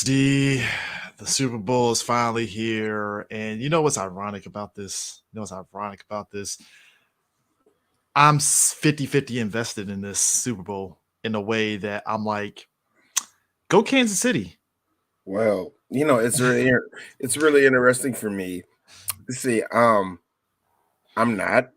SD, the Super Bowl is finally here. And you know what's ironic about this? I'm 50-50 invested in this Super Bowl in a way that I'm like, go Kansas City. Well, it's really interesting for me to see. I'm not.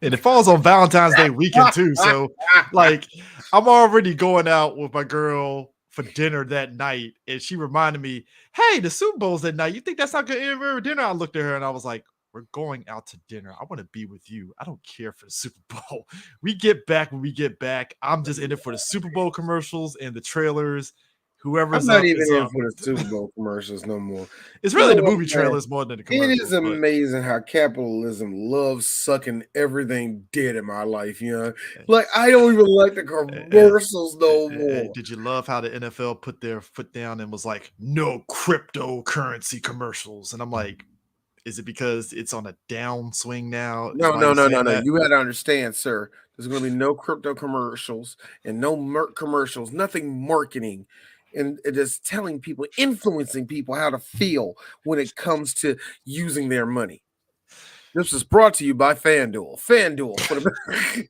And it falls on Valentine's Day weekend too. So like I'm already going out with my girl for dinner that night. And she reminded me, hey, the Super Bowl's that night. You think that's not good for dinner? I looked at her and I was like, we're going out to dinner. I want to be with you. I don't care for the Super Bowl. We get back when we get back. I'm just in it for the Super Bowl commercials and the trailers. I'm Whoever's not up even is in up. for the Super Bowl commercials no more. It's You really know the what, movie man? trailers more than the It is commercials. But amazing how capitalism loves sucking everything dead in my life. Like I don't even like the commercials no more. did you love how the NFL put their foot down and was like, no cryptocurrency commercials? And I'm like, is it because it's on a downswing now? Is No, why no, you no, no, saying no. that? You got to understand, sir. There's going to be no crypto commercials and no merc commercials, nothing marketing. And it is telling people, influencing people how to feel when it comes to using their money. This is brought to you by FanDuel. FanDuel for the.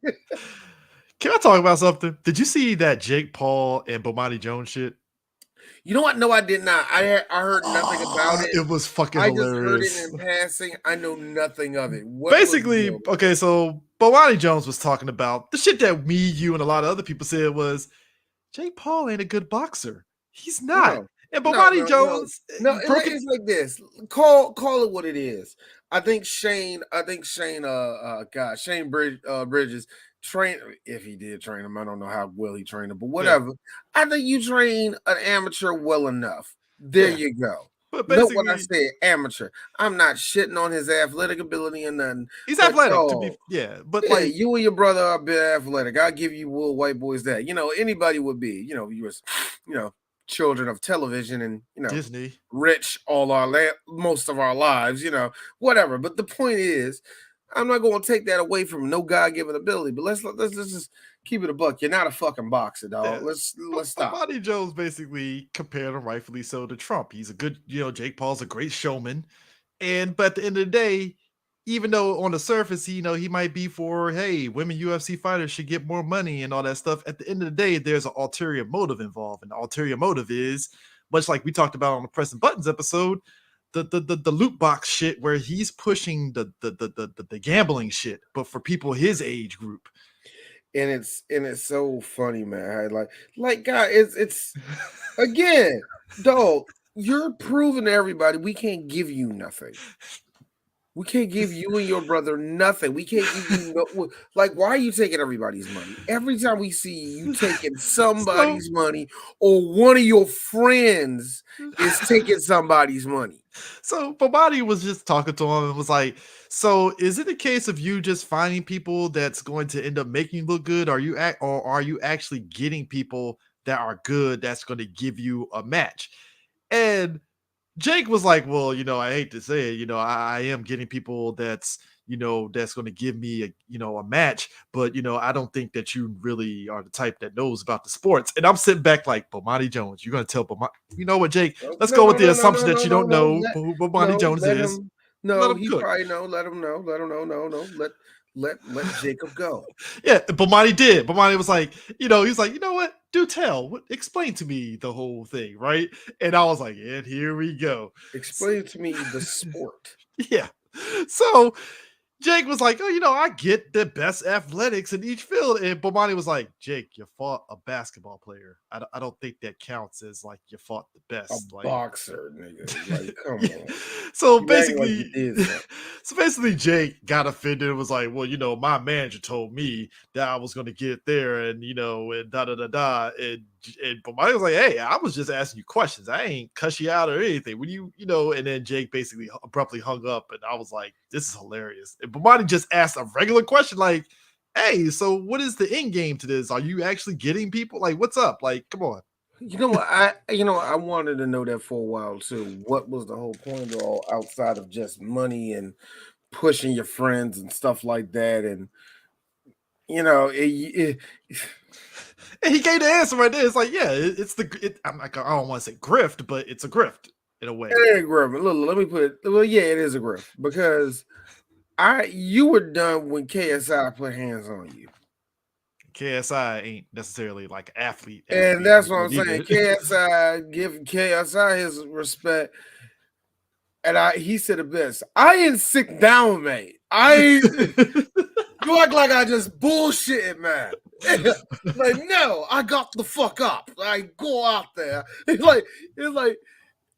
Can I talk about something? Did you see that Jake Paul and Bomani Jones shit? You know what? No, I did not. I heard nothing about it. It was fucking I just heard it hilarious. in passing. I know nothing of it. What was the Basically, deal? okay, so Bomani Jones was talking about the shit that me, you, and a lot of other people said was Jake Paul ain't a good boxer. He's not. No, And no, Bomani no, no, Jones no. broke it. It's like this. Call it what it is. I think Shane. Shane Bridges train. If he did train him, I don't know how well he trained him, but Yeah, whatever. I think you train an amateur well enough. There yeah. you go. But Note what I basically, said, amateur. I'm not shitting on his athletic ability and nothing. he's But athletic to be, dog, yeah. But yeah, like, you and your brother are a bit athletic. I'll give you little white boys that. Anybody would be. You was, children of television and Disney, rich most of our lives. Whatever. But the point is, I'm not going to take that away from no God-given ability. But let's just keep it a buck. You're not a fucking boxer, yeah. dog. Let's stop. Bomani Jones basically compared him rightfully so to Trump. He's a good, Jake Paul's a great showman. But at the end of the day, even though on the surface, he might be for, hey, women UFC fighters should get more money and all that stuff. At the end of the day, there's an ulterior motive involved. And the ulterior motive is, much like we talked about on the Pressing Buttons episode, the loot box shit where he's pushing the gambling shit, but for people his age group. And it's so funny, man. Like God, it's again, dog. You're proving to everybody we can't give you nothing. We can't give you and your brother nothing. We can't give you like. Why are you taking everybody's money? Every time we see you taking So somebody's money, or one of your friends is taking somebody's money. So Bomani was just talking to him and was like, so is it a case of you just finding people that's going to end up making you look good? Or are you actually getting people that are good that's going to give you a match? And Jake was like, well, I hate to say it, I am getting people that's going to give me a match, but I don't think that you really are the type that knows about the sports. And I'm sitting back like, Bomani Jones, you're going to tell Bomani, you know what, Jake? Let's No, go no, with the no, no, assumption no, that no, you no, don't no. know who Bomani Jones Let is. him. Let No, him he cook. probably know. Let him know. Let him know. No. Let Jacob go. Yeah, Bomani did. Bomani was like, he was like, you know what? Do tell. Explain to me the whole thing, right? And I was like, and here we go. Explain to me the sport. Yeah. So Jake was like, oh, I get the best athletics in each field. And Bomani was like, Jake, you fought a basketball player. I don't think that counts as like you fought the A best. Like, boxer, nigga. Like, come yeah. on. So You acting like you basically, did something. Jake got offended and was like, well, my manager told me that I was going to get there and, and da da da da. And Bomani was like, hey, I was just asking you questions. I ain't cuss you out or anything. When and then Jake basically abruptly hung up and I was like, this is hilarious. And Bomani just asked a regular question like, hey, so what is the end game to this? Are you actually getting people? Like, what's up? Like, come on. You know what? I wanted to know that for a while too. What was the whole point of all outside of just money and pushing your friends and stuff like that? And you know, it, And he gave the answer right there. It's like, yeah, it's I'm like, I don't want to say grift, but it's a grift in a way. It ain't a grift. Look, let me put it. Well, yeah, it is a grift because you were done when KSI put hands on you. KSI ain't necessarily like athlete And that's what I'm saying. either. KSI, give KSI his respect. And he said it best. I ain't sick down, mate. You act like I just bullshitted, man. Like, no, I got the fuck up. Like, go out there. It's like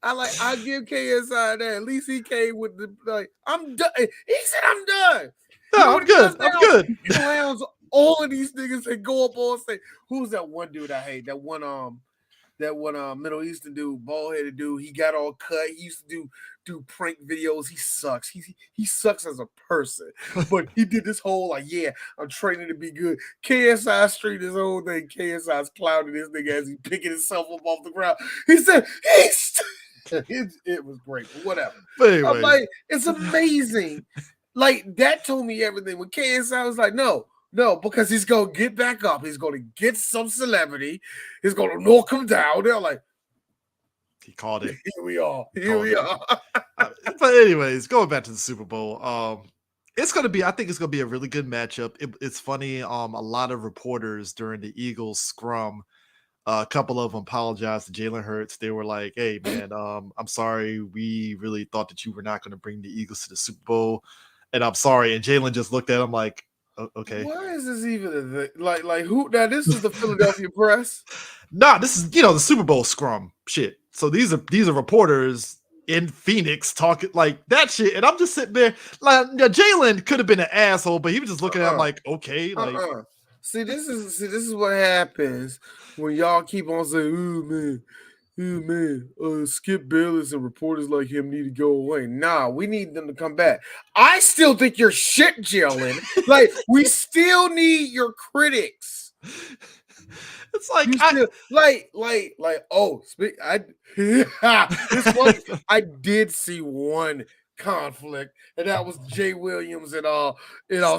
I give KSI that. At least he came with the I'm done. He said I'm done. No, I'm good. I'm good. He clowns all of these niggas and go up on stage. Who's that one dude I hate? That one Middle Eastern dude, bald headed dude. He got all cut. He used to do prank videos. He sucks. He sucks as a person. But he did this whole like, yeah, I'm training to be good. KSI Street, his whole thing. KSI's clouding this nigga as he picking himself up off the ground. He said it was great, but whatever. But anyway. I'm like, it's amazing. Like that told me everything. When KSI was like, no, because he's gonna get back up. He's gonna get some celebrity. He's gonna knock him down. They're like, he called it. Here we are. But anyways, going back to the Super Bowl, it's gonna be. I think it's gonna be a really good matchup. It's funny. A lot of reporters during the Eagles scrum, a couple of them apologized to Jalen Hurts. They were like, "Hey, man, I'm sorry. We really thought that you were not going to bring the Eagles to the Super Bowl, and I'm sorry." And Jalen just looked at him like, okay. Why is this even a thing? Like who? Now this is the Philadelphia press. Nah, this is the Super Bowl scrum shit. So these are reporters in Phoenix talking like that shit, and I'm just sitting there like, Jalen could have been an asshole, but he was just looking at him like, okay, like. See, this is what happens when y'all keep on saying, oh man, Skip Bayless and reporters like him need to go away. Nah, we need them to come back. I still think you're shit, Jalen. Like, we still need your critics. It's like it's funny. I did see one conflict, and that was Jay Williams and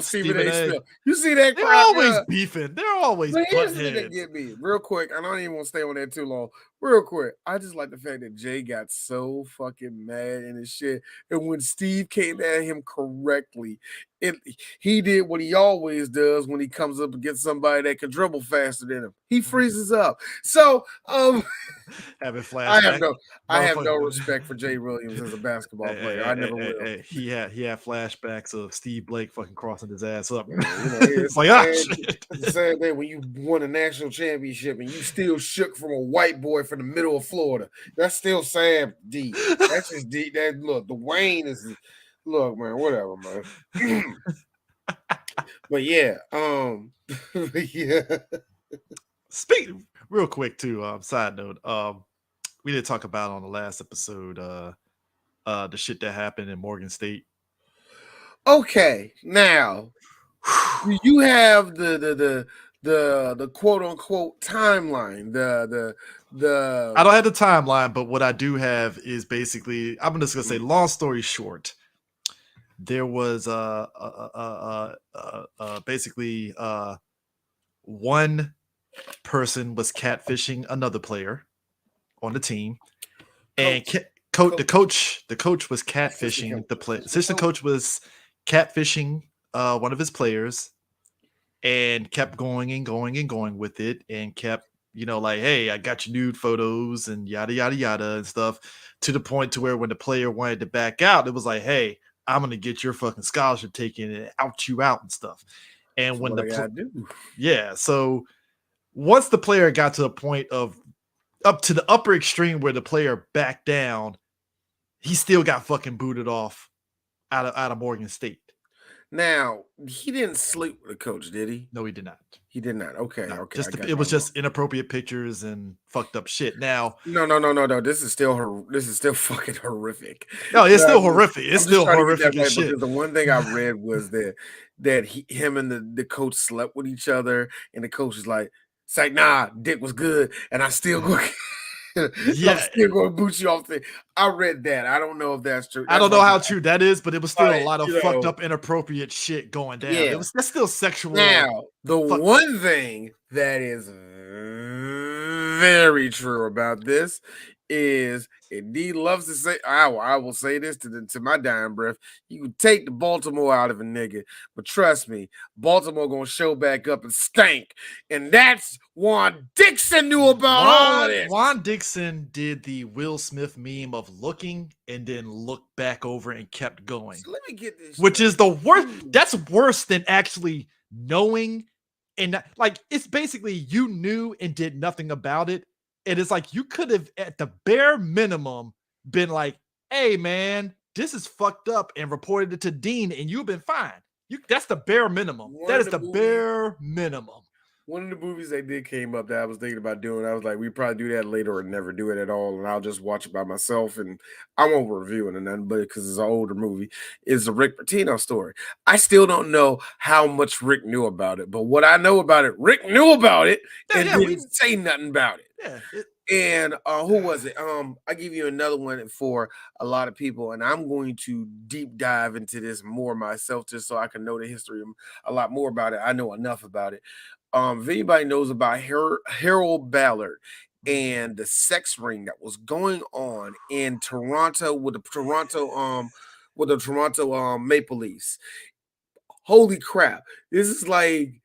Stephen A. Smith. You see that? They're always beefing. They're always butting heads. That get me real quick. I don't even want to stay on that too long. Real quick, I just like the fact that Jay got so fucking mad in his shit, and when Steve came at him correctly, he did what he always does when he comes up against somebody that can dribble faster than him. He freezes up. So, having flashbacks. I have no respect for Jay Williams as a basketball player. I never will. He had flashbacks of Steve Blake fucking crossing his ass up. It's like, it's the same thing when you won a national championship and you still shook from a white boy from the middle of Florida. That's still Sam D. That's just D. That look, Dwayne is look, man, whatever, man. But yeah, yeah. Speaking real quick too, side note, we did talk about on the last episode the shit that happened in Morgan State. Okay, now you have the quote unquote timeline. I don't have the timeline, but what I do have is basically, I'm just gonna say, long story short, there was basically one person was catfishing another player on the team, and the coach was catfishing the player. Assistant coach was catfishing one of his players, and kept going and going and going with it, and kept, like, hey, I got your nude photos and yada yada yada and stuff, to the point to where when the player wanted to back out, it was like, hey, I'm gonna get your fucking scholarship taken and out you out and stuff. And when so once the player got to a point of up to the upper extreme where the player backed down, he still got fucking booted off out of Morgan State. Now, he didn't sleep with the coach, did he? No, he did not. He did not. Okay. No, okay. It was just inappropriate pictures and fucked up shit. Now, no. This is still fucking horrific. No, it's still horrific. It's still horrific as shit. Because the one thing I read was that him and the coach slept with each other, and the coach was like, "It's like, nah, dick was good, and I still go." Yeah, I'm still going to boot you off the. I read that. I don't know if that's true. I don't know how true that is, but it was still a lot of fucked up, inappropriate shit going down. Yeah. That's still sexual. Now, the one thing that is very true about this is, and D loves to say, I will say this to my dying breath. You can take the Baltimore out of a nigga, but trust me, Baltimore gonna show back up and stank. And that's Juan Dixon knew about all of this. Juan Dixon did the Will Smith meme of looking and then looked back over and kept going. So let me get this Which straight. is the worst. That's worse than actually knowing. And like, it's basically you knew and did nothing about it. And it's like you could have, at the bare minimum, been like, hey, man, this is fucked up, and reported it to Dean, and you've been fine. That's the bare minimum. That is the bare minimum. One of the movies they did came up that I was thinking about doing. I was like, we probably do that later or never do it at all, and I'll just watch it by myself, and I won't review it or nothing, but because it's an older movie, is the Rick Pitino story. I still don't know how much Rick knew about it, but what I know about it, Rick knew about it and didn't say nothing about it. Yeah. And who was it? I give you another one for a lot of people, and I'm going to deep dive into this more myself just so I can know the history a lot more about it. I know enough about it. If anybody knows about Harold Ballard and the sex ring that was going on in Toronto with the Toronto Maple Leafs. Holy crap. This is like,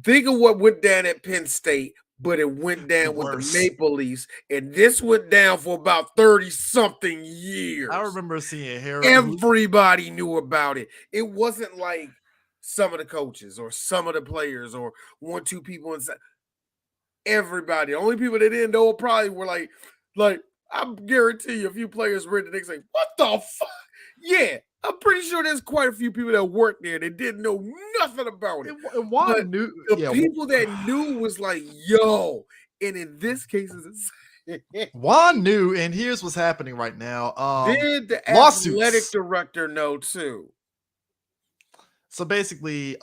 think of what went down at Penn State, but it went down with the Maple Leafs, and this went down for about 30-something years. I remember seeing Harold. Everybody knew about it. It wasn't like some of the coaches or some of the players or 1-2 people inside. Everybody. The only people that didn't know probably were like I guarantee you a few players read the next like, what the fuck? Yeah, I'm pretty sure there's quite a few people that worked there that didn't know nothing about it. Juan knew. People that knew was like, yo. And in this case, Juan knew, and here's what's happening right now. Did the athletic director know too? So basically,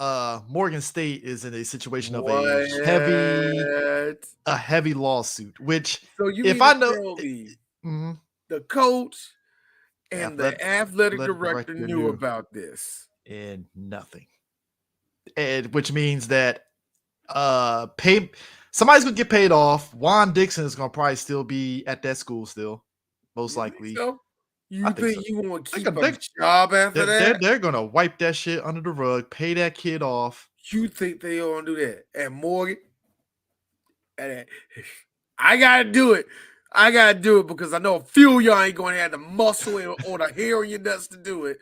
Morgan State is in a situation of a heavy lawsuit. Which, so you if I know, the coach and the athletic director knew about this, and nothing. And which means that somebody's gonna get paid off. Juan Dixon is gonna probably still be at that school still, most likely. So? You think you want to keep a job after that? They're gonna wipe that shit under the rug, pay that kid off. You think they gonna do that? And Morgan, I gotta do it. I gotta do it because I know a few of y'all ain't gonna have the muscle or the hair on your nuts to do it.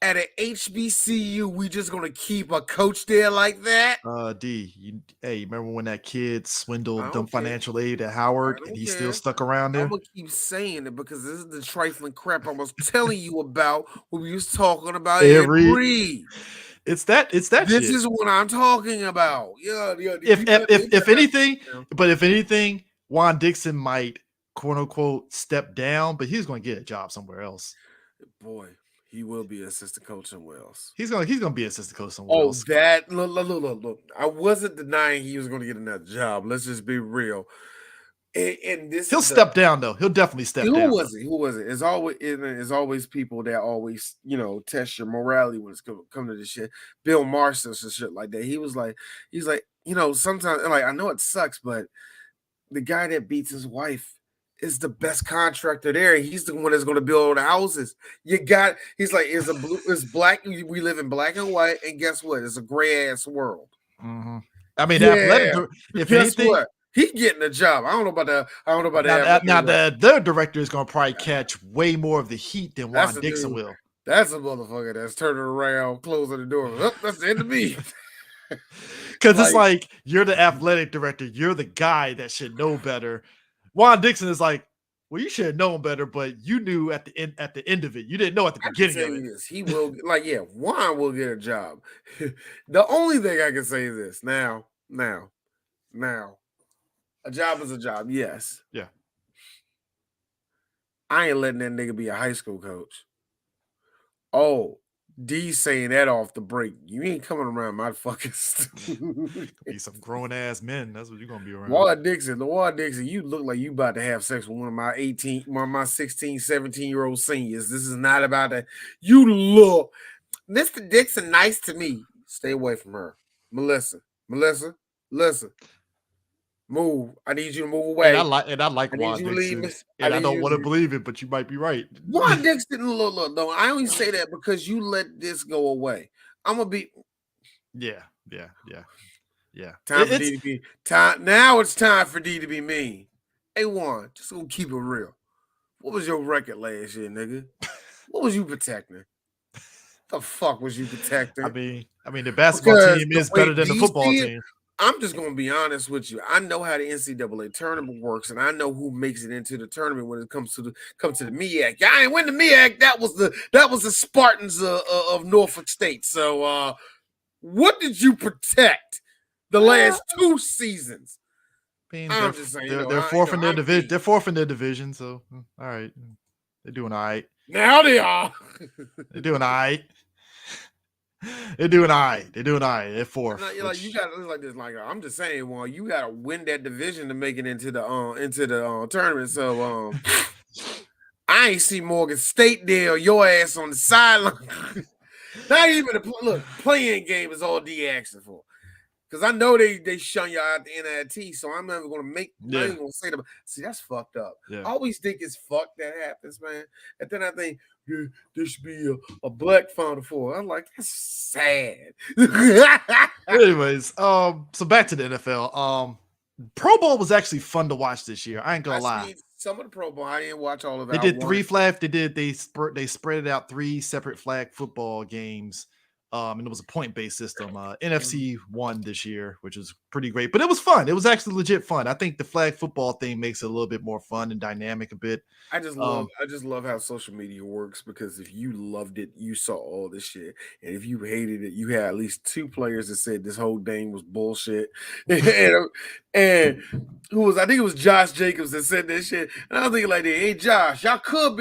At an HBCU, we just gonna keep a coach there like that? D, remember when that kid swindled them financial aid at Howard and he's still stuck around there? I'm gonna keep saying it because this is the trifling crap I was telling you about when we was talking about every. It's that This shit. is what I'm talking about. Yeah. If anything, Juan Dixon might quote unquote step down, but he's gonna get a job somewhere else. Boy. He will be assistant coach somewhere else. He's gonna be assistant coach somewhere else. Look. I wasn't denying he was gonna get another job. Let's just be real. And he'll step down though. He'll definitely step down. Who was it? It's always people that always test your morality when it's come to this shit. Bill Maher and shit like that. He's like sometimes like I know it sucks, but the guy that beats his wife is the best contractor there. He's the one that's going to build all the houses. He's like, it's black. We live in black and white, and guess what? It's a gray ass world. Mm-hmm. I mean, athletic. If guess anything, what? He getting a job. I don't know about that. Now the director is going to probably catch way more of the heat than Juan Dixon will. That's a motherfucker that's turning around, closing the door. Oh, that's the end of me. Because it's like you're the athletic director. You're the guy that should know better. Juan Dixon is like, well, you should have known better, but you knew at the end of it. You didn't know at the beginning of it. He will, Juan will get a job. The only thing I can say is this. Now, a job is a job, yes. Yeah. I ain't letting that nigga be a high school coach. Oh, D saying that off the break. You ain't coming around my fucking be some grown ass men. That's what you're gonna be around. Juan Dixon, you look like you about to have sex with one of my 16, 17-year-old seniors. This is not about that. You look, Mr. Dixon, nice to me. Stay away from her. Melissa. Move. I need you to move And away. I like I need Juan you to leave, Dixon, miss. I and I need don't you want to to believe it, but you might be right. Juan Dixon, look, no, I only say that because you let this go away. I'm gonna be Yeah, yeah, yeah, yeah. time for It's D to be time. Now it's time for D to be mean. Hey Juan, just gonna keep it real. What was your record last year, nigga? What was you protecting? The fuck was you protecting? I mean, the basketball Because team the is way better than the D football see it, team. I'm just gonna be honest with you. I know how the NCAA tournament works, and I know who makes it into the tournament when it comes to the MEAC. I ain't win the MEAC. That was the Spartans of Norfolk State. So what did you protect the Uh, last 2 seasons? I mean, I'm just saying, they're fourth in their I'm division. D. They're fourth in their division, so all right, they're doing all right. Now they are. They're doing all right. They're doing all right. They're doing all right. They're fourth, You're like you which got to look like this. Like I'm just saying, well, you got to win that division to make it into the tournament. So I ain't see Morgan State there, your ass on the sideline. Not even look, playing game is all D asking for. Because I know they shun you out the NIT, so I'm never gonna not yeah, even gonna say that. See, that's fucked up. yeah. I always think it's fucked that happens, man. And then I think yeah, there should be a black Final Four. I'm like, that's sad. Anyways, so back to the NFL. Pro Bowl was actually fun to watch this year. I ain't I gonna lie. seen some of the Pro Bowl. I didn't watch all of it. They I did three wanted. flag. They spread it out three separate flag football games. And it was a point based system. NFC won this year, which was pretty great, but it was fun. It was actually legit fun. I think the flag football thing makes it a little bit more fun and dynamic a bit. I just love how social media works because if you loved it, you saw all this shit. And if you hated it, you had at least 2 players that said this whole thing was bullshit. and who was I think it was Josh Jacobs that said this shit. And I was thinking like, hey Josh, y'all could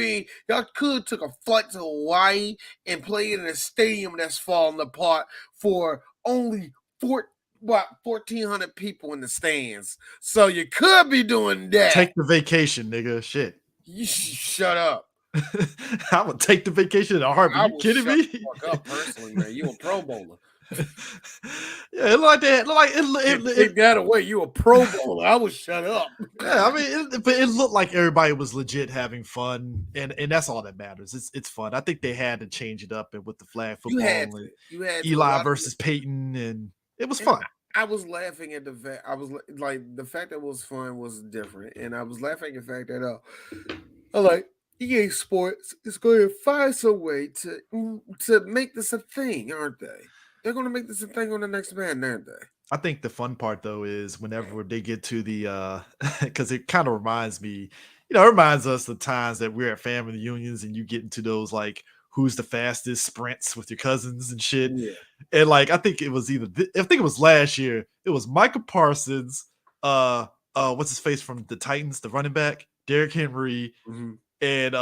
took a flight to Hawaii and played in a stadium that's falling apart for only 1,400 people in the stands. So you could be doing that. Take the vacation, nigga. Shit. You shut up. I would take the vacation in a heartbeat. I You will kidding shut me? the fuck up personally, man. You a Pro Bowler. Yeah, it looked like that. It looked like Take that away. You a Pro Bowler. I will shut up. yeah, I mean, but it looked like everybody was legit having fun, and that's all that matters. It's fun. I think they had to change it up and with the flag You football had to. and You had to. Eli versus Peyton, and it was And fun. I was laughing at the fact. I was like, the fact that it was fun was different, and I was laughing at the fact that I'm like, EA Sports is going to find some way to make this a thing, aren't they? They're going to make this a thing on the next man, aren't they? I think the fun part though is whenever they get to the because it kind of reminds me, it reminds us the times that we're at family reunions and you get into those like who's the fastest sprints with your cousins and shit. Yeah. And like I think it was I think it was last year. It was Michael Parsons, what's his face from the Titans, the running back, Derrick Henry, Mm-hmm. and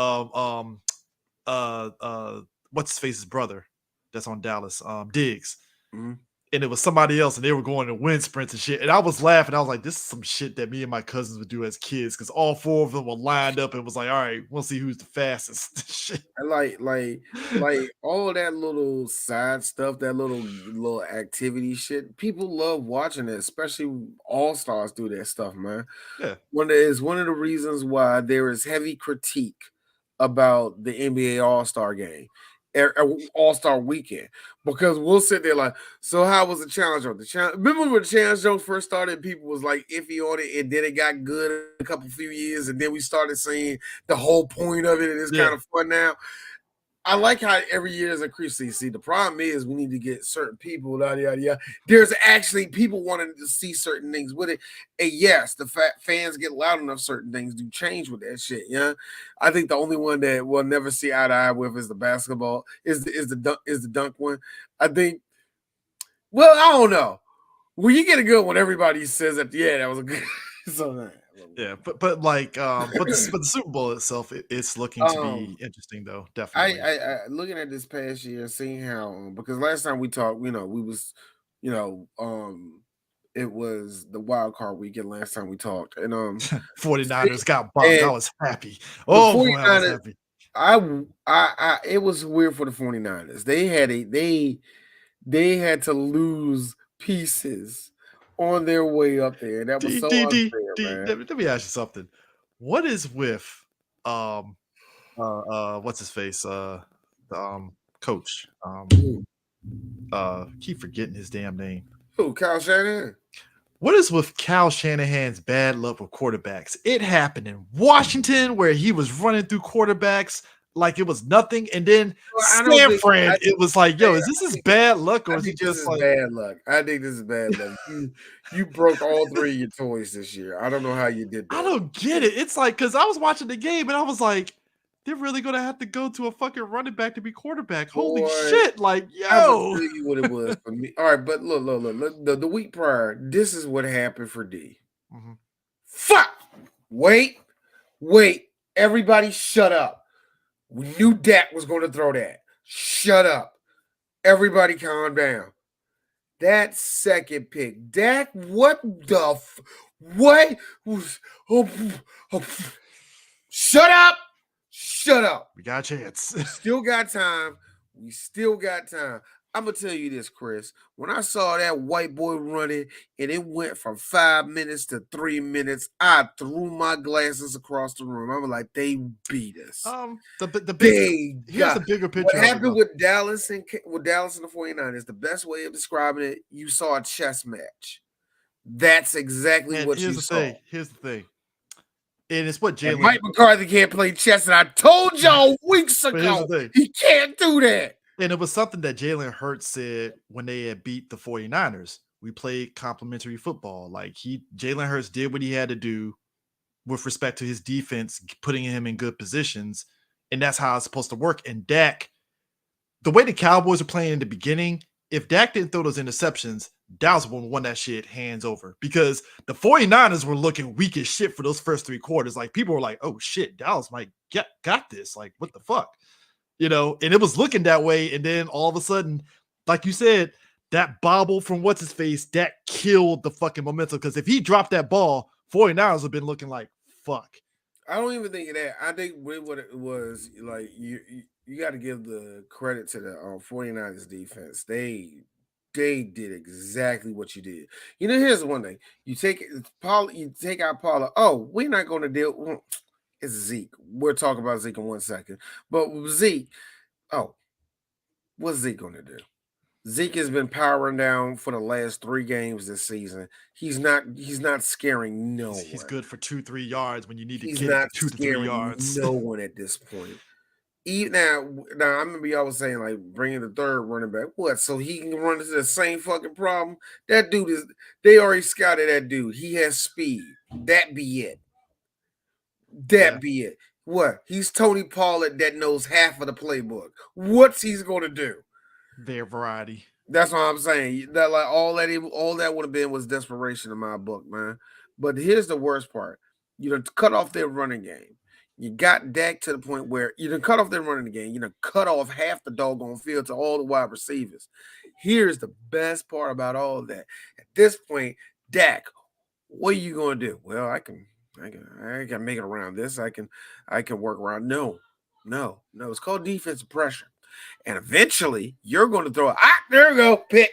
what's his face's brother that's on Dallas, Diggs. Mm-hmm. And it was somebody else, and they were going to wind sprints and shit. And I was laughing. I was like, "This is some shit that me and my cousins would do as kids," because all four of them were lined up and was like, "All right, we'll see who's the fastest." Shit. I like all that little side stuff, that little activity shit. People love watching it, especially all stars do that stuff, man. Yeah, One of the reasons why there is heavy critique about the NBA All Star game, All Star Weekend, because we'll sit there like, so how was the challenge on the challenge? Remember when the challenge show first started? People was like iffy on it, and then it got good a few years, and then we started seeing the whole point of it, and it's yeah. kind of fun now. I like how every year there's a increase. See, the problem is we need to get certain people. Yada, yada, yada. There's actually people wanting to see certain things with it. And yes, the fans get loud enough, certain things do change with that shit. Yeah, I think the only one that we'll never see eye to eye with is the basketball. Is the dunk one? I think. Well, I don't know. Well, you get a good one. Everybody says that. Yeah, that was a good. So yeah. But like, but the Super Bowl itself, it's looking to be interesting though. Definitely. I looking at this past year, seeing how because last time we talked, we was, it was the wild card weekend last time we talked, and 49ers got bumped. I and was happy. the Oh boy, I was 49ers, happy. it was weird for the 49ers. They had to lose pieces on their way up there. That was D so D D unfair, D. man. Let me ask you something. What is with um what's his face the coach Who? keep forgetting his damn name. Who? Kyle Shanahan? What is with Cal Shanahan's bad luck with quarterbacks? It happened in Washington where he was running through quarterbacks like it was nothing, and then Well, I don't think. Stanford, it was like, yo, is this his bad luck or I is he think this just is like bad luck. I think this is bad luck. You broke all three of your toys this year. I don't know how you did I that. don't get it. It's like because I was watching the game and I was like, they're really gonna have to go to a fucking running back to be quarterback. Holy Boy, shit! Like, I'm gonna yo. tell you what it was for me. All right, but look. The week prior, this is what happened for D. Mhm. Fuck! Wait. Everybody shut up. We knew Dak was going to throw that. Shut up. Everybody calm down. That second pick. Dak, what the what was oh, oh, shut up. Shut up. We got a chance. Still got time. We still got time. I'm gonna tell you this, Chris. When I saw that white boy running and it went from 5 minutes to 3 minutes, I threw my glasses across the room. I was like, they beat us. The big They here's got the bigger what picture of it happened though. with Dallas and the 49ers. The best way of describing it, you saw a chess match. That's exactly And what you saw. here's the thing. And it's what And Jalen Mike McCarthy can't play chess, and I told y'all weeks but here's the ago thing. he can't do that. And it was something that Jalen Hurts said when they had beat the 49ers. We played complementary football. Like Jalen Hurts did what he had to do with respect to his defense, putting him in good positions. And that's how it's supposed to work. And Dak, the way the Cowboys are playing in the beginning, if Dak didn't throw those interceptions, Dallas would have won that shit hands over because the 49ers were looking weak as shit for those first 3 quarters. Like people were like, oh shit, Dallas might got this. Like, what the fuck? And it was looking that way. And then all of a sudden, like you said, that bobble from what's his face, that killed the fucking momentum. Because if he dropped that ball, 49ers would have been looking like fuck. I don't even think of that. I think what it was like you got to give the credit to the 49ers defense. They did exactly what you did. Here's the one thing. You take you take out Paula. Oh, we're not going to deal. It's Zeke. We'll talk about Zeke in 1 second. But Zeke, oh, what's Zeke going to do? Zeke has been powering down for the last 3 games this season. He's not scaring no He's one. good for 2-3 yards when you need to He's get it to not 2 to 3 scaring yards. no one at this point. Even now I remember y'all was saying like bringing the third running back. What? So he can run into the same fucking problem? That dude is. They already scouted that dude. He has speed. That be it. Yeah. Be it. What? He's Tony Pollard that knows half of the playbook. What's he's gonna do? Their variety. That's what I'm saying. That like all that would have been was desperation in my book, man. But here's the worst part. You done cut off their running game. You got Dak to the point where you done cut off their running game. You done cut off half the doggone field to all the wide receivers. Here's the best part about all of that. At this point, Dak, what are you gonna do? Well, I can make it around this. I can work around. No. It's called defensive pressure. And eventually you're going to throw there we go, pick.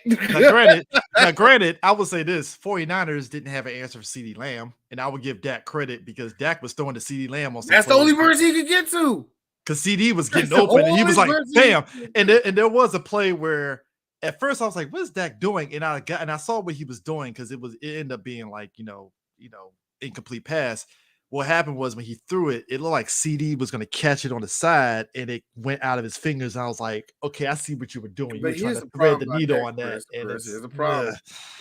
Now, granted, I would say this 49ers didn't have an answer for CeeDee Lamb, and I would give Dak credit because Dak was throwing to CeeDee Lamb on some That's the only person he could get to. because CD was That's getting the open and he only was like, person he bam. could get And to. there was a play where at first I was like, what is Dak doing? And I saw what he was doing because it ended up being like, incomplete pass. What happened was when he threw it, it looked like CD was going to catch it on the side and it went out of his fingers. And I was like, okay, I see what you were doing. You But were trying here's to the thread problem the about needle that, on that. And Chris. it's, Here's the problem.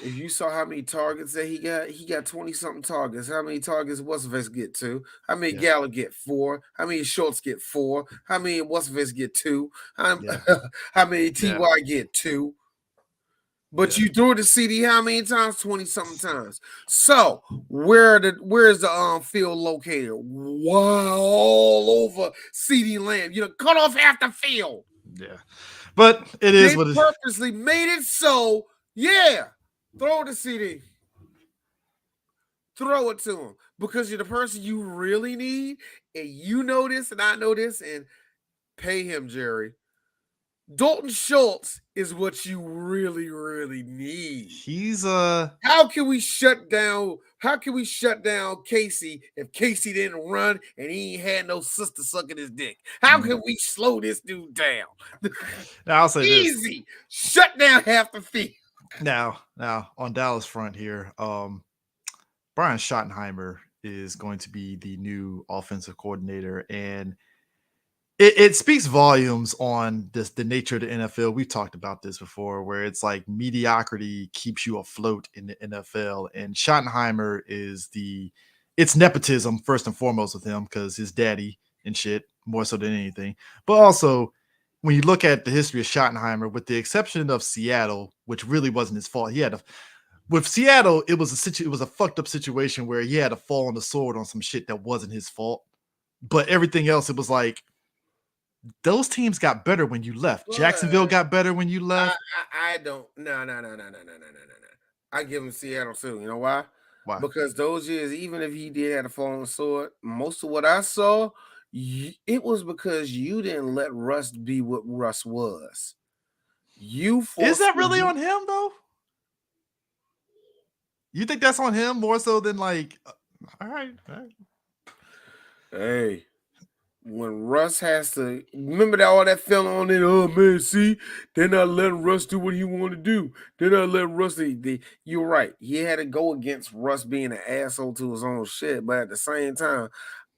If you saw how many targets that he got 20-something targets. How many targets What's get 2? How many yeah, Gallup get 4? How many Schultz get 4? How many What's get 2? How many yeah, TY get 2? But yeah. you threw it to CD how many times? 20-something times. So where's the field located? Wow, all over CD Lamb. You know, cut off half the field. Yeah. But it is They what it is. purposely made it so, yeah, throw it to CD. Throw it to him. Because you're the person you really need, and you know this, and I know this, and pay him, Jerry. Dalton Schultz is what you really, really need. He's How can we shut down? How can we shut down Casey if Casey didn't run and he ain't had no sister sucking his dick? How can we slow this dude down? now I'll say this. Easy. Shut down half the field. Now on Dallas front here, Brian Schottenheimer is going to be the new offensive coordinator, and it speaks volumes on the nature of the NFL. We've talked about this before, where it's like mediocrity keeps you afloat in the NFL, and Schottenheimer it's nepotism first and foremost with him because his daddy and shit more so than anything, but also when you look at the history of Schottenheimer, with the exception of Seattle, which really wasn't his fault, with Seattle, it was a fucked up situation where he had to fall on the sword on some shit that wasn't his fault. But everything else, it was like those teams got better when you left. Jacksonville got better when you left. I don't. No. I give him Seattle too. You know why? Why? Because those years, even if he did have to fall on the sword, most of what I saw, it was because you didn't let Russ be what Russ was. You forced Is that really on him though? You think that's on him more so than like? All right. Hey, when Russ has to remember that all that fell on it. Oh man, see, they're not letting Russ do what he want to do. They're not letting Russ. You're right. He had to go against Russ being an asshole to his own shit, but at the same time,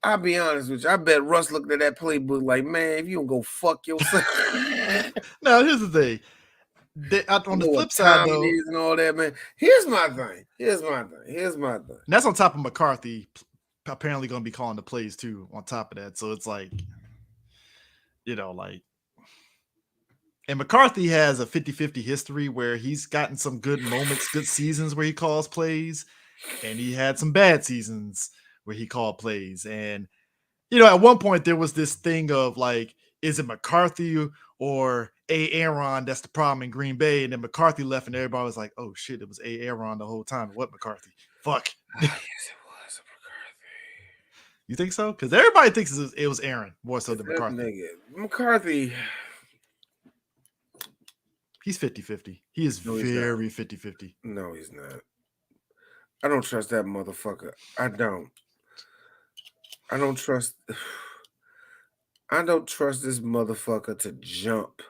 I'll be honest with you. I bet Russ looked at that playbook like, man, if you don't go fuck yourself. Now here's the thing. On the flip side, though, and all that, man. Here's my thing. And that's on top of McCarthy apparently going to be calling the plays too. On top of that, so it's like, and McCarthy has a 50-50 history where he's gotten some good moments, good seasons where he calls plays, and he had some bad seasons where he called plays. And at one point there was this thing of like, is it McCarthy or Aaron that's the problem in Green Bay? And then McCarthy left, and everybody was like, "Oh shit, it was Aaron the whole time." What McCarthy? Fuck. Yes, it was McCarthy. You think so? Because everybody thinks it was Aaron more so than McCarthy. Nigga. McCarthy. He's 50-50. He is very 50-50. No, he's not. I don't trust that motherfucker. I don't trust. I don't trust this motherfucker to jump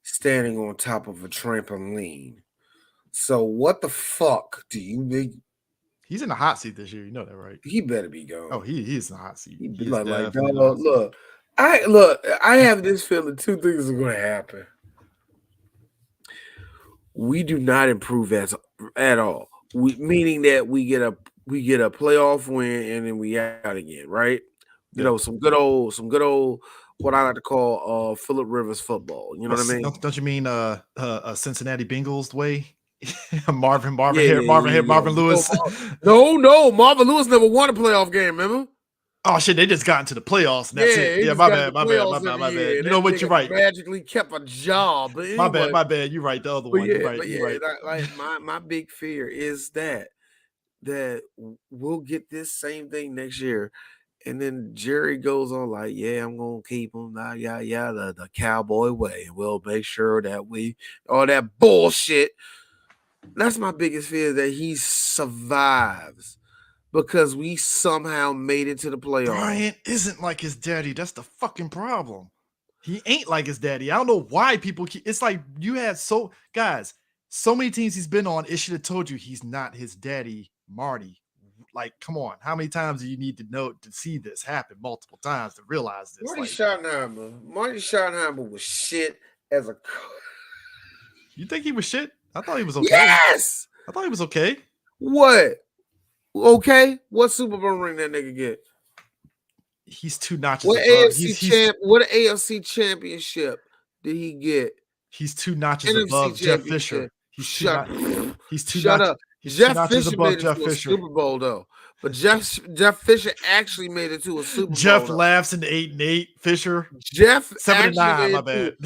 standing on top of a trampoline. So what the fuck do you think? He's in the hot seat this year. You know that, right? He better be gone. Oh, he is in the hot seat. He like look. I have this feeling two things are going to happen. We do not improve at all. Meaning that we get a playoff win and then we out again, right? Some good old what I like to call Phillip Rivers football. You know what I mean? Don't you mean Cincinnati Bengals way? Marvin Lewis. No, Marvin Lewis never won a playoff game, remember? Oh shit, they just got into the playoffs. And that's it. Yeah, my bad. You know what? You're right. Magically kept a job. But anyway, my bad. You're right. The other one. You're right. Like my big fear is that we'll get this same thing next year. And then Jerry goes on like, yeah, I'm going to keep him, the cowboy way. And we'll make sure that all that bullshit. That's my biggest fear, that he survives because we somehow made it to the playoffs. Brian isn't like his daddy. That's the fucking problem. He ain't like his daddy. I don't know why people it's like you had so many teams he's been on. It should have told you he's not his daddy, Marty. Like, come on. How many times do you need to see this happen multiple times to realize this? Marty Schottenheimer was shit as a coach. You think he was shit? I thought he was okay. Yes! I thought he was okay. What? Okay? What Super Bowl ring that nigga get? He's two notches what above. What AFC championship did he get? He's two notches above Jeff Fisher. Shut up. Jeff Fisher made it to a Super Bowl though. But Jeff Fisher actually made it to a Super Bowl. Jeff laughs in the 8-8. Fisher. Jeff 7-9. My bad.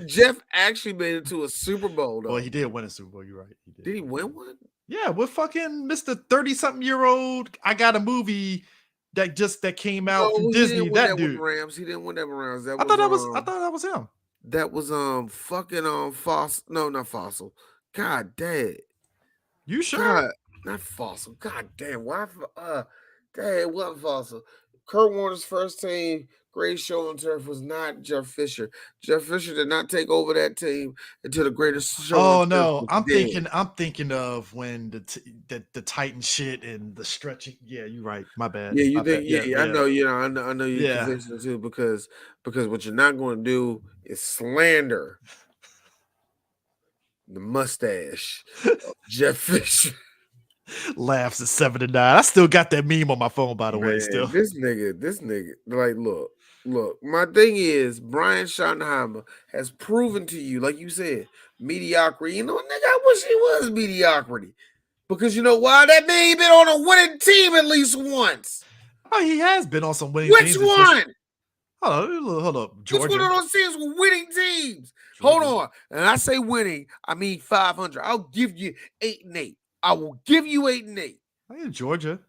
Jeff actually made it to a Super Bowl though. Well, he did win a Super Bowl. You're right. He did. Did he win one? Yeah, with fucking Mr. 30-something-year-old. I got a movie that came out from Disney. That dude. He didn't win that with Rams. I thought that was him. That was fucking Fossil. No, not Fossil. God damn. You sure? God, not Fossil. God damn. Why? Damn, it wasn't Fossil. Kurt Warner's first team, great show on turf, was not Jeff Fisher. Jeff Fisher did not take over that team until the greatest show on Oh turf no, was I'm dead. thinking. I'm thinking of when the Titan shit and the stretching. Yeah, you're right. My bad. Yeah, you My bad. think? Yeah, Yeah, yeah, I yeah, know. You know, I know you're yeah. convincing too because what you're not going to do is slander the mustache of Jeff Fisher. Laughs at 7 to 9. I still got that meme on my phone, by the way. Man, Still. this nigga, like, look. My thing is, Brian Schottenheimer has proven to you, like you said, mediocrity. You know, nigga, I wish he was mediocrity because you know why? That man he been on a winning team at least once. Oh, he has been on some winning Which teams. It's just one? hold up. Which one of Georgia, those teams were winning teams? Hold Georgia. on, and I say winning, I mean 500. I'll give you 8-8. I will give you 8-8. Oh, yeah, Georgia.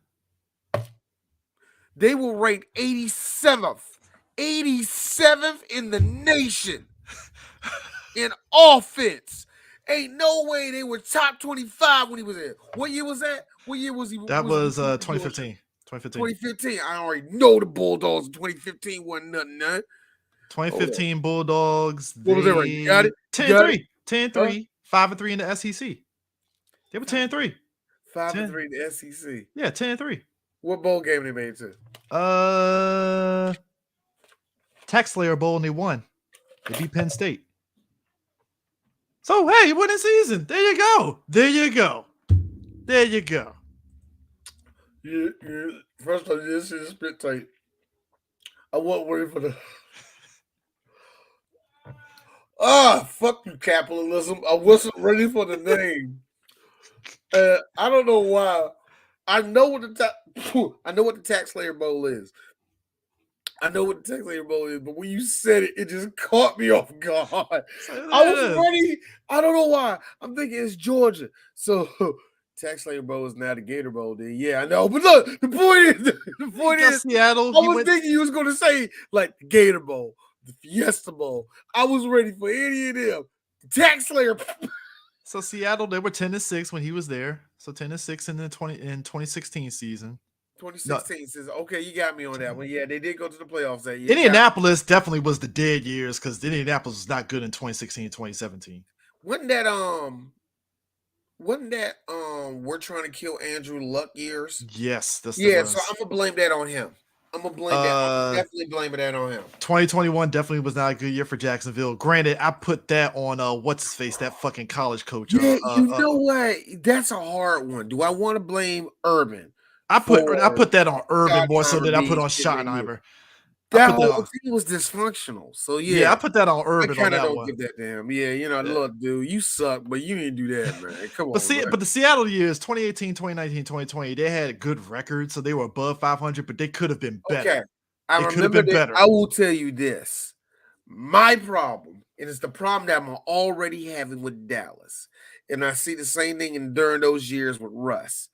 They were ranked 87th. 87th in the nation in offense. Ain't no way they were top 25 when he was there. What year was that? What year was he? That was Georgia? 2015. 2015. 2015. I already know the Bulldogs in 2015 wasn't nothing. None. Hold on. 2015 Bulldogs. What was that right? You got They it? You 10 got it? 3. 10 Huh? 3. 5-3 in the SEC. They were 10 3. 5 and 10. 3 in the SEC. Yeah, 10 3. What bowl game they made to? Tax Slayer Bowl, and they won. They beat Penn State. So hey, winning season. There you go. There you go. There you go. Yeah. First of all, this is spit tight. I wasn't waiting for the. Fuck you, capitalism. I wasn't ready for the name. I don't know why. I know what I know what the Tax Slayer Bowl is. I know what the Tax Slayer Bowl is, but when you said it, it just caught me off guard. I was ready. I don't know why. I'm thinking it's Georgia. So Tax Slayer Bowl is now the Gator Bowl. Then yeah, I know. But look, the point is, Seattle. I was thinking you was gonna say like the Gator Bowl, the Fiesta Bowl. I was ready for any of them. Tax Slayer. So Seattle, they were 10-6 when he was there. So 10-6 in the 2016 season. 2016 says, okay, you got me on that one. Yeah, they did go to the playoffs that year. Indianapolis definitely was the dead years because Indianapolis was not good in 2016 and 2017. Wasn't that we're trying to kill Andrew Luck years? Yes, that's yeah. So I'm gonna blame that on him. I'm gonna blame that. I'm definitely blaming that on him. 2021 definitely was not a good year for Jacksonville. Granted, I put that on what's his face, that fucking college coach. Yeah, you know what? That's a hard one. Do I want to blame Urban? I put that on Urban more so than I put on Schottenheimer. Schottenheimer. That whole team was dysfunctional. So Yeah, I put that on Urban. I kind of on that don't one. give that damn. Yeah, you know, look, dude, you suck, but you didn't do that, man. Come on. But the Seattle years, 2018, 2019, 2020, they had a good record, so they were above 500, but they could have been better. Okay, I remember that. I will tell you this. My problem, and it's the problem that I'm already having with Dallas, and I see the same thing during those years with Russ.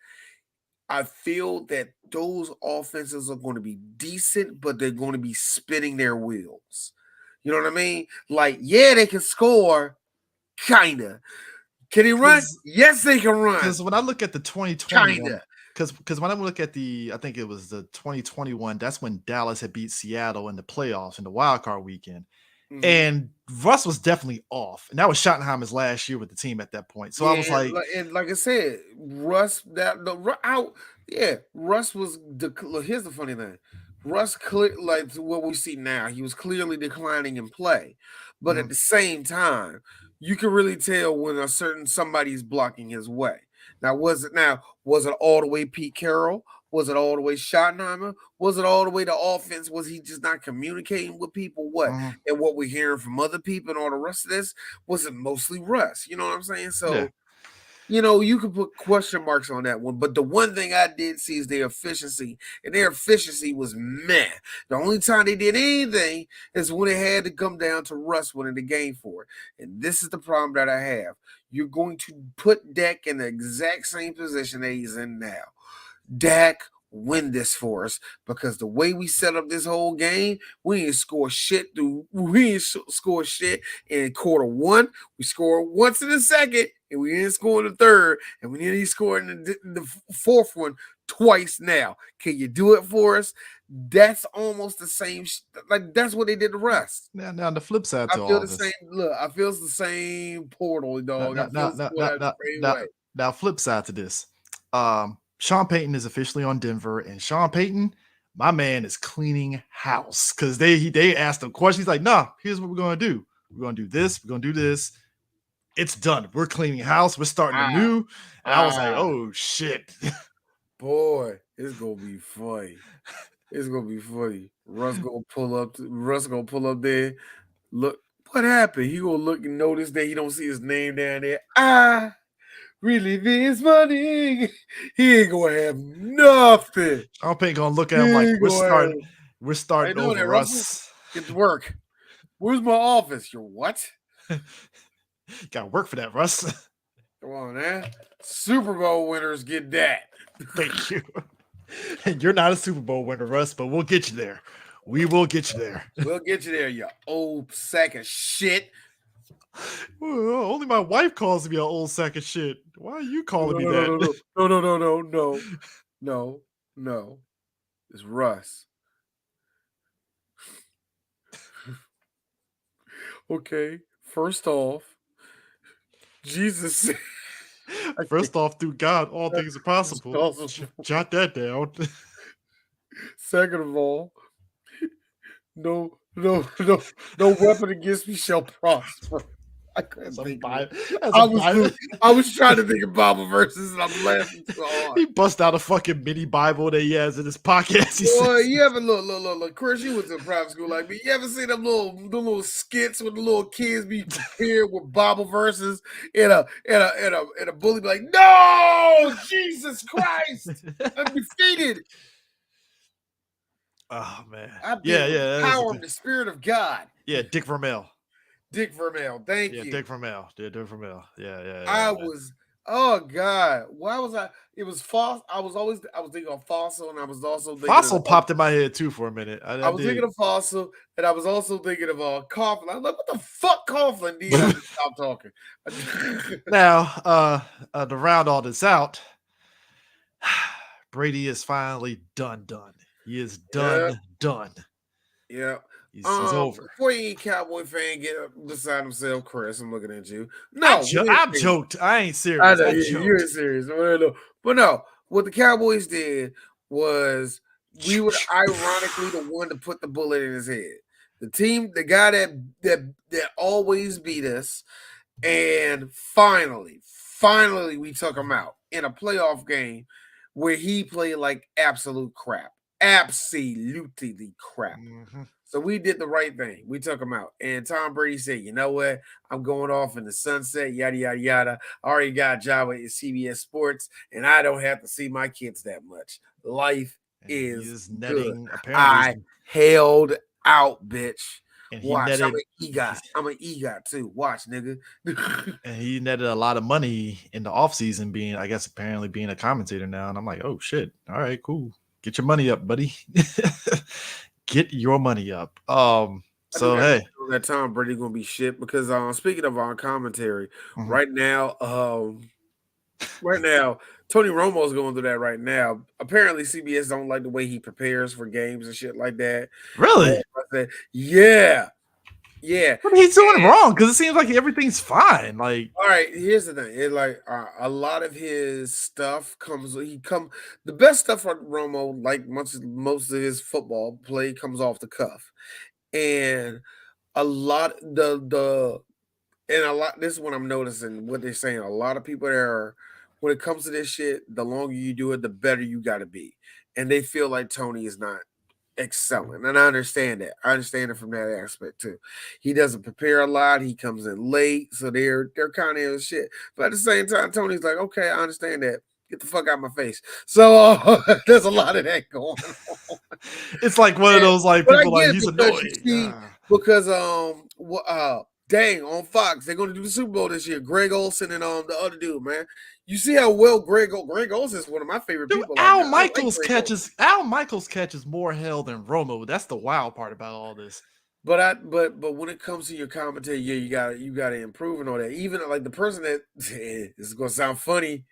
I feel that those offenses are going to be decent, but they're going to be spinning their wheels. You know what I mean? Like, yeah, they can score, kinda. Can he run? Yes, they can run. Because when I look at the 2021, because when I look at I think it was the 2021, that's when Dallas had beat Seattle in the playoffs in the wild card weekend. Mm-hmm. And Russ was definitely off. And that was Schottenheimer's last year with the team at that point. So I was like, and like I said, Russ, Russ was here's the funny thing. Russ like what we see now, he was clearly declining in play. But at the same time, you can really tell when somebody's blocking his way. Now, was it all the way Pete Carroll? Was it all the way Schottenheimer? Was it all the way the offense? Was he just not communicating with people? What? And what we're hearing from other people and all the rest of this, was it mostly Russ? You know what I'm saying? So, you know, you can put question marks on that one. But the one thing I did see is their efficiency. And their efficiency was meh. The only time they did anything is when it had to come down to Russ winning the game for it. And this is the problem that I have. You're going to put Dak in the exact same position that he's in now. Dak win this for us because the way we set up this whole game, we ain't score shit. We ain't score shit in quarter one. We scored once in the second, and we didn't score in the third, and we didn't score in the fourth one twice. Now, can you do it for us? That's almost the same. Like that's what they did to Russ. Now the flip side I to feel all the this. same. Look, I feel the same portal, Now, dog. I now, now, feel now, the now, same now, way. now, flip side to this. Sean Payton is officially on Denver, and Sean Payton, my man, is cleaning house because they asked him questions. He's like, "Nah, here's what we're gonna do. We're gonna do this. We're gonna do this. It's done. We're cleaning house. We're starting anew." And I was like, "Oh shit." Boy, it's gonna be funny. It's gonna be funny. Russ gonna pull up. Russ gonna pull up there. Look, what happened? He gonna look and notice that he don't see his name down there. Really this money. He ain't gonna have nothing. Sean Payton gonna look He at him like ain't we're gonna starting. have. We're I starting know that, over, Russell. Russ. Get to work. Where's my office? Your what? Gotta work for that, Russ. Come on, man. Super Bowl winners get that. Thank you. And you're not a Super Bowl winner, Russ, but we'll get you there. We will get you there. We'll get you there, you old sack of shit. Well, only my wife calls me an old sack of shit. Why are you calling me that? No. It's Russ. Okay, first off, Jesus said, First off, through God, all things are possible. Jot that down. Second of all, no weapon against me shall prosper. I couldn't think of it. I was trying to think of Bible verses and I'm laughing so hard. He bust out a fucking mini Bible that he has in his pocket. Boy, you ever look, Chris, you went to private school like me. You ever see them little skits with the little kids be prepared with Bible verses and a bully be like, no, Jesus Christ, I'm defeated. Oh man. I've been with the power of the Spirit of God. Yeah, Dick Vermeil. Thank you. Dick Vermeil. Yeah. I was, oh God. Why was I? It was false. I was thinking of Fossil, and I was also thinking Fossil popped in my head too for a minute. I was thinking of Fossil, and I was also thinking of Coughlin. I was like, what the fuck, Coughlin? Did stop talking? Now, to round all this out, Brady is finally done. He is done. Yeah. He's over. Before you ain't Cowboy fan get up beside himself, Chris, I'm looking at you. No, I joked. I ain't serious. I know, you ain't serious. But no, what the Cowboys did was we were ironically the one to put the bullet in his head. The guy that always beat us, and finally we took him out in a playoff game where he played like absolute crap. Absolutely crap. Mm-hmm. So we did the right thing. We took him out. And Tom Brady said, you know what? I'm going off in the sunset, yada, yada, yada. I already got a job at CBS Sports, and I don't have to see my kids that much. Life is netting, good. I held out, bitch. And watch, I'm an EGOT. I'm an EGOT too. Watch, nigga. And he netted a lot of money in the offseason apparently being a commentator now. And I'm like, oh, shit. All right, cool. Get your money up, buddy. Get your money up. So hey, that Tom Brady gonna be shit because speaking of our commentary, right now, Tony Romo's going through that right now. Apparently, CBS don't like the way he prepares for games and shit like that. Really? Yeah. What he's doing wrong? Because it seems like everything's fine. Like, all right, here's the thing. It like a lot of his stuff the best stuff from Romo, like most of his football play comes off the cuff. And a lot this is what I'm noticing, what they're saying. A lot of people when it comes to this shit, the longer you do it, the better you gotta be. And they feel like Tony is not excelling, and I understand that. I understand it from that aspect too. He doesn't prepare a lot. He comes in late, so they're kind of shit. But at the same time, Tony's like, okay, I understand that. Get the fuck out of my face. So there's a lot of that going on. It's like one of those like people like he's annoying. Because dang, on Fox, they're going to do the Super Bowl this year. Greg Olson and the other dude, man. You see how well Greg Olson is one of my favorite Dude, people. Like, man, I like Greg Olson. Al Michaels catches more hell than Romo. That's the wild part about all this. But when it comes to your commentary, yeah, you gotta improve and all that. Even like the person that this is gonna sound funny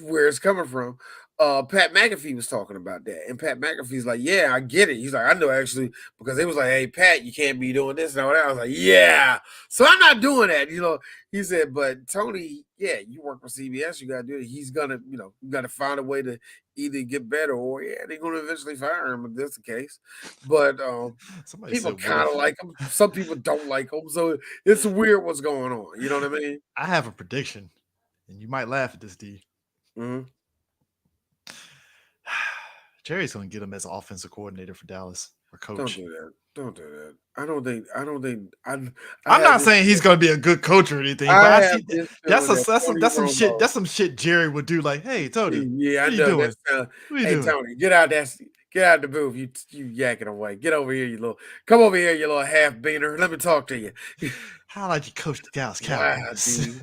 where it's coming from. Pat McAfee was talking about that, and Pat McAfee's like, "Yeah, I get it." He's like, "I know actually," because they was like, "Hey, Pat, you can't be doing this and all that." I was like, "Yeah," so I'm not doing that, you know. He said, "But Tony, yeah, you work for CBS, you gotta do it. He's gonna, you gotta find a way to either get better or yeah, they're gonna eventually fire him if that's the case." But Somebody people said, "What kind if?" of like him. Some people don't like him, so it's weird what's going on. You know what I mean? I have a prediction, and you might laugh at this, D. Mhm. Jerry's going to get him as offensive coordinator for Dallas or Don't coach. do that. Don't do that. I don't think. I I'm have not this. saying he's going to be a good coach or anything, but I I have see this feeling that Tony Romo. that's some shit Jerry would do. Like, hey, Tony, Yeah, I what are you know doing? that's. What are you Hey doing? Tony, get out the booth. You yakking away. Get over here, come over here, you little half beaner. Let me talk to you. How like you coach the Dallas Wow, Cowboys? D.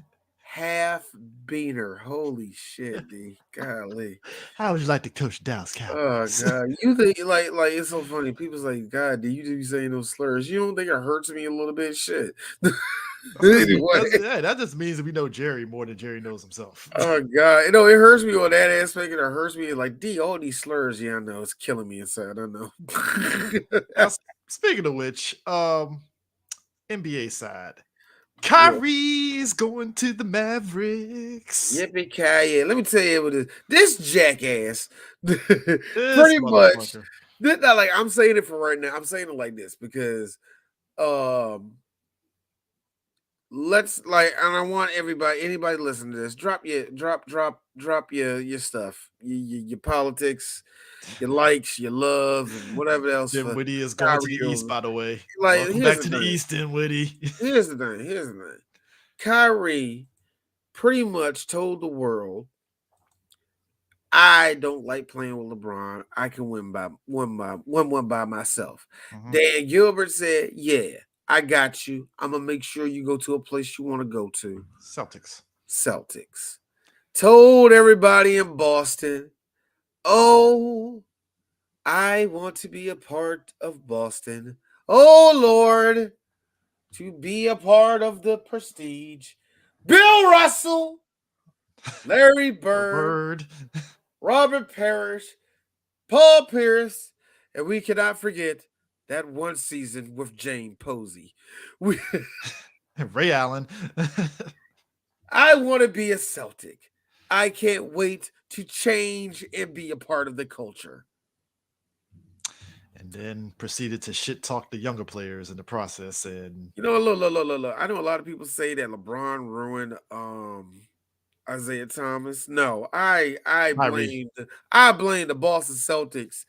Half beaner. Holy shit, D. Golly. How would you like to coach the Dallas Oh Cowboys? god, you think like it's so funny. People's like, God, do you be saying those slurs? You don't think it hurts me a little bit? Shit. I mean, Anyway, that just means that we know Jerry more than Jerry knows himself. oh god, it hurts me on that aspect. It hurts me like D. All these slurs, yeah, I know it's killing me inside. I know. Now, speaking of which, NBA side, Yeah. Kyrie's going to the Mavericks. Yippee ki Let me tell you what it is. This jackass, This pretty much. motherfucker. This, not like I'm saying it for right now. I'm saying it like this because um let's like and I want anybody listening to this, drop your stuff, your politics, your likes, your love, and whatever else for Dinwiddie is going to the Kyrie East, over. by the way. Like, Welcome back to the East, Dinwiddie. here's the thing. Kyrie pretty much told the world, I don't like playing with LeBron. I can win by myself. Mhm. Dan Gilbert said, "Yeah, I got you. I'm gonna make sure you go to a place you want to go to." Celtics. Celtics told everybody in Boston, "Oh, I want to be a part of Boston. Oh Lord, to be a part of the prestige." Bill Russell, Larry A Bird, bird. Robert Parrish, Paul Pierce, and we cannot forget that one season with Jane Posey. We, Ray Allen. I want to be a Celtic. I can't wait to change and be a part of the culture. And then proceeded to shit talk the younger players in the process. And Look. I know a lot of people say that LeBron ruined Isaiah Thomas. No, Kyrie. I blame the Boston Celtics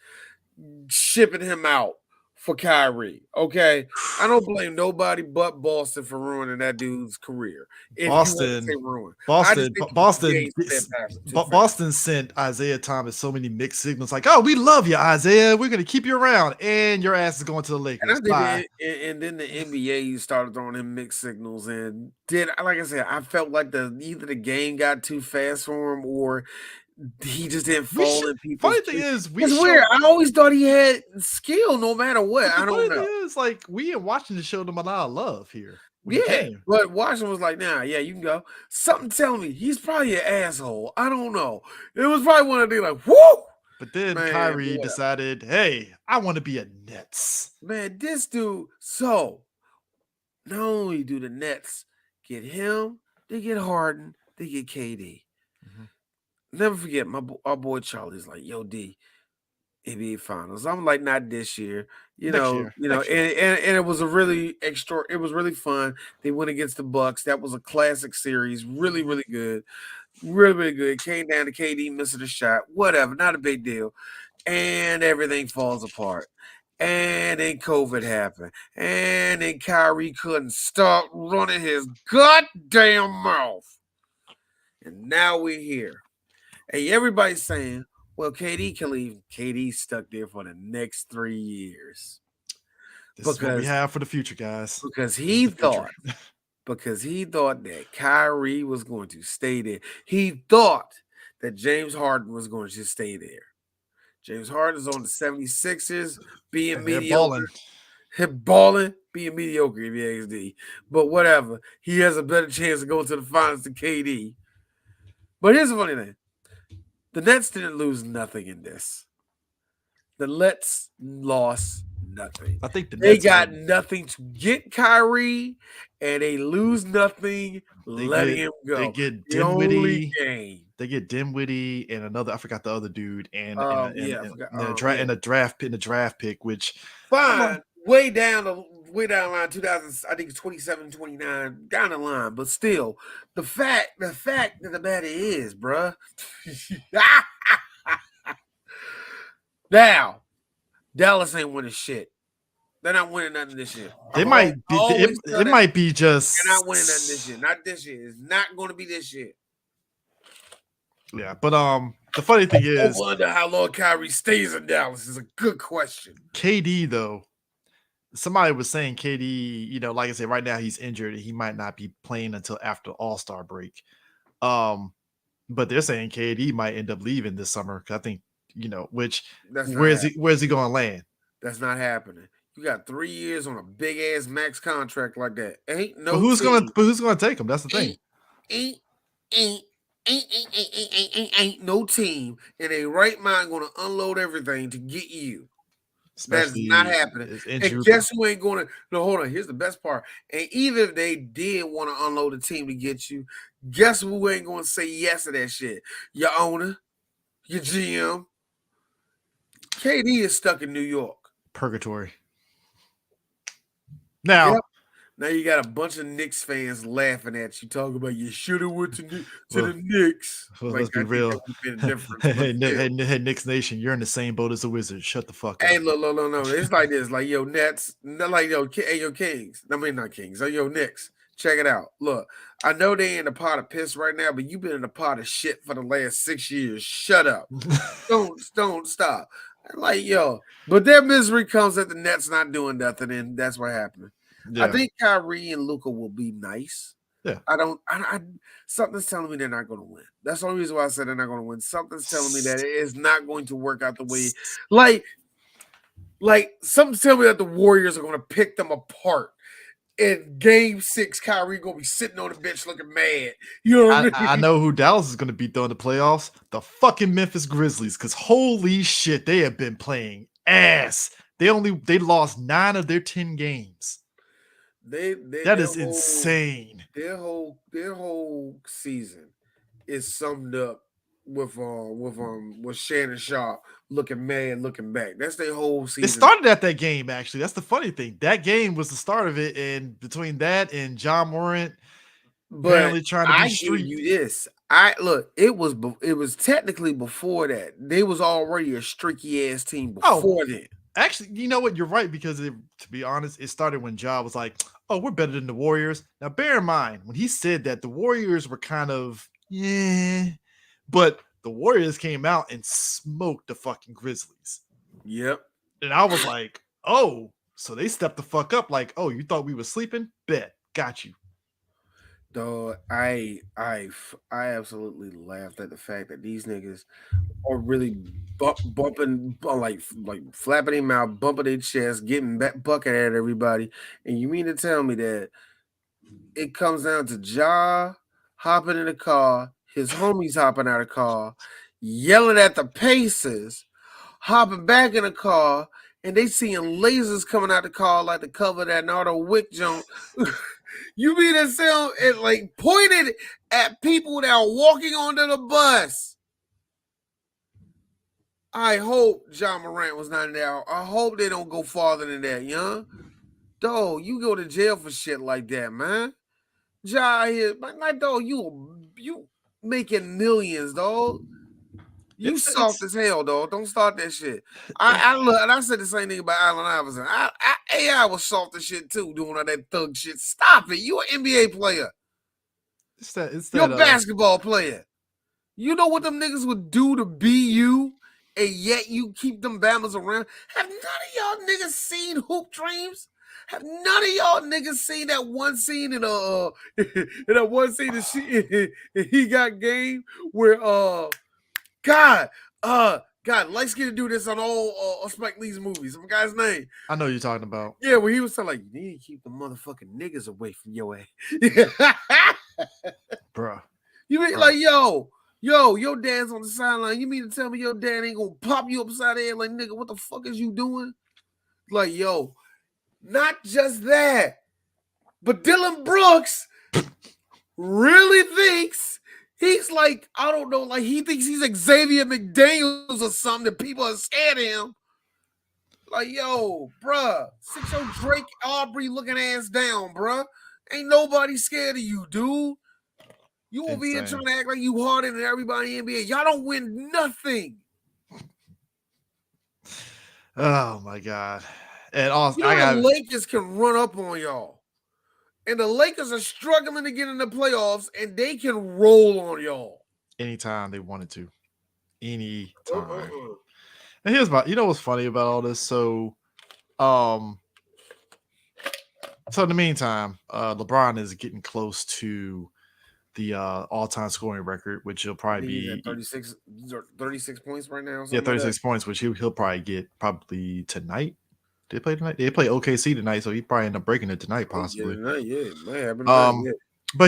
shipping him out for Kyrie. Okay. I don't blame nobody but Boston for ruining that dude's career. If you want to say Boston, ruin, I just Boston, think the Boston, NBA stepped back too fast. Boston sent Isaiah Thomas so many mixed signals like, "Oh, we love you, Isaiah. We're gonna keep you around, and your ass is going to the And I Lakers." think Bye. and then the NBA started throwing him mixed signals and did like I said, I felt like either the game got too fast for him or he just didn't We fall should. in people's Funny thing tree. is, we It's weird. showed. I always thought he had skill no matter what. But the I don't funny know. thing is, like, we in Washington showed him a lot of love here when he Yeah, came. but Washington was like, "Nah, yeah, you can go." Something tell me he's probably an asshole. I don't know. It was probably one of the like, "Whoo, But then man, but Kyrie whatever." decided, "Hey, I want to be a Nets." Man, this dude. So not only do the Nets get him, they get Harden, they get KD. Mhm. Never forget our boy Charlie's like, "Yo, D, NBA Finals." I'm like, "Not this year." Next year, next year. And it was a really it was really fun. They went against the Bucks. That was a classic series. Really, Mhm. really good. Really, really good. Came down to KD missing a shot. Whatever, not a big deal. And everything falls apart. And then COVID happened. And then Kyrie couldn't stop running his goddamn mouth. And now we're here. Hey, everybody's saying, well, KD can leave. KD's stuck there for the next 3 years. This is what we Because have for the future, guys. This is he the future. thought because he thought that Kyrie was going to stay there. He thought that James Harden was going to just stay there. James Harden is on the 76ers being And they're balling. mediocre. Balling, being mediocre if you ask D. But whatever. He has a better chance of going to the finals than KD. But here's the funny thing. The Nets didn't lose nothing in this. The Nets lost nothing. I think the They Nets got nothing to get Kyrie, and they lose nothing letting him go. They get the only Dinwiddie. game. They get Dinwiddie and another. I forgot the other dude, and a draft pick, which fine, way down the line, 2000. I think it's 27, 29 down the line, but still, the fact of the matter is, bruh. Now, Dallas ain't winning shit. They're not winning nothing this year. It might be just they're not winning nothing this year. Not this year. It's not going to be this year. Yeah, but the funny thing is, I wonder how long Kyrie stays in Dallas is a good question. KD though, somebody was saying KD, you know, like I said, right now he's injured and he might not be playing until after All-Star break. But they're saying KD might end up leaving this summer. I think, you know, where's he going to land? That's not happening. You got 3 years on a big ass max contract like that. Ain't no. But who's gonna take him? That's the thing. Ain't no team in a right mind going to unload everything to get you. Especially that's not happening. And guess who ain't going to? No, hold on. Here's the best part. And even if they did want to unload a team to get you, guess who ain't going to say yes to that shit? Your owner, your GM. KD is stuck in New York. Purgatory. Now, now you got a bunch of Knicks fans laughing at you, talking about you should have went to the Knicks. Well, let's be real. Hey, Knicks Nation, you're in the same boat as the Wizards. Shut the fuck up. Hey, look. It's like this. Like, yo, Nets. Like, yo, Kings. I mean, not Kings. Yo, Knicks. Check it out. Look, I know they in a pot of piss right now, but you've been in a pot of shit for the last 6 years. Shut up. Don't stop. Like, yo, but their misery comes that the Nets not doing nothing, and that's what happened. Yeah. I think Kyrie and Luka will be nice. Yeah. Something's telling me they're not going to win. That's the only reason why I said they're not going to win. Something's telling me that it is not going to work out the way. Like something's telling me that the Warriors are going to pick them apart. In Game 6, Kyrie gonna be sitting on the bench looking mad. You know what I mean? I know who Dallas is gonna beat though in the playoffs. The fucking Memphis Grizzlies. Because holy shit, they have been playing ass. They lost 9 of their 10 games. That is insane. Their whole season is summed up with Shannon Sharp looking mad, looking back. That's their whole season. It started at that game, actually. That's the funny thing. That game was the start of it, and between that and John Morant apparently trying to be street. Give you this. It was technically before that. They was already a streaky ass team before then. Actually, you know what? You're right, because to be honest, it started when Ja was like, "Oh, we're better than the Warriors." Now, bear in mind, when he said that, the Warriors were kind of but the Warriors came out and smoked the fucking Grizzlies. Yep. And I was like, oh, so they stepped the fuck up. Like, oh, you thought we were sleeping? Bet. Got you. Dog, I absolutely laughed at the fact that these niggas are really bumping, like flapping their mouth, bumping their chest, getting bucket at everybody. And you mean to tell me that it comes down to Ja hopping in the car, his homies hopping out of the car, yelling at the Pacers, hopping back in the car, and they seeing lasers coming out the car like the cover of that Nardo Wick joint. You mean to say it like pointed at people that are walking onto the bus? I hope John Morant was not in there. I hope they don't go farther than that, young. Dog, you go to jail for shit like that, man. Ja here, like, dog, you making millions, dog. You soft as hell, dog. Don't start that shit. I said the same thing about Allen Iverson. AI was soft as shit too, doing all that thug shit. Stop it. You an NBA player. You're a basketball player. You know what them niggas would do to be you, and yet you keep them Bamas around? Have none of y'all niggas seen Hoop Dreams? Have none of y'all niggas seen that one scene in in that one scene that he got game where God light skinned do this on all Spike Lee's movies. Some guy's name. I know you're talking about. Yeah, where he was telling like, you need to keep the motherfucking niggas away from your ass. Bruh. You mean like, yo, your dad's on the sideline. You mean to tell me your dad ain't gonna pop you upside the head like, nigga, what the fuck is you doing? Like, yo, not just that, but Dylan Brooks really thinks he's like, I don't know, like he thinks he's Xavier McDaniels or something that people are scared of him. Like, yo, bruh, sit your Drake Aubrey looking ass down, bruh. Ain't nobody scared of you, dude. You over here trying to act like you harder than everybody in the NBA. Y'all don't win nothing. Oh my God. And also, the Lakers can run up on y'all. And the Lakers are struggling to get in the playoffs, and they can roll on y'all. Anytime they wanted to. Anytime. And here's my, you know what's funny about all this? So in the meantime, LeBron is getting close to the all-time scoring record, which he'll probably be at 36 points right now. Yeah, 36 points, which he'll probably get probably tonight. They play tonight. They play OKC tonight, so he probably end up breaking it tonight, possibly. But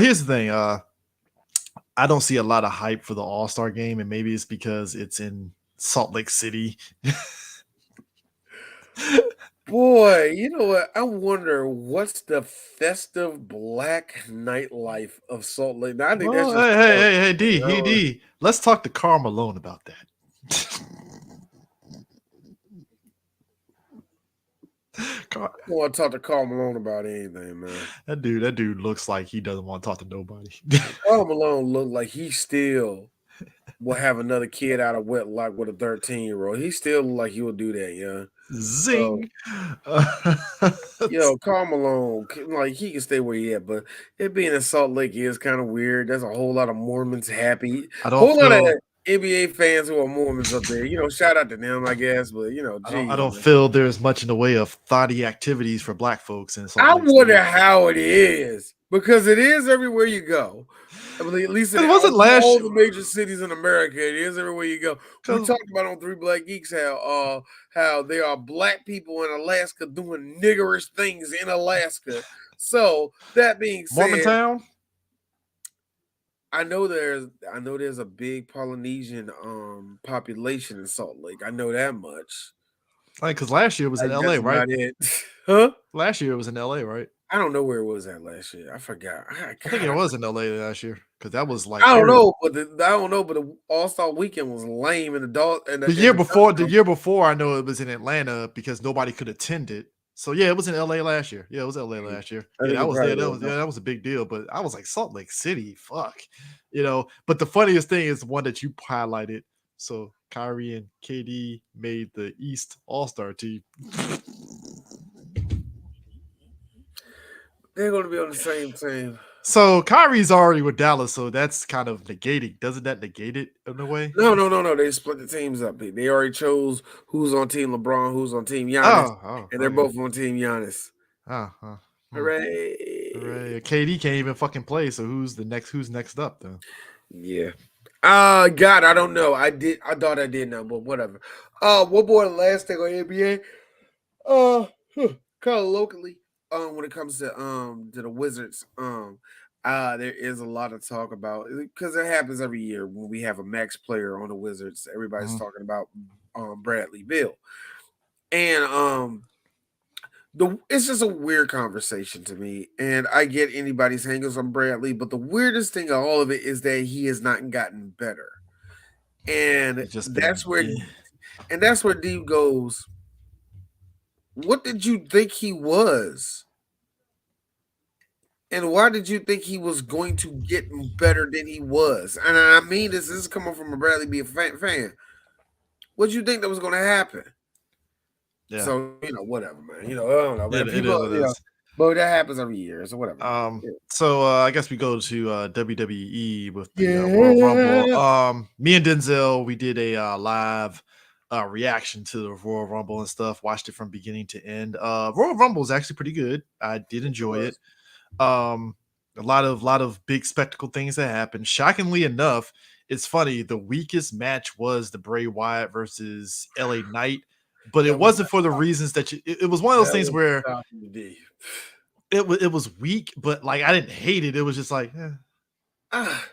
here's the thing: I don't see a lot of hype for the All-Star game, and maybe it's because it's in Salt Lake City. Boy, you know what? I wonder what's the festive black nightlife of Salt Lake. Now, I think that's just hey, D. Let's talk to Karl Malone about that. I don't want to talk to Karl Malone about anything, man. That dude looks like he doesn't want to talk to nobody. Karl Malone looked like he still will have another kid out of wedlock with a 13-year-old. He still look like he will do that, yeah. Zing. Yo, Karl Malone, like he can stay where he at, but it being in Salt Lake is kind of weird. There's a whole lot of Mormons happy. A whole lot of NBA fans who are Mormons up there. You know, shout out to them, I guess. But you know, I don't feel there's much in the way of thoughty activities for black folks in Salt Lake City. I wonder how it is, because it is everywhere you go. I mean, at least in all the major cities in America, it is everywhere you go. We talked about on Three Black Geeks how there are black people in Alaska doing niggerish things in Alaska. So that being said, Mormontown. I know there's a big Polynesian population in Salt Lake. I know that much. Like, because last year it was in LA, right? Huh? Last year it was in LA, right? I don't know where it was at last year. I forgot. I think it was in LA last year because that was like I don't know, but the All-Star weekend was lame in the year before. The year before, I know it was in Atlanta because nobody could attend it. So yeah, it was in LA last year. Yeah, it was LA last year. Yeah, that was there. That was a big deal. But I was like, Salt Lake City, fuck, you know. But the funniest thing is the one that you highlighted. So Kyrie and KD made the East All-Star team. They're going to be on the same team. So Kyrie's already with Dallas, so that's kind of negating. Doesn't that negate it in a way? No. They split the teams up. They already chose who's on Team LeBron, who's on Team Giannis, and they're both on Team Giannis. Hooray! KD can't even fucking play. So who's next up then? Yeah. God, I don't know. I thought I did know, but whatever. What boy the last thing on NBA? Kind of locally. When it comes to the Wizards, there is a lot of talk about, because it happens every year when we have a max player on the Wizards. Everybody's talking about Bradley Beal, and it's just a weird conversation to me. And I get anybody's hangers on Bradley, but the weirdest thing of all of it is that he has not gotten better, and that's where Dave goes. What did you think he was? And why did you think he was going to get better than he was? And I mean, this is coming from a Bradley Beal fan. What did you think that was going to happen? Yeah. So, whatever, man. I don't know. Man. People, but that happens every year, so whatever. So I guess we go to WWE with the Royal Rumble. Me and Denzel, we did a live reaction to the Royal Rumble and stuff. Watched it from beginning to end. Royal Rumble is actually pretty good. I did It enjoy it. was. Um, a lot of big spectacle things that happened. Shockingly enough, it's funny. The weakest match was the Bray Wyatt versus LA Knight, but it That was wasn't for the reasons that it was one of those that things was where shocking to me. it was weak, but like I didn't hate it. It was just like Ah,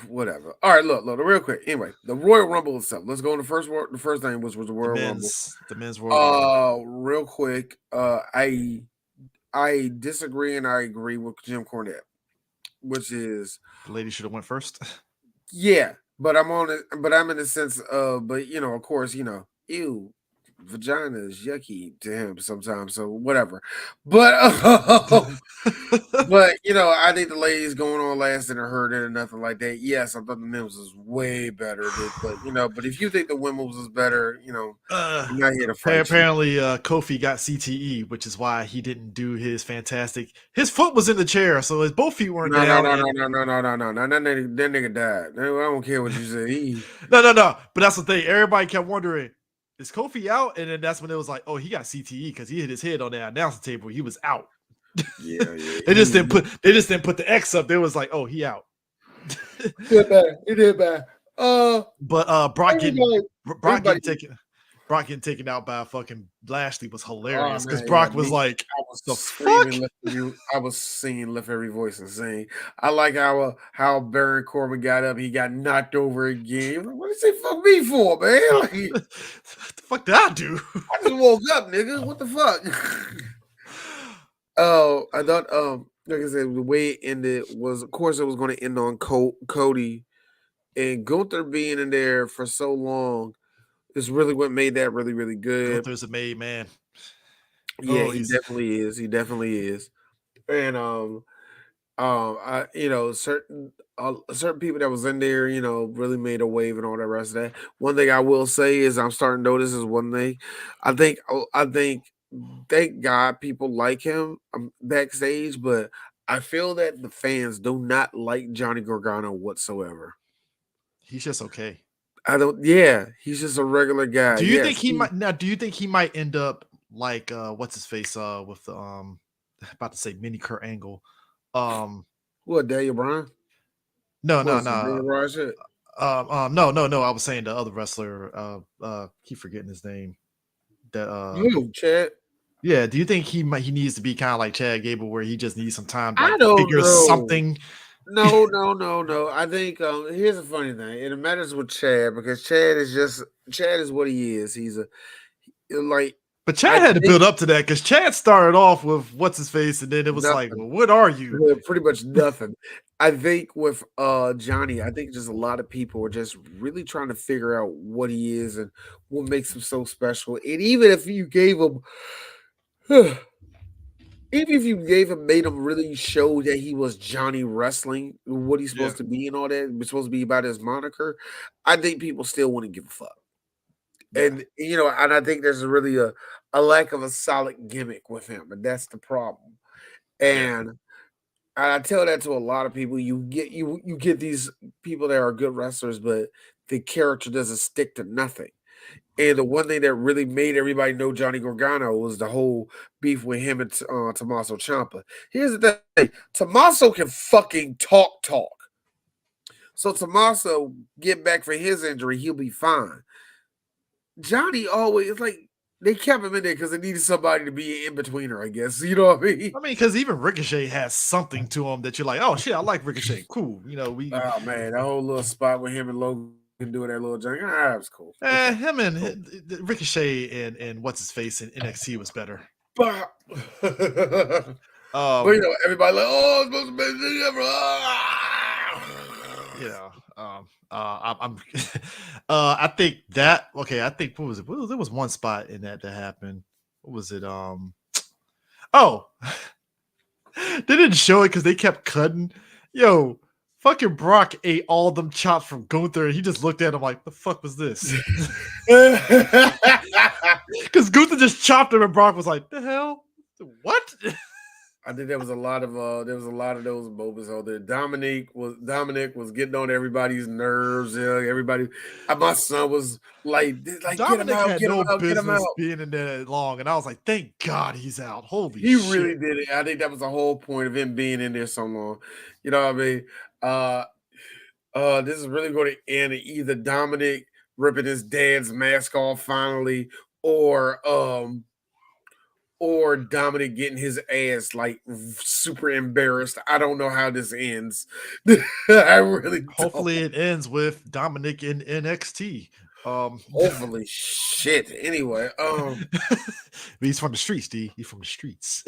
whatever. All right, look, real quick. Anyway, the Royal Rumble itself. Let's go on the first the first thing, which was the the Royal Rumble. men's Royal Rumble. Real quick. I disagree and I agree with Jim Cornette, which is The lady should have went first. yeah, but I'm on it. But I'm in the sense of, but of course, ew, vagina is yucky to him sometimes. So whatever. But but I think the ladies going on last didn't hurt it or nothing like that. Yes, I thought the men's was way better. But if you think the women's was better, I'm not here to fight you. Apparently, Kofi got CTE, which is why he didn't do his fantastic. His foot was in the chair, so his both feet weren't No, no, down. no, And no, no, no, no, no, no. That nigga died. I don't care what you say. no. But that's the thing. Everybody kept wondering, is Kofi out? And then that's when it was like, oh, he got CTE because he hit his head on that announcer table. He was out. Yeah. They just didn't put the X up. They was like, oh, he out. He did bad. But Brock getting taken out by fucking Lashley was hilarious because Brock was like, I was the screaming, fuck? I was singing, lift every voice and singing. I like how Baron Corbin got up, he got knocked over again. What did he say fuck me for, man? Like, what the fuck did I do? I just woke up, nigga. What the fuck? Oh, I thought like I said, the way it ended was, of course, it was going to end on Cody and Gunther being in there for so long is really what made that really, really good. Gunther's a made man. Yeah, Oh, he definitely is. He definitely is. And I certain people that was in there, really made a wave and all that rest of that. One thing I will say is I'm starting to notice is one thing. I think thank God people like him backstage, but I feel that the fans do not like Johnny Gargano whatsoever. he's just okay. I don't. Yeah, he's just a regular guy. Do you Yes, think he might now? Do you think he might end up like what's his face with the about to say mini Kurt Angle? What, Daniel Bryan? No, What no, is it, Daniel no. Bryan shit? No. I was saying the other wrestler. Keep forgetting his name. That Chad. yeah. Do you think he needs to be kind of like Chad Gable, where he just needs some time to I like don't figure know. something? No. I think here's a funny thing. And it matters with Chad because Chad is what he is. He's like But I Chad had to think build up to that because Chad started off with what's his face, and then it was like, nothing. well, what are you? Yeah, pretty much nothing. I think with Johnny, I think just a lot of people are just really trying to figure out what he is and what makes him so special. And even if you gave him even if you made him really show that he was Johnny Wrestling, what he's Yeah, supposed to be and all that, was supposed to be about his moniker, I think people still wouldn't give a fuck. yeah, And I think there's really a lack of a solid gimmick with him, and that's the problem. yeah. And I tell that to a lot of people. You get these people that are good wrestlers, but the character doesn't stick to nothing. And the one thing that really made everybody know Johnny Gargano was the whole beef with him and Tommaso Ciampa. Here's the thing: Tommaso can fucking talk. So Tommaso get back for his injury, he'll be fine. Johnny always like they kept him in there because they needed somebody to be in betweener, I guess. You know what I mean? I mean, because even Ricochet has something to him that you're like, oh shit, I like Ricochet. Cool. We Oh man, that whole little spot with him and Logan doing that little junk, it was cool. Okay. him and Cool. Ricochet and what's his face in NXT was better. But, Um, everybody like, oh, it's supposed to be the best thing ever. Ah! you know, I'm I think that okay, I think what was it? There was one spot in that happened. What was it? Oh, they didn't show it because they kept cutting. Yo, fucking Brock ate all them chops from Gunther, and he just looked at him like, "The fuck was this?" Because Gunther just chopped him, and Brock was like, "The hell? What?" I think there was a lot of those moments out there. Dominic was getting on everybody's nerves. Everybody, my son was like, get him Dominic out, had get him no out, get him business out. being in there that long, and I was like, thank God he's out. Holy He really shit. did it. I think that was the whole point of him being in there so long. You know what I mean? Uh, this is really going to end in either Dominic ripping his dad's mask off finally, or Dominic getting his ass like super embarrassed. I don't know how this ends. I really don't. Hopefully it ends with Dominic in NXT. Hopefully, shit. Anyway, He's from the streets, D. He's from the streets.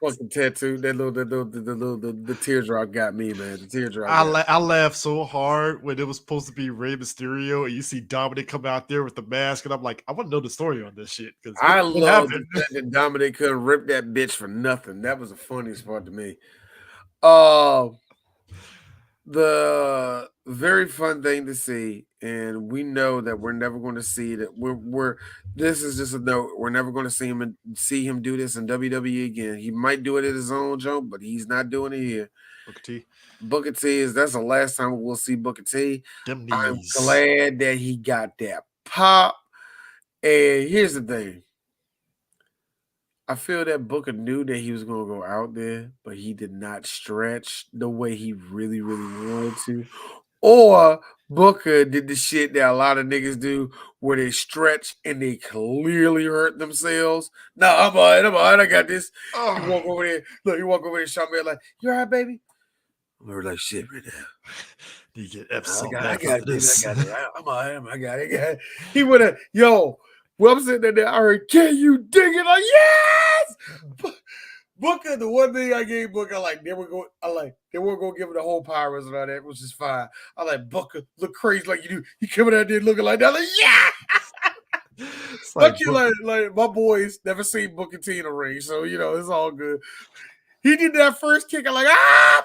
fucking tattoo. The teardrop got me, man. The teardrop I, got me. I laughed so hard when it was supposed to be Rey Mysterio, and you see Dominic come out there with the mask, and I'm like, I want to know the story on this shit because I what love the happened? fact that Dominic couldn't rip that bitch for nothing. That was the funniest part to me. Uh, the very fun thing to see, and we know that we're never going to see that. We're this is just a note. We're never going to see him do this in WWE again. He might do it at his own jump, but he's not doing it here. Booker T. Booker T that's the last time we'll see Booker T. Them I'm knees. glad that he got that pop. And here's the thing. I feel that Booker knew that he was going to go out there, but he did not stretch the way he really, really wanted to. Or Booker did the shit that a lot of niggas do where they stretch and they clearly hurt themselves. No, I'm all right, I got this. You walk over there, look, you walk over there, Sean, like, you all right, baby? I'm like, shit right now. You get Epsom I bath got after it, baby. this. I got it. I'm all right. I got it. He would have, yo, well, I'm sitting there, I heard, can you dig it? Like, yes! Booker, the one thing I gave Booker, they weren't going to give him the whole powers and all that, which is fine. I like, Booker, look crazy like you do. You coming out there looking like that. Like, yeah! It's like, like my boys never seen Booker T in the ring, so, it's all good. He did that first kick. I'm like,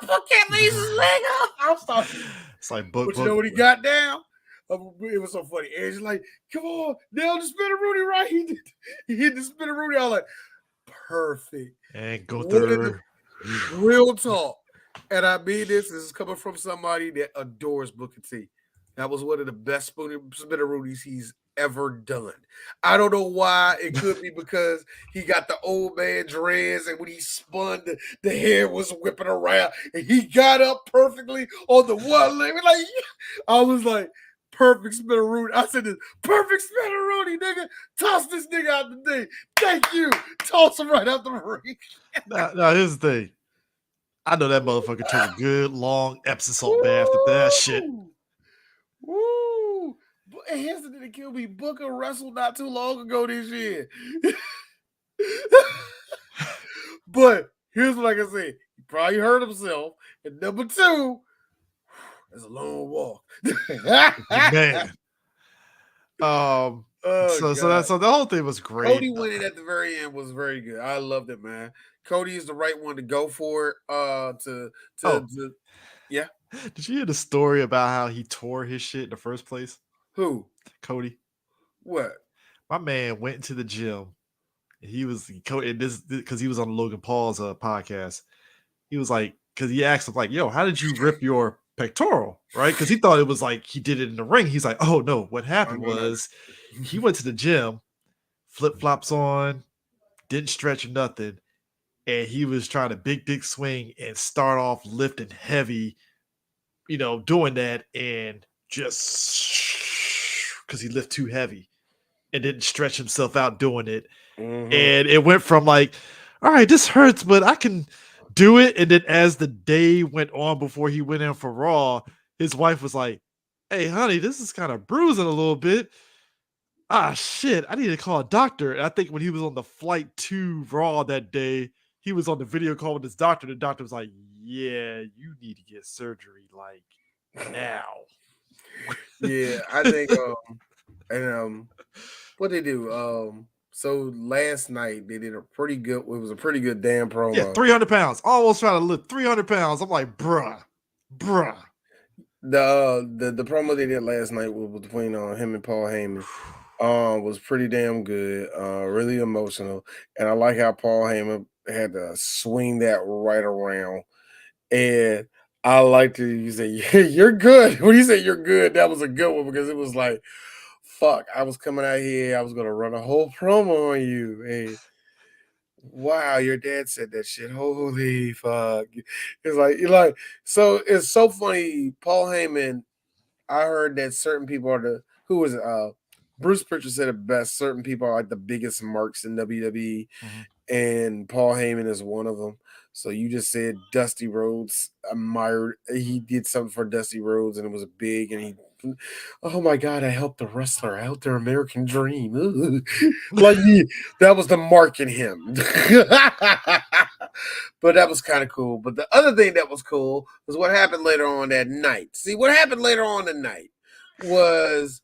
Booker leaves his leg up. I'm sorry. It's like, but you know what he got down? It was so funny. Edge's like, come on, nail the spinner Rudy, right? He hit the spinner Rudy. I was like, perfect. And go through. Real talk. And I mean this is coming from somebody that adores Booker T. That was one of the best spinner Rudies he's ever done. I don't know why. It could be because he got the old man dreads, and when he spun, the hair was whipping around, and he got up perfectly on the one leg. Like, I was like, perfect spinner Rudy. I said, this perfect spinner Rudy, nigga. Toss this nigga out the thing. Thank you. Toss him right out the ring. Now, here's the thing. I know that motherfucker took a good long Epsom salt bath after that shit. Woo! And here's the thing that killed me. Booker wrestled not too long ago this year. But here's what I can say. He probably hurt himself. And number two, that's a long walk. Man. So the whole thing was great. Cody winning at the very end was very good. I loved it, man. Cody is the right one to go for it. Yeah. Did you hear the story about how he tore his shit in the first place? Who? Cody. What? My man went into the gym. He was because he was on Logan Paul's podcast. He was like, because he asked him, like, yo, how did you rip your pectoral? Right? Because he thought it was like he did it in the ring. He's like, oh no, what happened was he went to the gym, flip-flops on, didn't stretch or nothing, and he was trying to big dick swing and start off lifting heavy, doing that, and just because he lifted too heavy and didn't stretch himself out doing it. Mm-hmm. And it went from like, all right, this hurts, but I can do it. And then as the day went on before he went in for Raw, his wife was like, hey, honey, this is kind of bruising a little bit. Ah, shit, I need to call a doctor. And I think when he was on the flight to Raw that day, he was on the video call with his doctor. The doctor was like, yeah, you need to get surgery like now. Yeah, I think what they do? So last night they did it was a pretty good damn promo. Yeah, 300 pounds. Almost trying to lift 300 pounds. I'm like, bruh. The promo they did last night was between him and Paul Heyman. Was pretty damn good, really emotional, and I like how Paul Heyman had to swing that right around, and I like to you say, "Yeah, you're good." When you say you're good, that was a good one because it was like, fuck, I was coming out here, I was gonna run a whole promo on you. Hey, wow, your dad said that shit. Holy fuck. It's like you like so it's so funny. Paul Heyman, I heard that certain people are the who was it? Bruce Pritchard said it best. Certain people are like the biggest marks in WWE, Mhm. and Paul Heyman is one of them. So you just said Dusty Rhodes admired. He did something for Dusty Rhodes, and it was big. And he, oh my God, I helped the wrestler out their American dream. Like that was the mark in him. But that was kind of cool. But the other thing that was cool was what happened later on that night. See, what happened later on that night was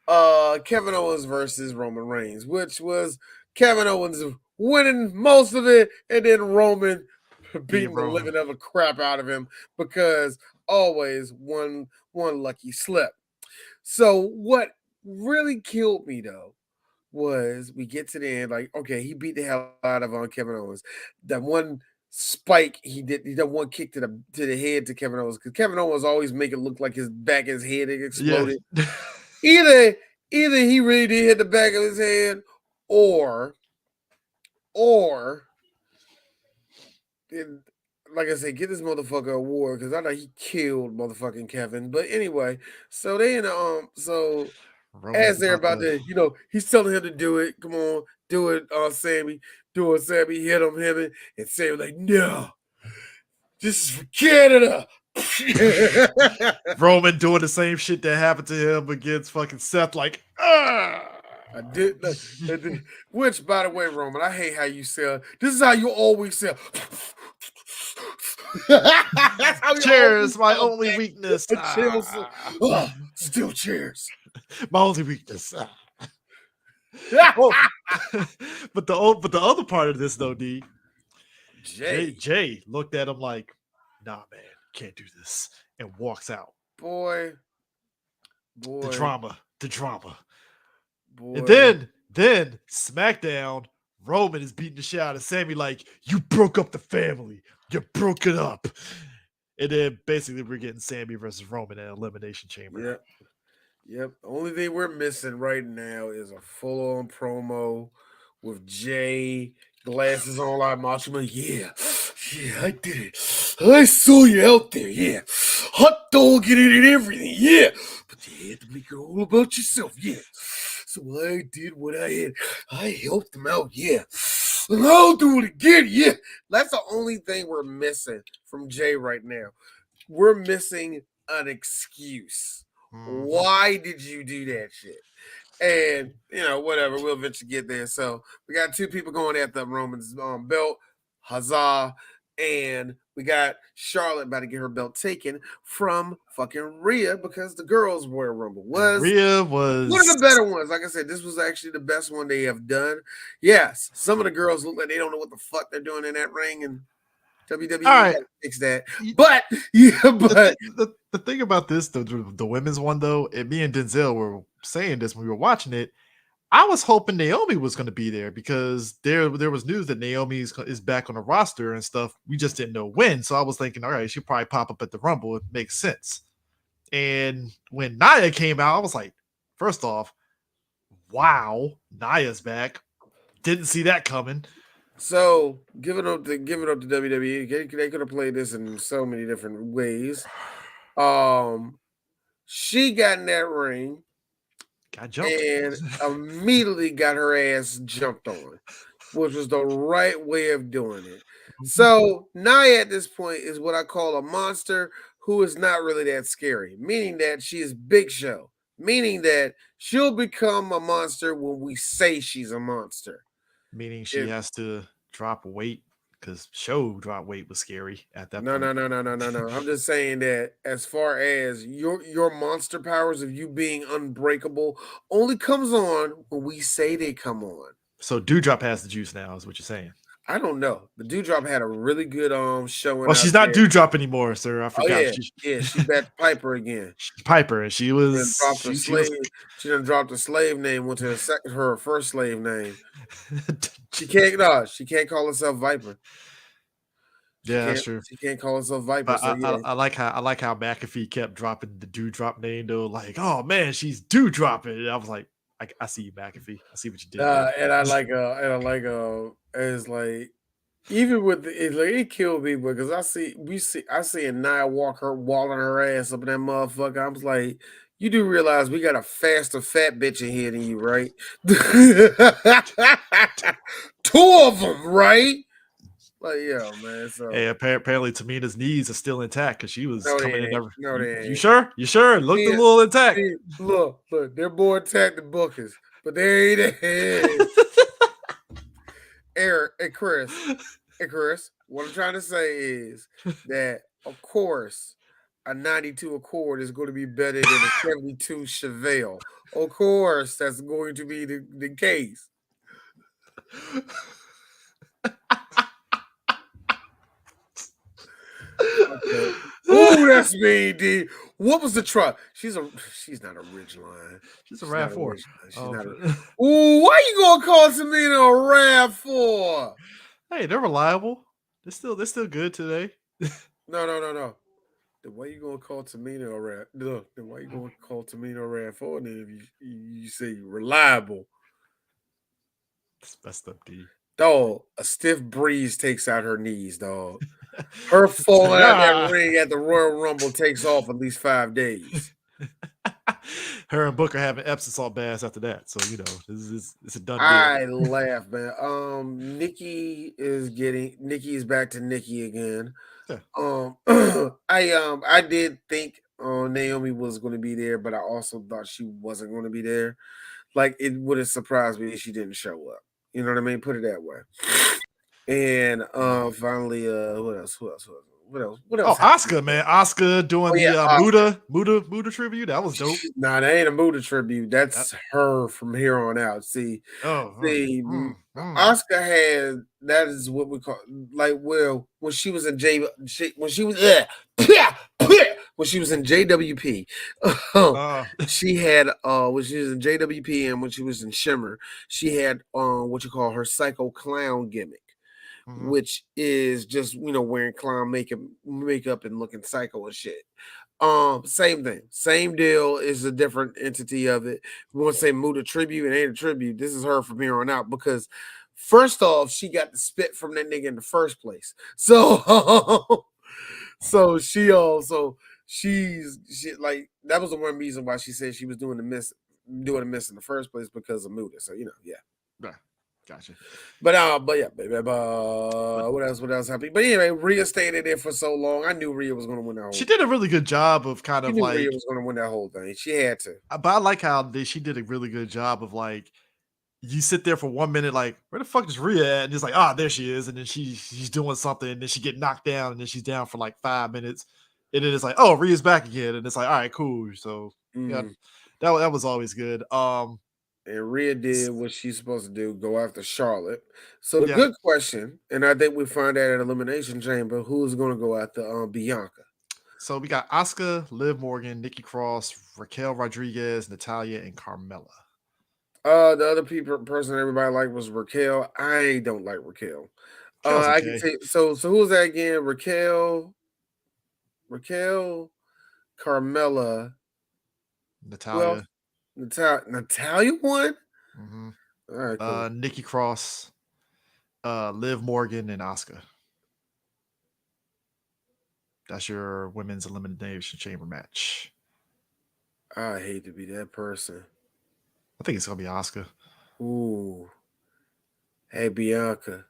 Kevin Owens versus Roman Reigns, which was Kevin Owens winning most of it, and then Roman Being beating the Roman. living of a crap out of him because always one lucky slip. So what really killed me though was we get to the end, like, okay, he beat the hell out of Kevin Owens. That one spike he did one kick to the head to Kevin Owens because Kevin Owens always make it look like his back of his head Yeah. exploded. Either either he really did hit the back of his head, or or it, like I said, get this motherfucker a award because I know he killed motherfucking Kevin. But anyway, so they in the so Roman's as they're about about to to, he's telling him to do it. Come on, do it, Sammy. Do it, Sammy. Hit him, and Sammy like, no, this is for Canada. Roman doing the same shit that happened to him against fucking Seth, like, ah. I did. Which, by the way, Roman, I hate how you sell. This is how you always sell. That's how you always Cheers, my sell. only weakness. Chills. Ah. Still cheers. My only weakness. Ah. Oh, but the other part of this though, D, Jay, Jay looked at him like, nah, man, can't do this, and walks out. boy, The boy, drama, the drama. And boy. then SmackDown, Roman is beating the shit out of Sammy like, you broke up the family. You broke it up. And then basically we're getting Sammy versus Roman in Elimination Chamber. Yep, yep. Only thing we're missing right now is a full-on promo with Jay, glasses on like Macho Man. Yeah, yeah, I did it. I saw you out there. Yeah, hot dog in it and everything. Yeah, but you had to make it all about yourself. Yeah. So I did what I had. I helped them out. Yeah. And I'll do it again. Yeah. That's the only thing we're missing from Jay right now. We're missing an excuse. Mhm. Why did you do that shit? And whatever, we'll eventually get there. So we got two people going at the Roman's belt, Huzzah, and we got Charlotte about to get her belt taken from fucking Rhea because the girls' Royal Rumble And was Rhea one of was the better ones. Like I said, this was actually the best one they have done. Yes, some of the girls look like they don't know what the fuck they're doing in that ring, and all WWE right. got to fix that. But yeah, but The thing about this, the women's one though, and me and Denzel were saying this when we were watching it. I was hoping Naomi was going to be there because there was news that Naomi is back on the roster and stuff. We just didn't know when, so I was thinking, all right, she'll probably pop up at the Rumble. It makes sense. And when Nia came out, I was like, first off, wow, Nia's back. Didn't see that coming. so give it up to WWE. They could have played this in so many different ways. Um, she got in that ring Got jumped. and immediately got her ass jumped on, which was the right way of doing it. So Nia at this point is what I call a monster who is not really that scary, meaning that she is Big Show, meaning that she'll become a monster when we say she's a monster. Meaning she If has to drop weight because show drop weight was scary at that No, point. no, no, no, no, no, no. I'm just saying that as far as your monster powers of you being unbreakable only comes on when we say they come on. So Dewdrop has the juice now, is what you're saying. I don't know. The Dewdrop had a really good showing Well, out she's not there. Dewdrop anymore, sir. I Oh forgot. yeah, yeah. She backed Piper again. She's Piper, and she She done was dropped her she was. slave. She done dropped her slave name, went to her first slave name. She can't. No, she can't call herself Viper. She Yeah, that's can't. true. She can't call herself Viper. But So yeah. I like how McAfee kept dropping the Dewdrop name though. Like, oh man, she's Dewdropping. I was like, I see you, McAfee. I see what you did there. And I like it's like even with it killed me because I see a Nia Walker walling her ass up in that motherfucker. I was like, you do realize we got a faster fat bitch in here than you, right? Two of them, right? Like, yeah, man. Hey, So apparently Tamina's knees are still intact because she was no, they coming in ain't. there. No, they You ain't. sure? You sure? It looked a little intact. Look, they're more attacked than Bookers, but they ain't. Eric and Chris, what I'm trying to say is that, of course, a 92 Accord is going to be better than a 72 Chevelle. Of course, that's going to be the case. Okay. Oh, that's me, D. What was the truck? She's not a Ridgeline. She's a She's not a RAV4. Ridgeline. She's Oh, not a. Ooh, why you gonna call Tamina a Rav for? hey, they're reliable. They're still good today. No. Then why you gonna call Tamina a Rav? No, then why you gonna call Tamina a Rav for? Then if you say reliable, That's messed up, D. dog, a stiff breeze takes out her knees, dog. Her It's like, falling out that ring at the Royal Rumble takes off at least 5 days. her and Booker having Epsom salt baths after that. So you know, it's a done deal. I laugh, man. Nikki is back to Nikki again. Yeah. I did think Naomi was going to be there, but I also thought she wasn't going to be there. Like it would have surprised me if she didn't show up. You know what I mean? Put it that way. And finally, what else? What Oh, else happened? Oscar, man. Oscar doing Oh yeah, the Oscar. Muda tribute. That was dope. Nah, that ain't a Muda tribute. That, That's her from here on out. See, oh, see, Oscar had that is what we call like. Well, when she was in when she was when she was in JWP, she had when she was in JWP and when she was in Shimmer, she had what you call her psycho clown gimmick. Which is just wearing clown makeup and looking psycho and shit. Same thing, same deal. Is a different entity of it. We want to say Muda tribute, it ain't a tribute. This is her from here on out because first off, she got the spit from that nigga in the first place. So, so she also she like that was the one reason why she said she was doing the miss in the first place because of Muda. So yeah. Gotcha. But yeah, baby. What else happened? But anyway, Rhea stayed in there for so long. I knew Rhea was going to win that whole. She did a really good job of kind You of knew like. Rhea was going to win that whole thing. She had to. But I like how she did a really good job of like. You sit there for 1 minute, like, where the fuck is Rhea at? And it's like, there she is. And then she's doing something, and then she get knocked down, and then she's down for like 5 minutes. And then it's like, oh, Rhea's back again. And it's like, all right, cool. So yeah, that was always good. And Rhea did what she's supposed to do, go after Charlotte. So the good question, and I think we find that at Elimination Chamber, who's going to go after Bianca? So we got Asuka, Liv Morgan, Nikki Cross, Raquel Rodriguez, Natalia, and Carmella. The other person everybody liked was Raquel. I don't like Raquel. I can say so who's that again? Raquel, Carmella, Natalia. Natalia won. Mm-hmm. All right, cool. Nikki Cross, Liv Morgan, and Asuka. That's your women's elimination chamber match. I hate to be that person. I think it's gonna be Asuka. Ooh. Hey Bianca,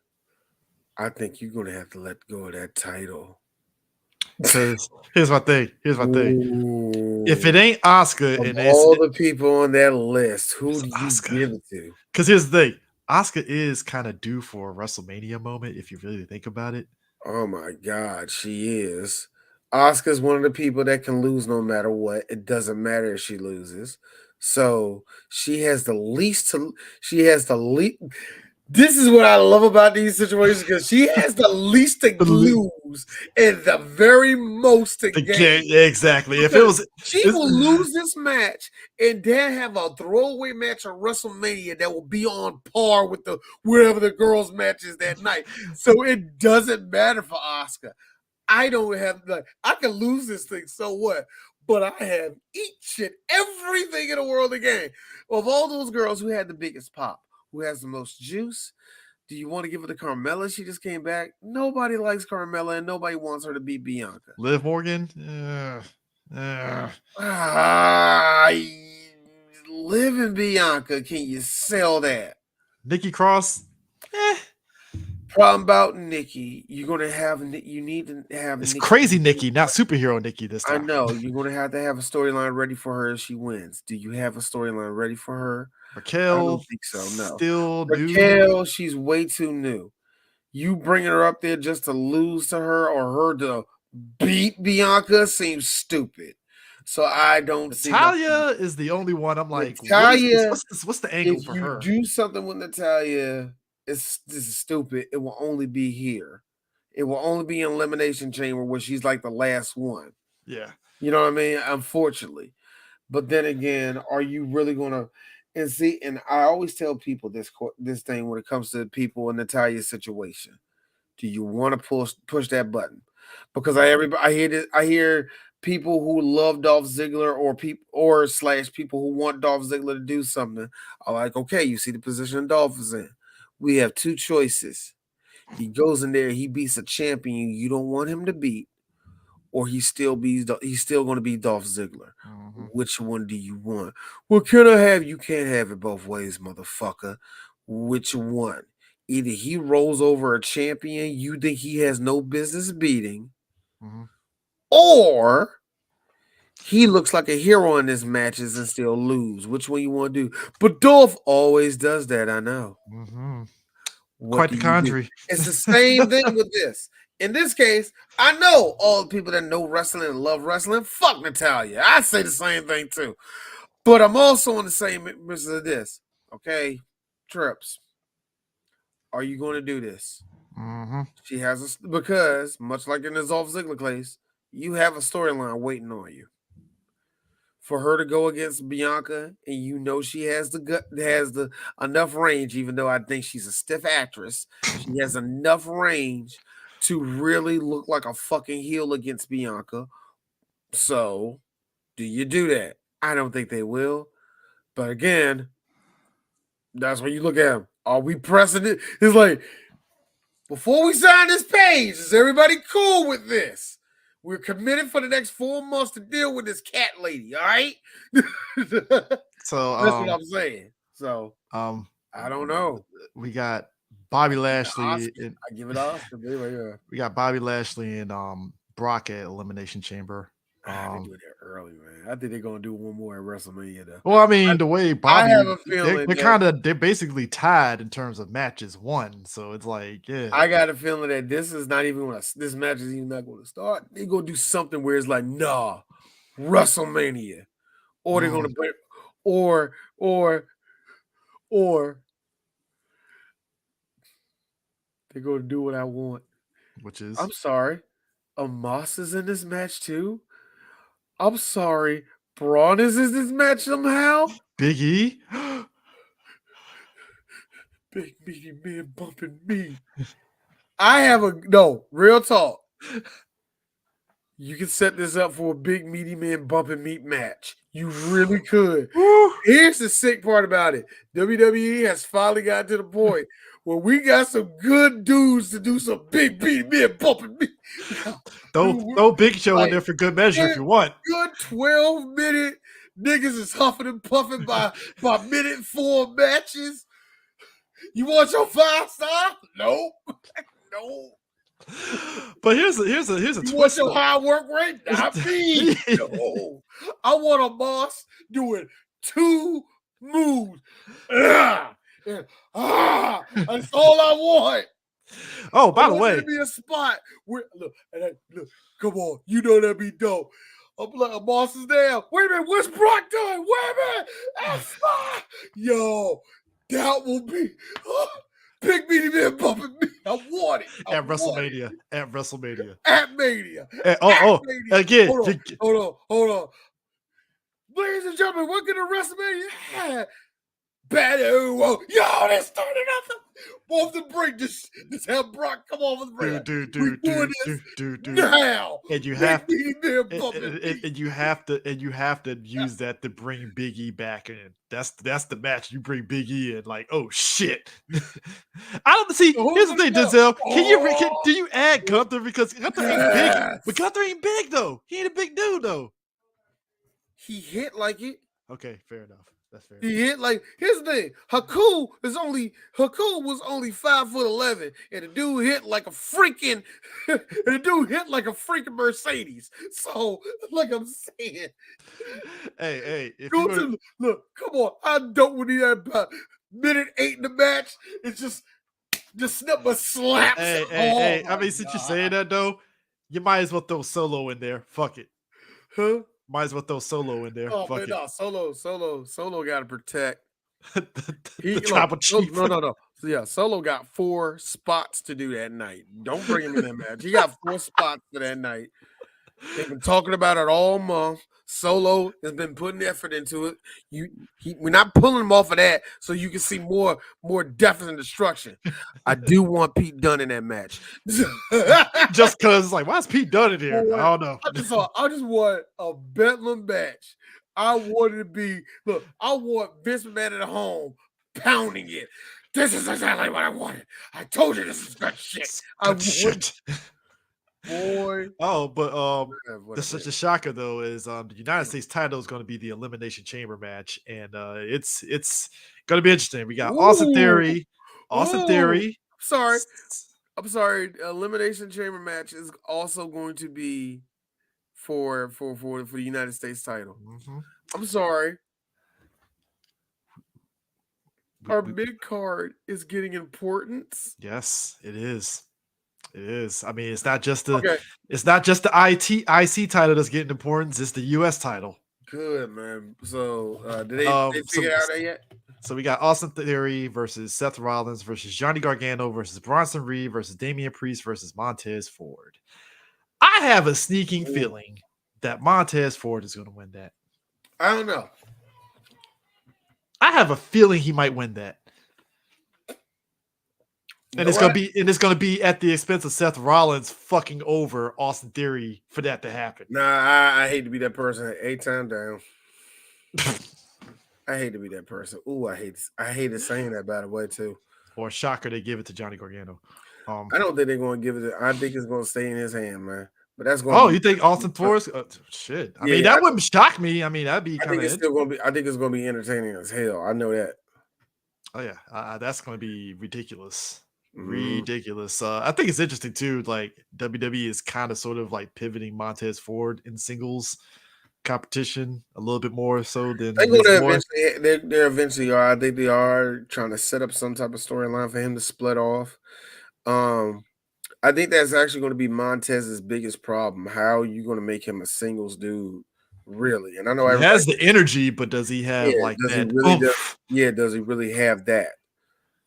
I think you're gonna have to let go of that title. Because here's my thing. Ooh. If it ain't Asuka, and all the people on that list, who do you give it to? Because here's the thing. Asuka is kind of due for a WrestleMania moment if you really think about it. Oh my God, she is. Asuka's one of the people that can lose no matter what. It doesn't matter if she loses. So she has the least This is what I love about these situations because she has the least to lose and the very most to gain. Exactly. If it Because was, she will lose this match and then have a throwaway match at WrestleMania that will be on par with the whatever the girls' match is that night. So it doesn't matter for Asuka. I don't have I can lose this thing, so what? But I have each and everything in the world to gain. Of all those girls, who had the biggest pop? Who has the most juice? Do you want to give it to Carmella? She just came back. Nobody likes Carmella, and nobody wants her to beat Bianca. Liv Morgan. Liv and Bianca. Can you sell that? Nikki Cross. Problem about Nikki, you're gonna have. You need to have. It's Nikki crazy Nikki, not superhero Nikki this I time. know you're going to have a storyline ready for her if she wins. Do you have a storyline ready for her? I Raquel. don't think so. No. Still new. Raquel, she's way too new. You bringing her up there just to lose to her or her to beat Bianca seems stupid. So I don't see Natalya is the only one. I'm like, Natalya, what's the angle if for you her? do something with Natalya, this is stupid. It will only be here. It will only be in Elimination Chamber where she's like the last one. Yeah. You know what I mean? Unfortunately. But then again, are you really gonna and see? And I always tell people this thing when it comes to people in Natalia's situation. Do you want to push that button? Because I hear people who love Dolph Ziggler or slash people who want Dolph Ziggler to do something are like, okay, you see the position Dolph is in. We have two choices. He goes in there, he beats a champion you don't want him to beat, or he's still going to be Dolph Ziggler. Mm-hmm. Which one do you want? Well, can I have? You can't have it both ways, motherfucker. Which one? Either he rolls over a champion you think he has no business beating, or he looks like a hero in his matches and still lose. Which one you want to do? But Dolph always does that. I know. What Quite do the you do? country. It's the same thing with this. In this case, I know all the people that know wrestling and love wrestling. Fuck Natalya. I say the same thing too. But I'm also on the same mission of this. Okay, Trips. Are you going to do this? She has because much like in the Dolph Ziggler case, you have a storyline waiting on you. For her to go against Bianca, and you know she has the enough range, even though I think she's a stiff actress, she has enough range to really look like a fucking heel against Bianca. So, do you do that? I don't think they will. But again, that's when you look at them. Are we pressing it? It's like, before we sign this page, is everybody cool with this? We're committed for the next 4 months to deal with this cat lady, all right? So that's what I'm saying. So I don't know. We got Bobby Lashley. I give it Oscar, baby. We got Bobby Lashley and Brock at Elimination Chamber. They do it early, man. I think they're gonna do one more at WrestleMania, though. Well, I mean, the way Bobby, I have a feeling they're basically tied in terms of matches won. So it's like, yeah. I got a feeling that this is not even this match is even not going to start. They're gonna do something where it's like, nah, WrestleMania, or they're gonna bring, or they're gonna do what I want, which is, I'm sorry, Amos is in this match too. I'm sorry, Braun is in this match somehow. Big E, big meaty man bumping me. I have real talk. You can set this up for a big meaty man bumping meat match. You really could. Here's the sick part about it. WWE has finally got to the point where we got some good dudes to do some big meaty man bumping meat. Throw Big Show in there for good measure if you want. Good 12-minute niggas is huffing and puffing by minute 4 matches. You want your 5-star? Nope. No. But here's a you twist. Want your high work rate? Not me. No. I want a boss doing 2 moves. That's all I want. Oh, by the way, to be a spot where look, come on, you know that'd be dope. I'm like, a boss is down. Wait a minute, what's Brock doing? Wait a minute, yo, that will be. Big Meaty Man bumping me. I want it. I at want it. WrestleMania. At WrestleMania. At Mania. And, At oh, Mania. again. Hold on. Ladies and gentlemen, welcome to WrestleMania. Yo, they started up off the break. Just have Brock come off the break. Dude. Now. And you have to, and you have to use that to bring Big E back in. That's the match. You bring Big E in, like, oh shit. I don't see. Here's the thing, Denzel. Do you add Gunther because Gunther ain't big? But Gunther ain't big though. He ain't a big dude though. He hit like it. Okay, fair enough. That's fair. He hit like, here's the thing. Haku was only 5'11", and the dude hit like a freaking Mercedes. So, like I'm saying, hey, look, come on. I don't want to hear about minute 8 in the match. It's just snap a slap. Hey. I mean, since you're saying that though, you might as well throw Solo in there. Fuck it. Huh? Might as well throw Solo in there. Oh, fuck man, it. no, Solo got to protect. the tribal chief. No. So yeah, Solo got 4 spots to do that night. Don't bring him in that match. He got 4 spots for that night. They've been talking about it all month. Solo has been putting effort into it. We're not pulling him off of that, so you can see more death and destruction. I do want Pete Dunne in that match. Just because it's like, why is Pete Dunne in here? I don't know. I just want a Bedlam match. I want it to be, look, I want Vince McMahon at home pounding it. This is exactly what I wanted. I told you this is good shit. Boy. Oh, but that's such a shocker though. Is the United States title is going to be the Elimination Chamber match, and it's going to be interesting. We got Austin Theory. I'm sorry. Elimination Chamber match is also going to be for the United States title. Mm-hmm. I'm sorry. Our mid card is getting importance. Yes, it is. It is. I mean, it's not just the IC title that's getting importance. It's the US title. Good, man. So did they figure out that yet? So we got Austin Theory versus Seth Rollins versus Johnny Gargano versus Bronson Reed versus Damian Priest versus Montez Ford. I have a sneaking feeling that Montez Ford is going to win that. I don't know. I have a feeling he might win that. And it's gonna be at the expense of Seth Rollins fucking over Austin Theory for that to happen. Nah, I hate to be that person. 8 times down. I hate to be that person. Ooh, I hated saying that, by the way, too. Or shocker, they give it to Johnny Gargano. I don't think they're going to give it. I think it's going to stay in his hand, man. But that's going. Oh, you think Austin Theory's? Shit. I mean, that wouldn't shock me. I mean, that'd be. I think it's still going to be. I think it's going to be entertaining as hell. I know that. Oh yeah, that's going to be ridiculous. Ridiculous. I think it's interesting too. Like WWE is kind of sort of like pivoting Montez Ford in singles competition a little bit more so than they're eventually are. I think they are trying to set up some type of storyline for him to split off. I think that's actually going to be Montez's biggest problem. How are you going to make him a singles dude? Really? And I know he has the energy, but does he have does he really have that?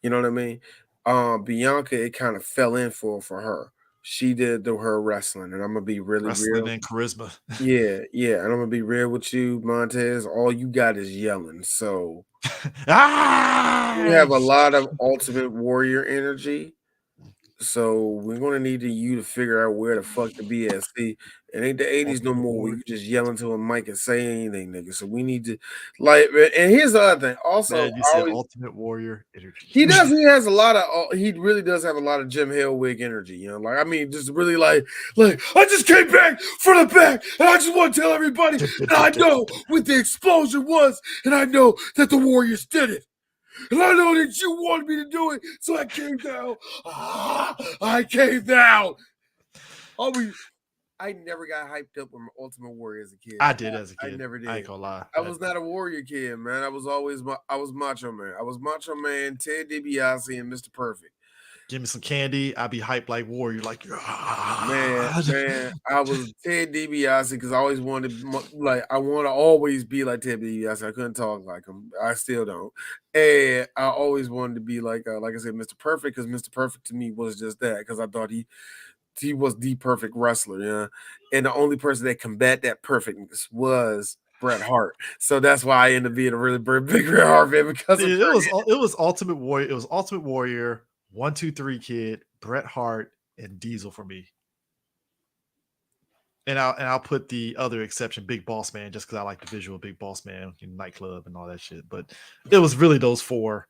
You know what I mean? Bianca, it kind of fell in for her. She did her wrestling, and I'm gonna be really real. And charisma. Yeah, and I'm gonna be real with you, Montez. All you got is yelling. So you have a lot of Ultimate Warrior energy. So we're gonna need you to figure out where the fuck to be at. See, it ain't the 80s no more where you just yelling to a mic and say anything, nigga. So we need to and here's the other thing. Also, man, you said Ultimate Warrior energy. He does. He has a lot of. He really does have a lot of Jim Hellwig energy. You know, like I mean, just really like I just came back for the back, and I just want to tell everybody that I know what the explosion was, and I know that the Warriors did it. And I know that you wanted me to do it, so I came down. I came down. I never got hyped up with my Ultimate Warrior as a kid. I did as a kid. I never did. I ain't gonna lie. I was not a Warrior kid, man. I was Macho Man. I was Macho Man, Ted DiBiase, and Mr. Perfect. Give me some candy. I'd be hyped like Warrior, like Man, "Ah." man, I was Ted DiBiase because I always wanted like I want to always be like Ted DiBiase. I couldn't talk like him. I still don't, and I always wanted to be like I said, Mr. Perfect, because Mr. Perfect to me was just that, because I thought he was the perfect wrestler, yeah. And the only person that combat that perfectness was Bret Hart. So that's why I ended up being a really big Bret Hart fan, because of Bret. It was Ultimate Warrior. It was Ultimate Warrior, 1, 2, 3 Kid, Bret Hart, and Diesel for me. And I'll put the other exception, Big Boss Man, just because I like the visual of Big Boss Man in nightclub and all that shit. But it was really those four,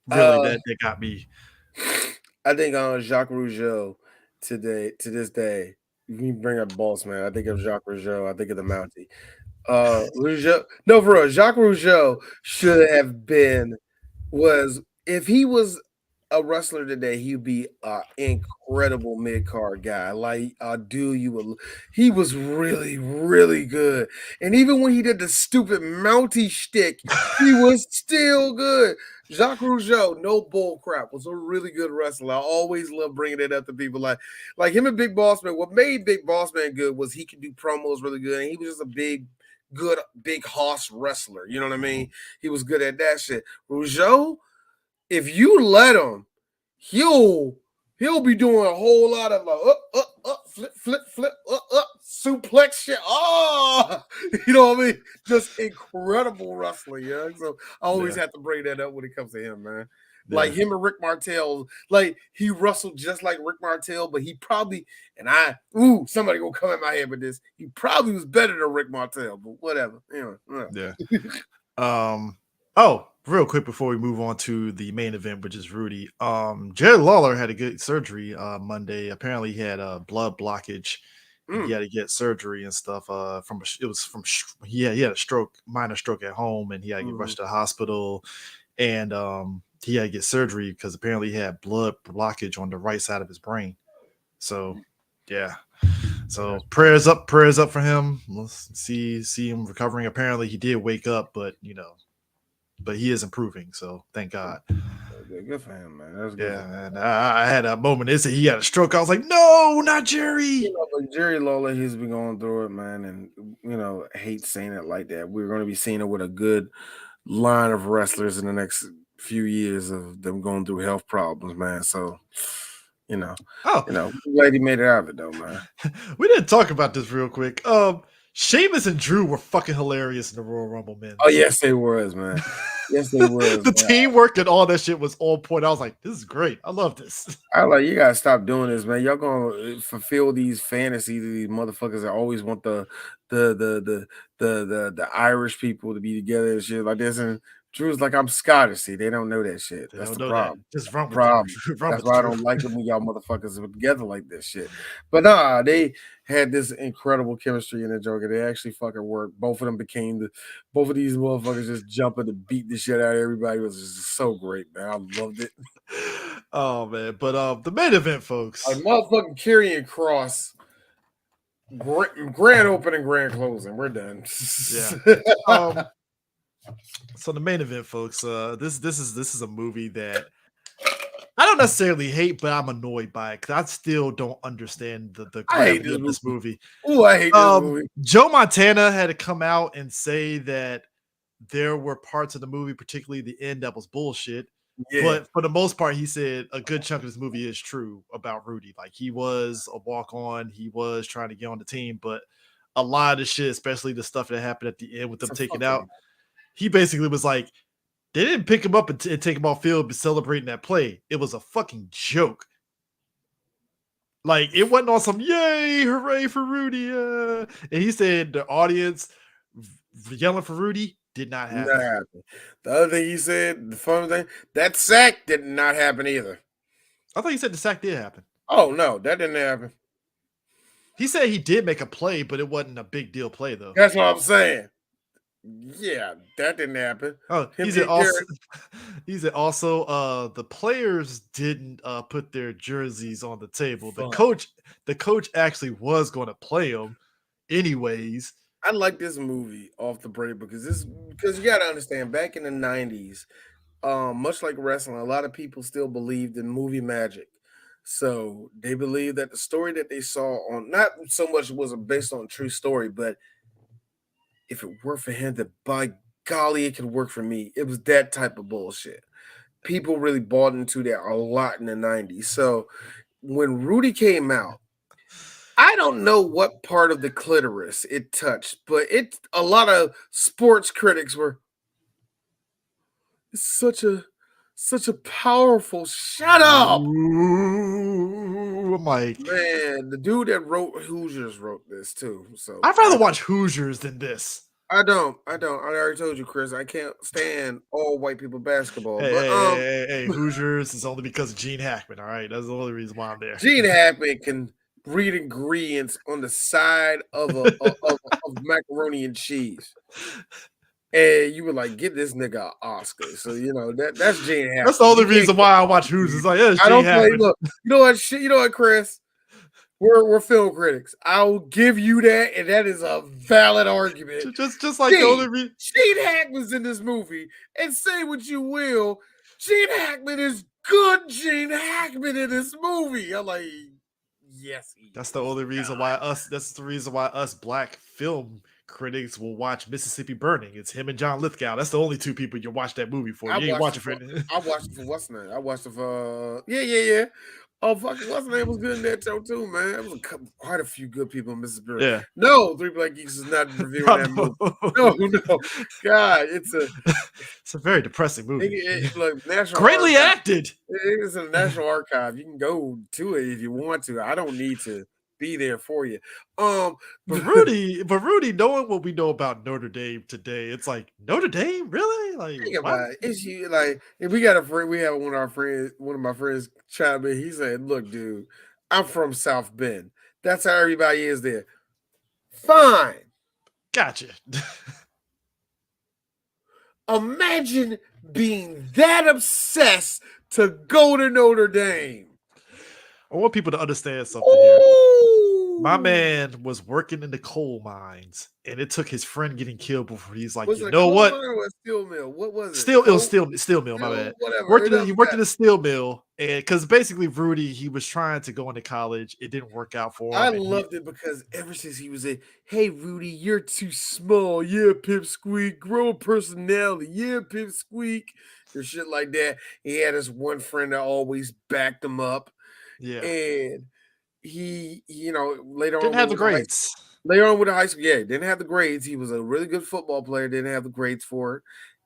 really Uh, that got me. I think Jacques Rougeau to this day. You bring up Boss Man, I think of Jacques Rougeau. I think of the Mountie. Rougeau, no, for real, Jacques Rougeau should have been was if he was a wrestler today, he'd be an incredible mid card guy. Like, do you? He was really, really good, and even when he did the stupid Mountie shtick, he was still good. Jacques Rougeau, no bull crap, was a really good wrestler. I always love bringing it up to people like him and Big Boss Man. What made Big Boss Man good was he could do promos really good, and he was just a good, big hoss wrestler. You know what I mean? He was good at that shit. Rougeau, if you let him, he'll be doing a whole lot of flip, suplex shit. Oh, you know what I mean? Just incredible wrestling, yeah. So I always Yeah, have to bring that up when it comes to him, man. Like yeah. him and Rick Martel, like he wrestled just like Rick Martel, but he probably somebody gonna come at my head with this. He probably was better than Rick Martel, but whatever. Yeah. Oh, real quick before we move on to the main event, which is Rudy. Jared Lawler had a good surgery Monday. Apparently, he had a blood blockage, and he Mm, had to get surgery and stuff. It was from he had a stroke, minor stroke at home, and he had to get mhm. rushed to the hospital, and he had to get surgery because apparently he had blood blockage on the right side of his brain. So, yeah. So prayers up for him. Let's see him recovering. Apparently, he did wake up, but but he is improving. So thank God. Good for him, man. That's good for him. Yeah, and I had a moment. They said he had a stroke. I was like, no, not Jerry. But Jerry Lawler, he's been going through it, man, and I hate saying it like that. We're going to be seeing it with a good line of wrestlers in the next few years of them going through health problems, man. So, you know, Oh, glad he made it out of it, though, man. we didn't talk about this real quick. Sheamus and Drew were fucking hilarious in the Royal Rumble Oh men's. yes, they was, man. Yes, they was, The man. teamwork and all that shit was on point. I was like, this is great. I love this. I like you gotta stop doing this, man. Y'all gonna fulfill these fantasies of these motherfuckers that always want the the the the Irish people to be together and shit like this. And Drew's like, I'm Scottish. See, they don't know that shit. They That's don't the know that. problem. Just The run with problem. the run That's with the why I Drew. don't like it when y'all motherfuckers are together like this shit. But nah, they had this incredible chemistry in the Joker. They actually fucking worked. Both of them both of these motherfuckers just jumping to beat the shit out of everybody. It was just so great, man. I loved it. Oh man, but the main event, Like folks. motherfucking Karrion Cross, grand opening, grand closing. We're done. Yeah. Um. So the main event, folks. This is a movie that I don't necessarily hate, but I'm annoyed by it because I still don't understand the I hate gravity this of this movie. movie. Ooh, I hate this movie. Joe Montana had to come out and say that there were parts of the movie, particularly the end, that was bullshit. Yeah, But for the most part, he said a good chunk of this movie is true about Rudy. Like he was a walk on, he was trying to get on the team, but a lot of the shit, especially the stuff that happened at the end with it's them a taking fucking. out, he basically was like, they didn't pick him up and take him off field but celebrating that play. It was a fucking joke. Like it wasn't on some yay, hooray for Rudy. And he said the audience yelling for Rudy did not Not happen. happen. The other thing he said, the fun thing, that sack did not happen either. I thought he said the sack did happen. Oh no, that didn't happen. He said he did make a play, but it wasn't a big deal play though. That's what I'm saying. Yeah, that didn't happen. Oh, Him he said getting also carried. he said also the players didn't put their jerseys on the table. Fuck. The coach actually was going to play them anyways. I like this movie off the break because you got to understand back in the 90s. Much like wrestling, a lot of people still believed in movie magic. So they believe that the story that they saw on not so much was based on a true story, but if it worked for him, then by golly, it could work for me. It was that type of bullshit. People really bought into that a lot in the 90s. So when Rudy came out, I don't know what part of the clitoris it touched, but it's a lot of sports critics were it's such a powerful shut up. Ooh, I'm like, Man, the dude that wrote Hoosiers wrote this too. So I'd rather watch Hoosiers than this. I don't. I already told you, Chris. I can't stand all white people basketball. Hey, But hey, hey, hey, hey, Hoosiers is only because of Gene Hackman. All right, that's the only reason why I'm there. Gene Hackman can read ingredients on the side of of macaroni and cheese. And you were like, get this nigga an Oscar. So you know that's Gene That's the Hackman. only You can't reason why I watch Hoosiers. Like, yeah, it's I Gene don't play. Hackman. Look, you know what? Shit, you know what, Chris? We're film critics. I'll give you that, and that is a valid argument. Just like the only reason. Gene Hackman's in this movie, and say what you will, Gene Hackman is good. Gene Hackman in this movie. I'm like, yes, he. That's the only reason why us. That's the reason why us black film critics will watch Mississippi Burning. It's him and John Lithgow. That's the only two people you watch that movie for. You ain't watching for. I watched it for what's the name? I watched it for yeah. Oh fucking what's the name was good in that show too, man. There was quite a few good people in Mississippi. Yeah. No, Three Black Geeks is not reviewing that movie. No. God, it's a very depressing movie. Look, National Greatly Archive, acted. It's in the National Archive. You can go to it if you want to. I don't need to be there for you. But Rudy, knowing what we know about Notre Dame today, it's like Notre Dame, really? Like, think about it. It's you like if we got a friend, we have one of my friends chime in. He said, "Look, dude, I'm from South Bend. That's how everybody is there. Fine. Gotcha." Imagine being that obsessed to go to Notre Dame. I want people to understand something here. My man was working in the coal mines, and it took his friend getting killed before he's like, you know what? Steel mill. What was it? It was steel mill. My bad. Whatever. He worked in a steel mill, and because basically Rudy, he was trying to go into college, it didn't work out for him. I loved it because ever since he was hey Rudy, you're too small. Yeah, Pipsqueak, grow a personality. Yeah, Pipsqueak, or shit like that. He had his one friend that always backed him up. Yeah, and he, later on didn't have the grades. Later on with the high school, didn't have the grades. He was a really good football player, didn't have the grades for it.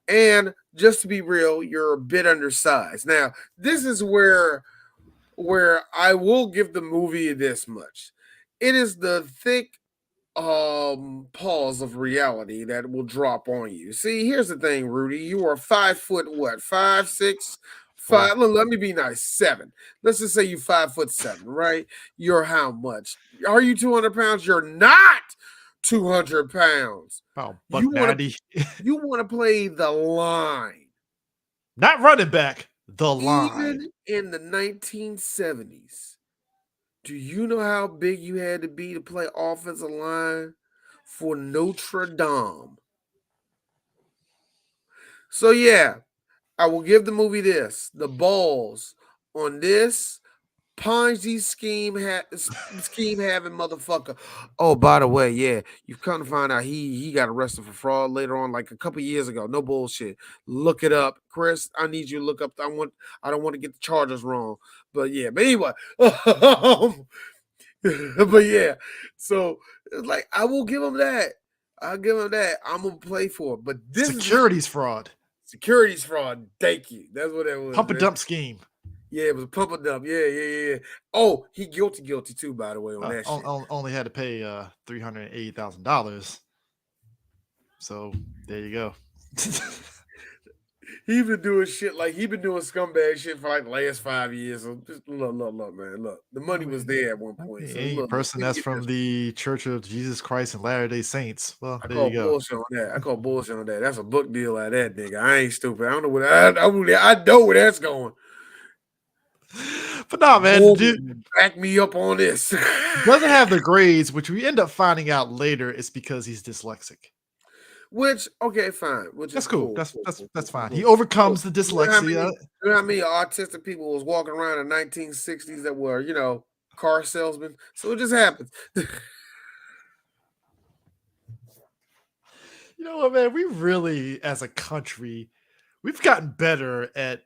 And just to be real, you're a bit undersized. Now, this is where I will give the movie this much. It is the thick pause of reality that will drop on you. See, here's the thing, Rudy. You are 5 foot what? 5'6". 5. Let me be nice. 7. Let's just say you 5'7", right? You're how much? Are you 200 pounds? You're not 200 pounds. Oh, $190. You want to play the line, not running back. The line. Even in the 1970s, do you know how big you had to be to play offensive line for Notre Dame? So yeah. I will give the movie this. The balls on this Ponzi scheme having motherfucker. Oh, by the way, yeah, you've come to find out he got arrested for fraud later on, like a couple years ago. No bullshit. Look it up, Chris. I need you to look up. I don't want to get the charges wrong, but yeah. But anyway, but yeah. So like, I will give him that. I'll give him that. I'm gonna play for it. But this securities fraud. Securities fraud. Thank you. That's what it was. Pump and dump scheme. Yeah, it was a pump and dump. Yeah. Oh, he guilty too, by the way, on that shit. Only had to pay $380,000. So there you go. He been doing shit like he been doing scumbag shit for like the last 5 years. So just look, man. Look, the money was there at one point. So any person that's from the Church of Jesus Christ and Latter-day Saints. Well, I call bullshit on that. I call bullshit on that. That's a book deal out of that nigga. I ain't stupid. I don't know what I know where that's going. But nah, man, dude, back me up on this. Doesn't have the grades, which we end up finding out later is because he's dyslexic. Which okay, fine. Which is That's cool. cool. That's Cool, that's cool, cool, that's cool, fine. He cool. Cool. overcomes the You know how many dyslexia. autistic people was walking around in 1960s that were, car salesmen? So it just happens. You know what, man? We really, as a country, we've gotten better at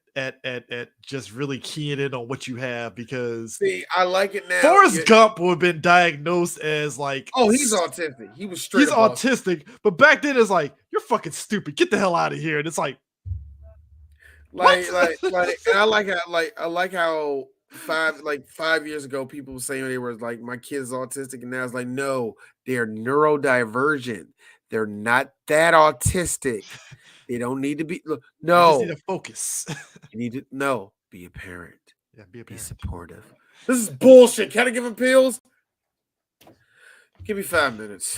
just really keying in on what you have because See, I like it now. Forrest Gump would have been diagnosed as like Oh, he's autistic. He was straight he's up autistic. autistic, but back then it's like you're fucking stupid. Get the hell out of here. And it's like what? And I like how 5 years ago people were saying they were like my kid's autistic, and now it's like no, they're neurodivergent. They're not that autistic. They don't need to be. Look, You just need no, to focus. you need to no. Be a parent. Yeah, be a Be parent. supportive. This is bullshit. Can I give him pills? Give me 5 minutes.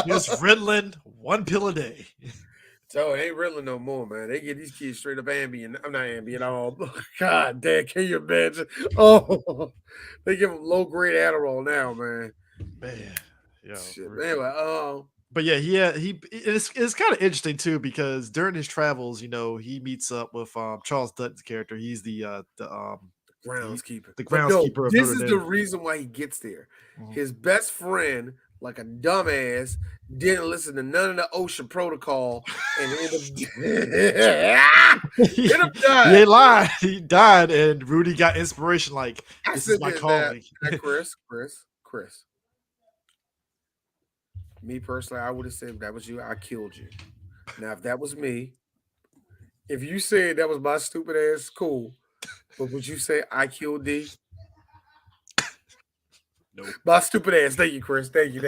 Just Ritalin, one pill a day. So it ain't Ritalin no more, man. They get these kids straight up Ambien. I'm not Ambien. Oh, God damn, can you imagine? Oh, they give them low grade Adderall now, man. Man, yo, Shit. Anyway, but yeah, it's kind of interesting too because during his travels, he meets up with Charles Dutton's character. He's groundskeeper. the But no, groundskeeper of this Notre is the Dame. reason why he gets there. Mhm. His best friend, like a dumbass, didn't listen to none of the OSHA protocol and ended up He dying. ain't lying. He died, and Rudy got inspiration. Like I this is said my that, calling. Chris. Me personally, I would have said if that was you, I killed you. Now, if that was me, if you said that was my stupid ass, cool. But would you say I killed D? No. My stupid ass. Thank you, Chris. Thank you.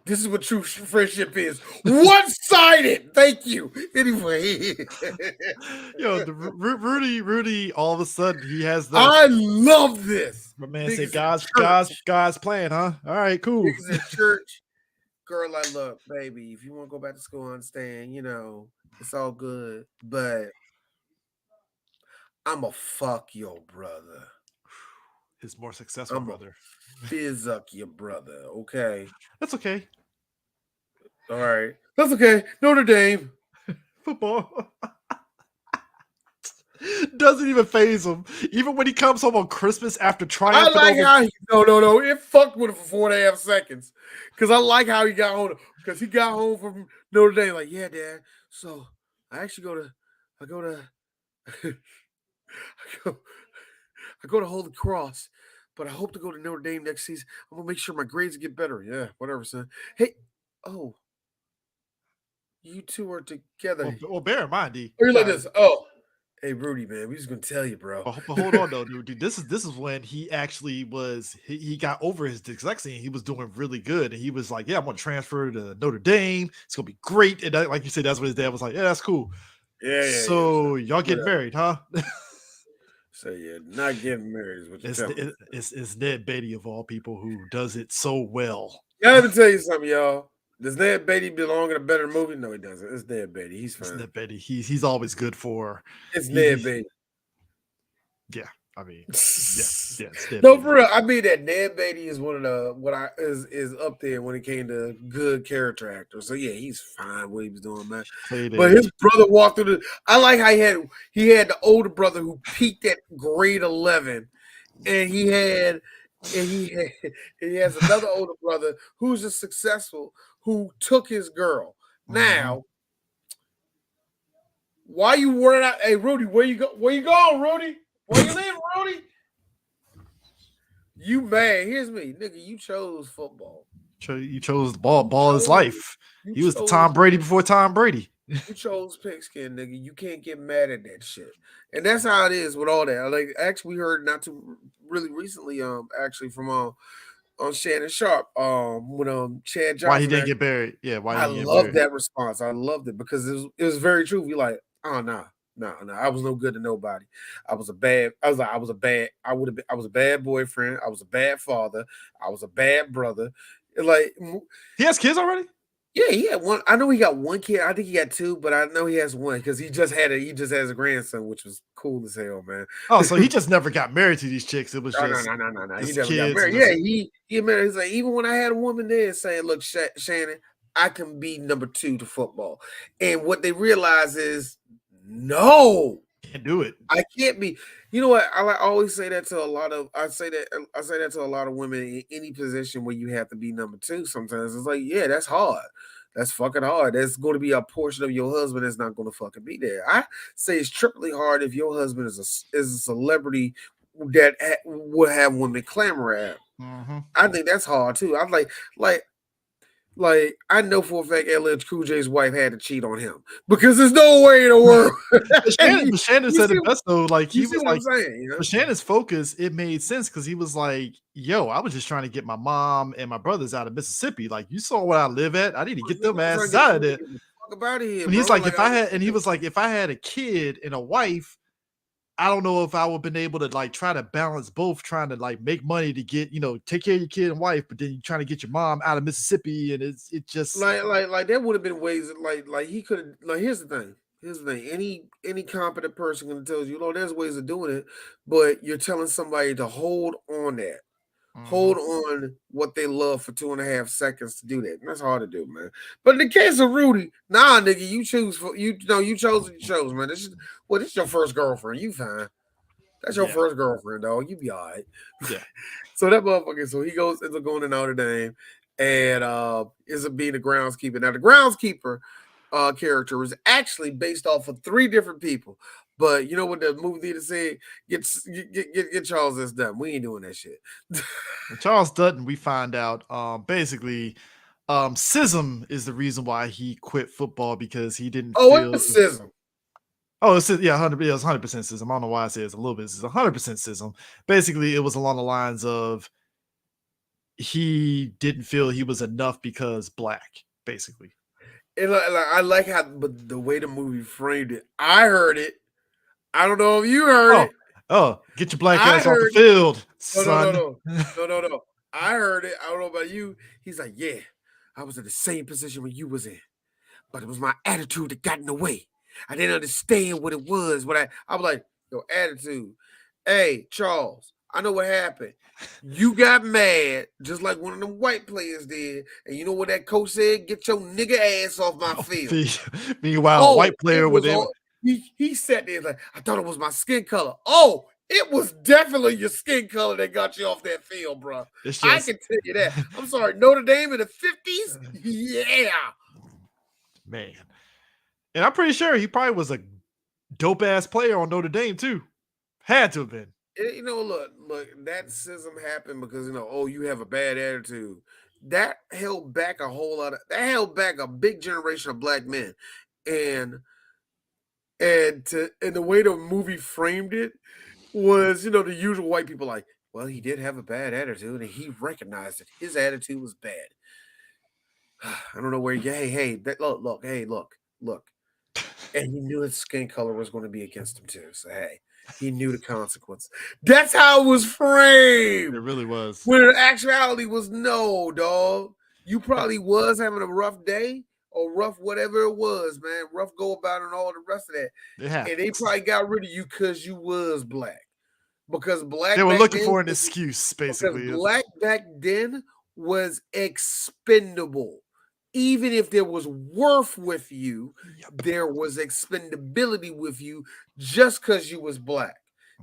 This is what true friendship is. One-sided. Thank you. Anyway. Yo, Rudy, all of a sudden he has the I love this. my man said Niggas God's plan, huh? All right, cool. Niggas in church. Girl, like, look, baby, if you want to go back to school, I understand, it's all good. But I'ma fuck your brother. His more successful brother. Fizzuck your brother, okay? That's okay. All right. That's okay. Notre Dame. Football. Doesn't even phase him. Even when he comes home on Christmas after triumphing. I like how no. It fucked with him for 4.5 seconds. Because I like how he got home. Because he got home from Notre Dame. Like, yeah, Dad. So I actually go to I go to Holy Cross, but I hope to go to Notre Dame next season. I'm gonna make sure my grades get better. Yeah, whatever, son. Hey, oh, you two are together. Well, bear in mind, D. Or you like this? Oh, hey, Rudy, man, we just gonna tell you, bro. But hold on, though, dude. This is when he actually he got over his dyslexia. And he was doing really good, and he was like, "Yeah, I'm gonna transfer to Notre Dame. It's gonna be great." And like you said, that's what his dad was like. Yeah, that's cool. Yeah. So y'all get married, huh? So yeah, not getting married is what you're telling me. It's Ned Beatty of all people who does it so well. Let me tell you something, y'all. Does Ned Beatty belong in a better movie? No, he doesn't. It's Ned Beatty. He's fine. It's Ned Beatty. He's always good for. It's Ned Beatty. Yeah, I mean, yeah. No, for real. I mean that Ned Beatty is one of the is up there when it came to good character actors. So yeah, he's fine what he was doing, man. But his brother walked through the. I like how he had the older brother who peaked at grade 11, and he has another older brother who's just successful who took his girl. Now, why you worried out? Hey, Rudy, where you go? Where you going, Rudy? Where you leaving, Rudy? You mad? Here's me, nigga. You chose football. You chose the ball is life. He was the Tom Brady before Tom Brady. You chose pigskin, nigga. You can't get mad at that shit. And that's how it is with all that. Like, actually, we heard not too really recently, actually from on Shannon Sharp, when Chad Johnson. Why he didn't get buried? Yeah, why I love that response. I loved it because it was very true. You're like, oh no. I was no good to nobody. I was a bad boyfriend. I was a bad father. I was a bad brother. Like, he has kids already? Yeah, he had one. I know he got one kid. I think he got two, but I know he has one because he just has a grandson, which was cool as hell, man. Oh, so he just never got married to these chicks. It was no. He never got married. Yeah, he married. He's like, even when I had a woman there saying, "Look, Shannon, I can be number 2 to football. And what they realize is, no, Can't do it. I can't be. You know what? Always say that to a lot of. I say that to a lot of women in any position where you have to be number 2. Sometimes it's like, yeah, that's hard. That's fucking hard. There's going to be a portion of your husband that's not going to fucking be there. I say it's triply hard if your husband is a celebrity that will have women clamor at him. Mm-hmm. I think that's hard too. I'm like I know for a fact LL Cool J's wife had to cheat on him because there's no way in the world. But you, Shannon you said see, it best though. Like you he see was what I'm like, saying? You for know, Shannon's focus, it made sense because he was like, "Yo, I was just trying to get my mom and my brothers out of Mississippi. Like you saw where I live at. I need to get them I'm trying asses to get out of them to there." get the fuck up out of here, And he's bro. like, Like "If I had," and he was like, "If I had a kid and a wife, I don't know if I would have been able to like try to balance both, trying to like make money to get, take care of your kid and wife, but then you trying to get your mom out of Mississippi, and it just like there would have been ways that, like he could have, like, here's the thing. Here's the thing. Any competent person can tell you, there's ways of doing it, but you're telling somebody to hold on that. Mhm. Hold on what they love for 2.5 seconds to do that. And that's hard to do, man. But in the case of Rudy, nah, nigga, you choose for you chose what you chose, man. This is your first girlfriend. You fine. That's your Yeah, first girlfriend, dog. You be all right. yeah. So that motherfucker, so he ends up going to Notre Dame and ends up being the groundskeeper. Now the groundskeeper character was actually based off of 3 different people. But you know what the movie theater said? Get Charles this done. We ain't doing that shit. And Charles Dutton, we find out, basically, schism is the reason why he quit football because he didn't Oh, feel. it's schism. Oh, yeah, 100. Yeah, it's 100% schism. I don't know why I say it's a little bit. It's 100% schism. Basically, it was along the lines of he didn't feel he was enough because black. Basically. And I like how, but the way the movie framed it, I heard it. I don't know if you heard Oh, it. get your black I ass off the heard it. field, No, no, no, son. no, no, no, no. I heard it. I don't know about you. He's like, yeah, I was in the same position when you was in, but it was my attitude that got in the way. I didn't understand what it was. I was like, your attitude. Hey, Charles, I know what happened. You got mad, just like one of them white players did. And you know what that coach said? Get your nigga ass off my Off the field. field. Meanwhile, a Oh, white it player when was they all he sat there like, I thought it was my skin color. Oh, it was definitely your skin color that got you off that field, bro. it's I just can tell you that. I'm sorry, Notre Dame in the 50s? Yeah. man. And I'm pretty sure he probably was a dope ass player on Notre Dame too. Had to have been. Look, that schism happened because oh, you have a bad attitude. That held back that held back a big generation of black men. And and the way the movie framed it was, the usual white people like, well, he did have a bad attitude and he recognized it. His attitude was bad. I don't know where you hey, look. And he knew his skin color was going to be against him too. So hey, he knew the consequence. That's how it was It framed. really was. When in actuality was no, dog. You probably was having a rough day or rough whatever it was, man. Rough go about and all the rest of that. It And they happens. probably got rid of you because you was black. Because They black were back looking then for an excuse, because basically. black back then was expendable. Even if there was worth with you, Yep. there was expendability with you just because you was black.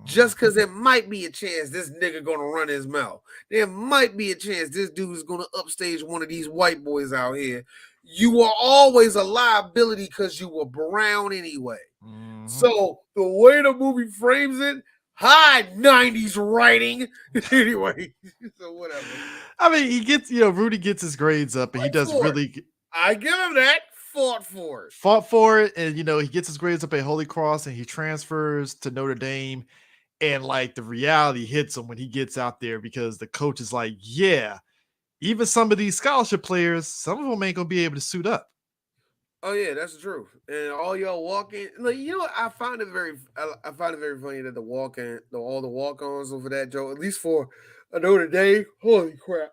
Just Mhm. because there might be a chance this nigga gonna run his mouth. There might be a chance this dude is gonna upstage one of these white boys out here. You were always a liability because you were brown anyway. Mhm. So the way the movie frames it, high 90s writing. Anyway, so whatever. I mean, he gets, Rudy gets his grades up and he Fight does for it. really I give him that. Fought for it. fought for it. And, he gets his grades up at Holy Cross and he transfers to Notre Dame. And like the reality hits him when he gets out there because the coach is like, yeah, even some of these scholarship players, some of them ain't going to be able to suit up. Oh yeah, that's the truth. And all y'all walking, like, what? I find it very funny that all the walk-ons over that Joe, at least for a Notre Dame. Holy crap,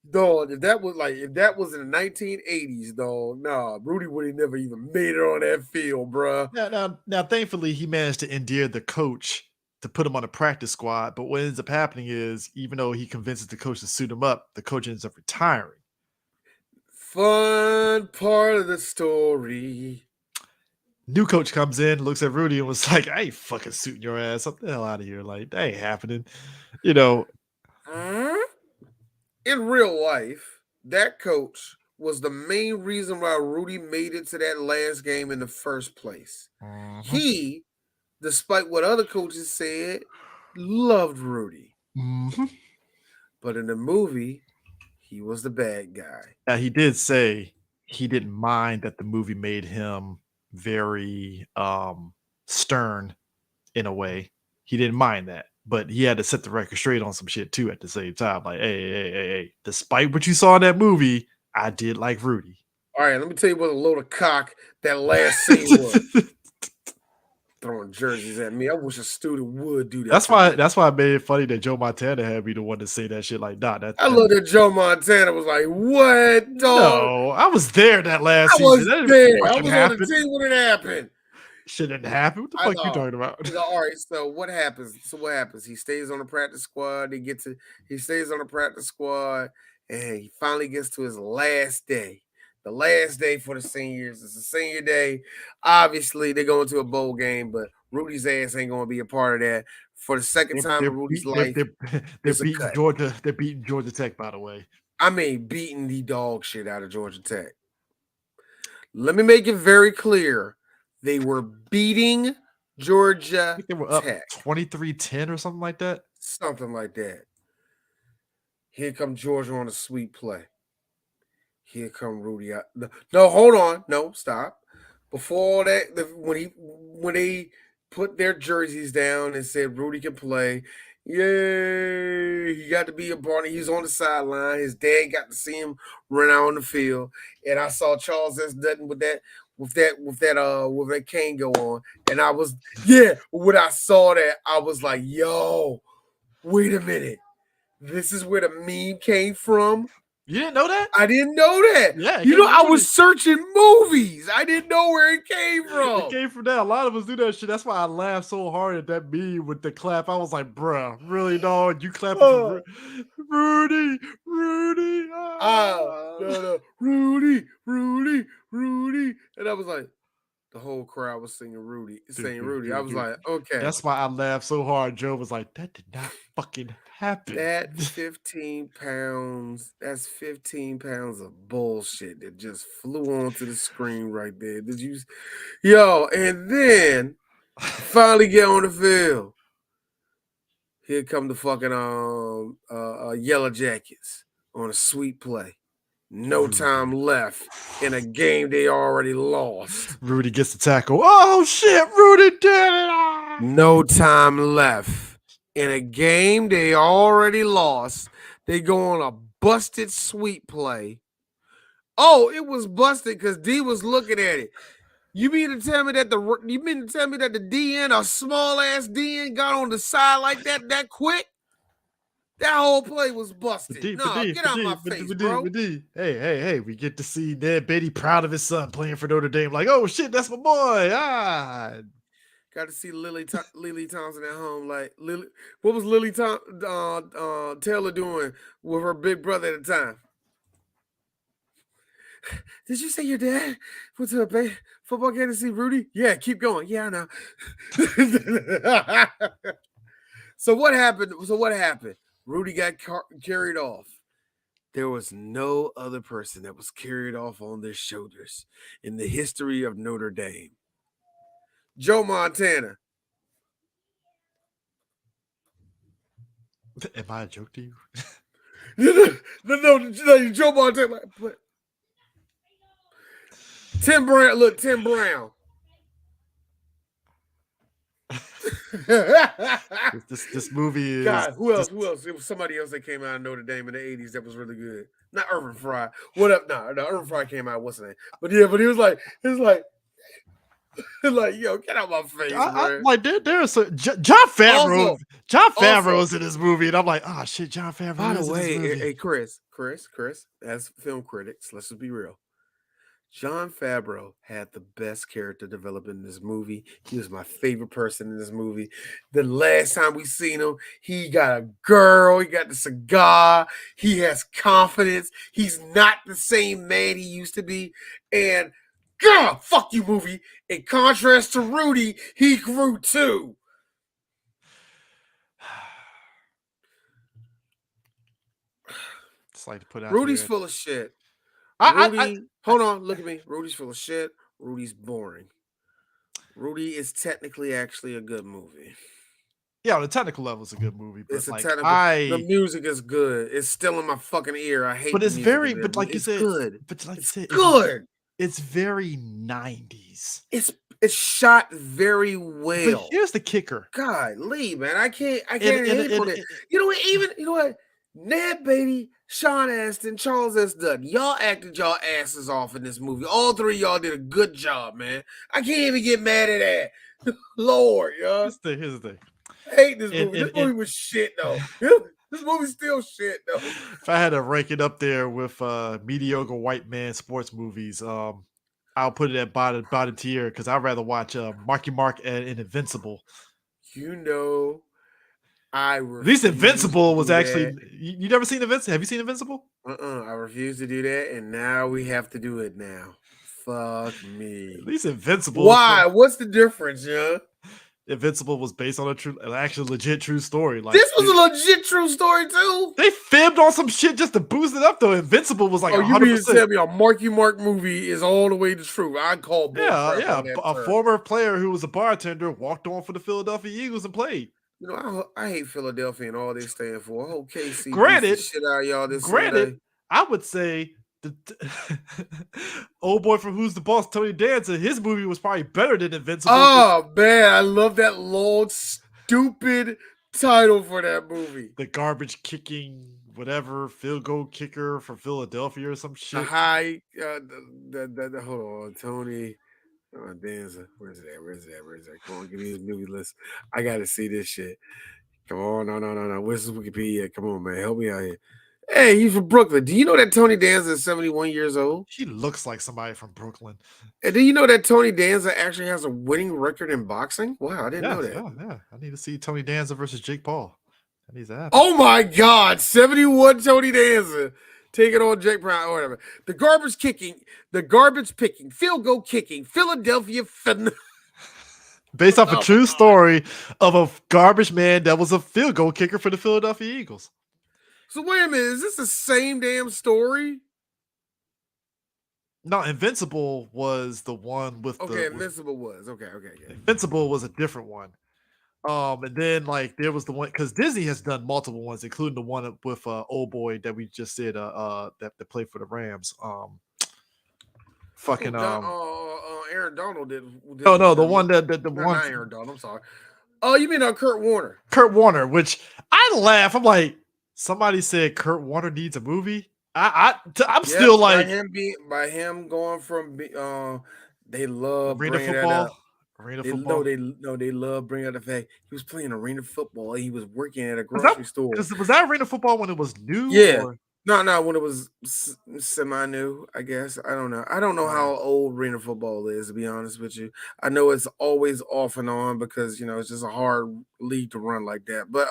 dog! If that was in the 1980s, dog, nah, Rudy would have never even made it on that field, bruh. Now, thankfully, he managed to endear the coach to put him on a practice squad. But what ends up happening is, even though he convinces the coach to suit him up, the coach ends up retiring. fun part of the story. New coach comes in, looks at Rudy, and was like, "I ain't fucking suiting your ass up the hell out of here. Like that ain't happening." You know. Huh? In real life, that coach was the main reason why Rudy made it to that last game in the first place. Mhm, He, despite what other coaches said, loved Rudy. mhm. But in the movie, he was the bad guy. Now he did say he didn't mind that the movie made him very stern in a way. He didn't mind that, but he had to set the record straight on some shit too at the same time. Like, hey, despite what you saw in that movie, I did like Rudy. All right, let me tell you what a load of cock that last scene was. Throwing jerseys at me. I wish a student would do that That's to why me. that's why I made it funny that Joe Montana had be the one to say that shit like, nah, I love that Joe Montana was like, "What, dog? no, I was there that last I season. was That didn't there. I fucking was on the happen. team when it happened." Shit didn't happen. What the I fuck you know. talking about? He's like, all right, so what happens? What happens? He stays on the practice squad. He stays on the practice squad, and he finally gets to his last day. The last day for the seniors. It's a senior day. Obviously, they're going to a bowl game, but Rudy's ass ain't going to be a part of that. For the second time in Rudy's life, They're it's a beating cut. Georgia. They're beating Georgia Tech, by the way. I mean, beating the dog shit out of Georgia Tech. Let me make it very clear. They were beating I Georgia think they were up Tech. 23-10 or something like that. Something like that. Here come Georgia on a sweet play. Here come Rudy out. No, hold on. No, stop. Before that, when they put their jerseys down and said Rudy can play, yay! He got to be a part. He's on the sideline. His dad got to see him run out on the field, and I saw Charles S. Dutton with that cane go on, and I was when I saw that, I was like, yo, wait a minute. This is where the meme came from. You didn't know that? I didn't know that. Yeah, it You came know, from I Rudy. was searching movies. I didn't know where it came It from. came from that. A lot of us do that shit. That's why I laughed so hard at that meme with the clap. I was like, bruh, really, dog? You clapping for Rudy? Rudy? No, Rudy, Rudy, Rudy. And I was like, the whole crowd was singing Rudy, saying Rudy. I was like, okay. That's why I laughed so hard. Joe was like, that did not fucking happen. That 15 pounds, that's 15 pounds of bullshit that just flew onto the screen right there. Did you, and then finally get on the field. Here come the fucking Yellow Jackets on a sweet play. No time left in a game they already lost. Rudy gets the tackle. Oh shit, Rudy did it. Ah! No time left in a game they already lost. They go on a busted sweep play. Oh, it was busted because D was looking at it. You mean to tell me that the DN, a small ass DN, got on the side like that quick? That whole play was busted. Get out of my face, bro. Hey, we get to see Ned Beatty proud of his son playing for Notre Dame. Like, oh shit, that's my boy. Got to see Lily Thompson at home. Like, what was Taylor doing with her big brother at the time? Did you say your dad went to a football game to see Rudy? Yeah, keep going. Yeah, I know. So what happened? Rudy got carried off. There was no other person that was carried off on their shoulders in the history of Notre Dame. Joe Montana. Am I a joke to you? no, Joe Montana. But Tim Brown. Look, Tim Brown. this movie is. God, who else? It was somebody else that came out of Notre Dame in the 80s that was really good. Not Irvin Fry. What up? No, Irvin Fry came out. What's his name? But he was like, yo, get out my face, man. Like there's John Favreau. John Favreau was in this movie, and I'm like, oh shit, John Favreau. By the is way, in this movie. hey, Chris, as film critics, let's just be real. Jon Favreau had the best character development in this movie. He was my favorite person in this movie. The last time we seen him, he got a girl, he got the cigar, he has confidence. He's not the same man he used to be. And God, fuck you, movie. In contrast to Rudy, he grew too. Just like to put out Rudy's there. full of shit. I Rudy, hold on, look at me. Rudy's full of shit. Rudy's boring. Rudy is technically actually a good movie. yeah, on the technical level, it's a good movie, but It's a like technical. The I, music is good. It's still in my fucking ear. I hate but the it's music very, in that but movie. like you It's said, good. but like you It's said, good. it's very 90s. It's shot very But well. here's the kicker. God, Lee, man, I can't And hate on it. You know what? Even you know what? Ned Beatty, Sean Astin, Charles S. Dutton, y'all acted y'all asses off in this movie. All three of y'all did a good job, man. I can't even get mad at that. Lord, y'all. here's the thing. I hate this And movie. This and movie was shit though. This movie's still shit though. if I had to rank it up there with mediocre white man sports movies, I'll put it at bottom tier because I'd rather watch Marky Mark and Invincible. You know, I At least refuse to Invincible was do actually that. you never seen Invincible? Have you seen Invincible? I refuse to do that, and now we have to do it now. Fuck At me. least Invincible. Why? What's the difference, yeah? Invincible was based on an actual legit true story. Like This was a legit true story too. they fibbed on some shit just to boost it up. Though Invincible was like Oh, you mean to 100%. tell me a Marky Mark movie is all the way the truth? I call bull Yeah, crap yeah. on that A term. former player who was a bartender walked on for the Philadelphia Eagles and played. You know, I hate Philadelphia and all they stand for. I hope KC beats the Granted, shit out of y'all this granted, Sunday. I would say the old boy from Who's the Boss, Tony Danza, his movie was probably better than Invincible. Oh man, I love that long, stupid title for that movie. The garbage kicking, whatever, field goal kicker for Philadelphia or some The shit. high, hold on, Tony. Danza. Where's it at? Where's it at? Where's it at? Come on, give me his movie list. I gotta see this shit. Come on, no. Where's this Wikipedia? Come on, man, help me out here. Hey, he's from Brooklyn. Do you know that Tony Danza is 71 years old? He looks like somebody from Brooklyn. And do you know that Tony Danza actually has a winning record in boxing? Wow, I didn't know that. Yeah. I need to see Tony Danza versus Jake Paul. That needs to happen. Oh my God, 71 Tony Danza taking on Jake Brown or whatever. The garbage picking, field goal kicking, Philadelphia. Based off Oh a my true God. story of a garbage man that was a field goal kicker for the Philadelphia Eagles. So wait a minute, is this the same damn story? No, Invincible was the one with Okay, Invincible was. Okay. Invincible was a different one. And then like there was the one because Disney has done multiple ones, including the one with old boy that we just said that played for the Rams. Fucking Aaron Donald did. no, the one that the not, one not Aaron Donald. I'm sorry. Oh, you mean Kurt Warner? Kurt Warner, which I laugh. I'm like, somebody said Kurt Warner needs a movie. I'm still like by him going from they love arena bringing football. that up. Arena They football. they love bringing up the fact he was playing arena football. He was working at a grocery store. Was that arena football when it was new? Yeah. Or? No, when it was semi-new, I guess. I don't know. I don't know how old arena football is, to be honest with you. I know it's always off and on because it's just a hard league to run like that. But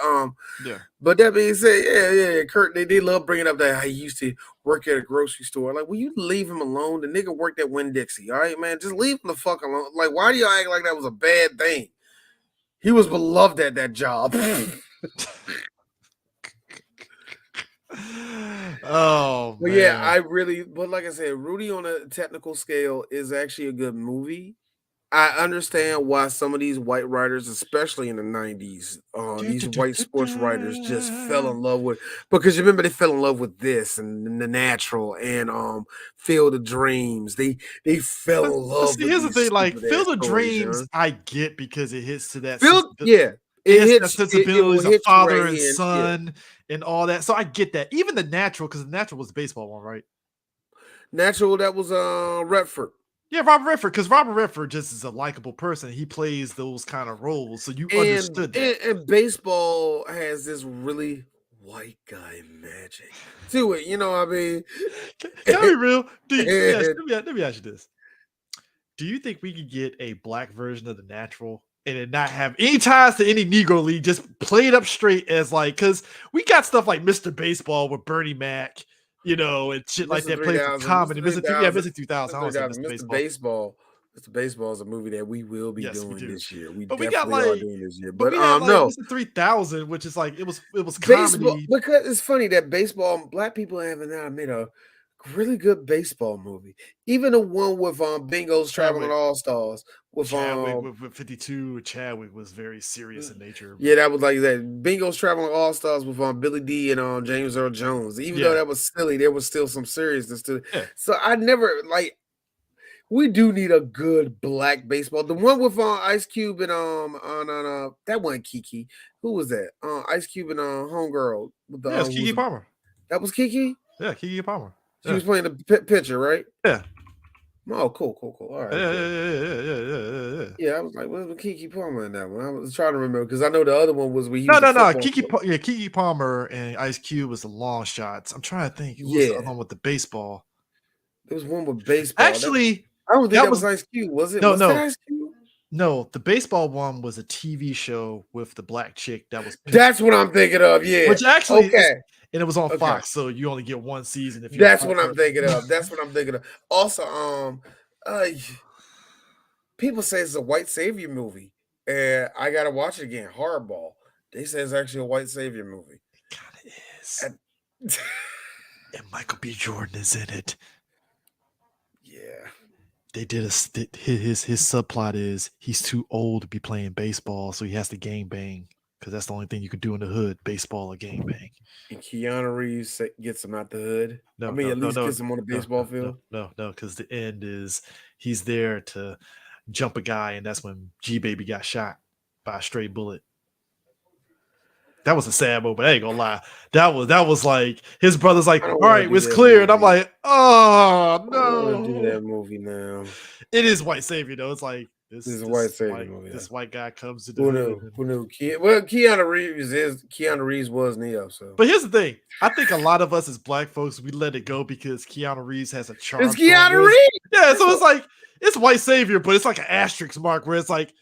yeah. But that being said, yeah, Kurt, they love bringing up that how he used to work at a grocery store. Like, will you leave him alone? The nigga worked at Winn-Dixie, all right, man? Just leave him the fuck alone. Like, why do y'all act like that was a bad thing? He was beloved at that job. Oh, but man. yeah, but like I said, Rudy on a technical scale is actually a good movie. I understand why some of these white writers, especially in the 90s, these white sports writers just fell in love with, because you remember they fell in love with this and The Natural and Field of Dreams. They fell in love with here's the thing, like Field of Dreams, huh? I get because it hits to that it hits that sensibilities of father and right son and all that. So I get that. Even The Natural, because The Natural was the baseball one, right? Natural, that was Redford. Yeah, Robert Redford, because Robert Redford just is a likable person. He plays those kind of roles, so you understood that. And baseball has this really white guy magic to it. You know what I mean? Can I be real? Yes, And let me ask you this. Do you think we could get a black version of The Natural and it not have any ties to any Negro League? Just play it up straight as like, because we got stuff like Mr. Baseball with Bernie Mac, and shit like Mr. that played for 3000, Mr. comedy. Mr. 3000, 3000. I Mr. don't say 3000, Mr. Mr. Baseball. Baseball. Mr. Baseball is a movie that we will be Yes, we doing do. this year. We But we got definitely are like, doing this year. but But we had like no, Mr. 3000, which is like it was baseball, comedy. because it's funny that baseball, black people haven't now made a really good baseball movie. Even the one with Bingo's Traveling Chadwick, All Stars with with 52. Chadwick was very serious in nature. yeah, that was like that. Bingo's Traveling All Stars with Billy D and James Earl Jones. Even though Yeah, that was silly, there was still some seriousness to it. yeah. So I never like. We do need a good black baseball. The one with Ice Cube and on that one Kiki. Who was that? Ice Cube and Homegirl with the Yeah, it's Kiki Palmer. that was Kiki. Yeah, Kiki Palmer. She was playing the pitcher, right? Yeah. Oh, cool. All right, cool. Yeah. Yeah, I was like, what was Kiki Palmer in that one? I was trying to remember because I know the other one was where he No, was a no, no. football player. Kiki Palmer and Ice Cube was the long shots. I'm trying to think. Who was the Yeah, other one with the baseball? there was one with baseball. Actually, I don't think that that was was Ice Cube. Was it? no, Was that no, Ice Cube? no. The baseball one was a TV show with the black chick that was pitching, That's what I'm thinking of. Yeah. which actually is, Okay. and it was on Okay. Fox, so you only get one season if you're. That's what I'm thinking of. That's what I'm thinking of. Also, people say it's a white savior movie, and I gotta watch it again. Hardball. They say it's actually a white savior movie. It kind of is. And Michael B. Jordan is in it. Yeah. They did his subplot is he's too old to be playing baseball, so he has to gang bang because that's the only thing you could do in the hood: baseball or gang bang. And Keanu Reeves gets him out the hood. No, I mean, no, at no, least no, gets him on the baseball field. no, because the end is he's there to jump a guy, and that's when G Baby got shot by a stray bullet. That was a sad moment. I ain't gonna lie. That was like his brother's like, all right, it's clear, and I'm like, oh no. I don't want to do that movie now. It is white savior though. It's like this is a white savior movie. This white guy comes to the Who hood. knew? Well, Keanu Reeves was Neo. So, but here's the thing: I think a lot of us as black folks we let it go because Keanu Reeves has a charm. It's Keanu Reeves. Yeah, so it's like it's white savior, but it's like an asterisk mark where it's like,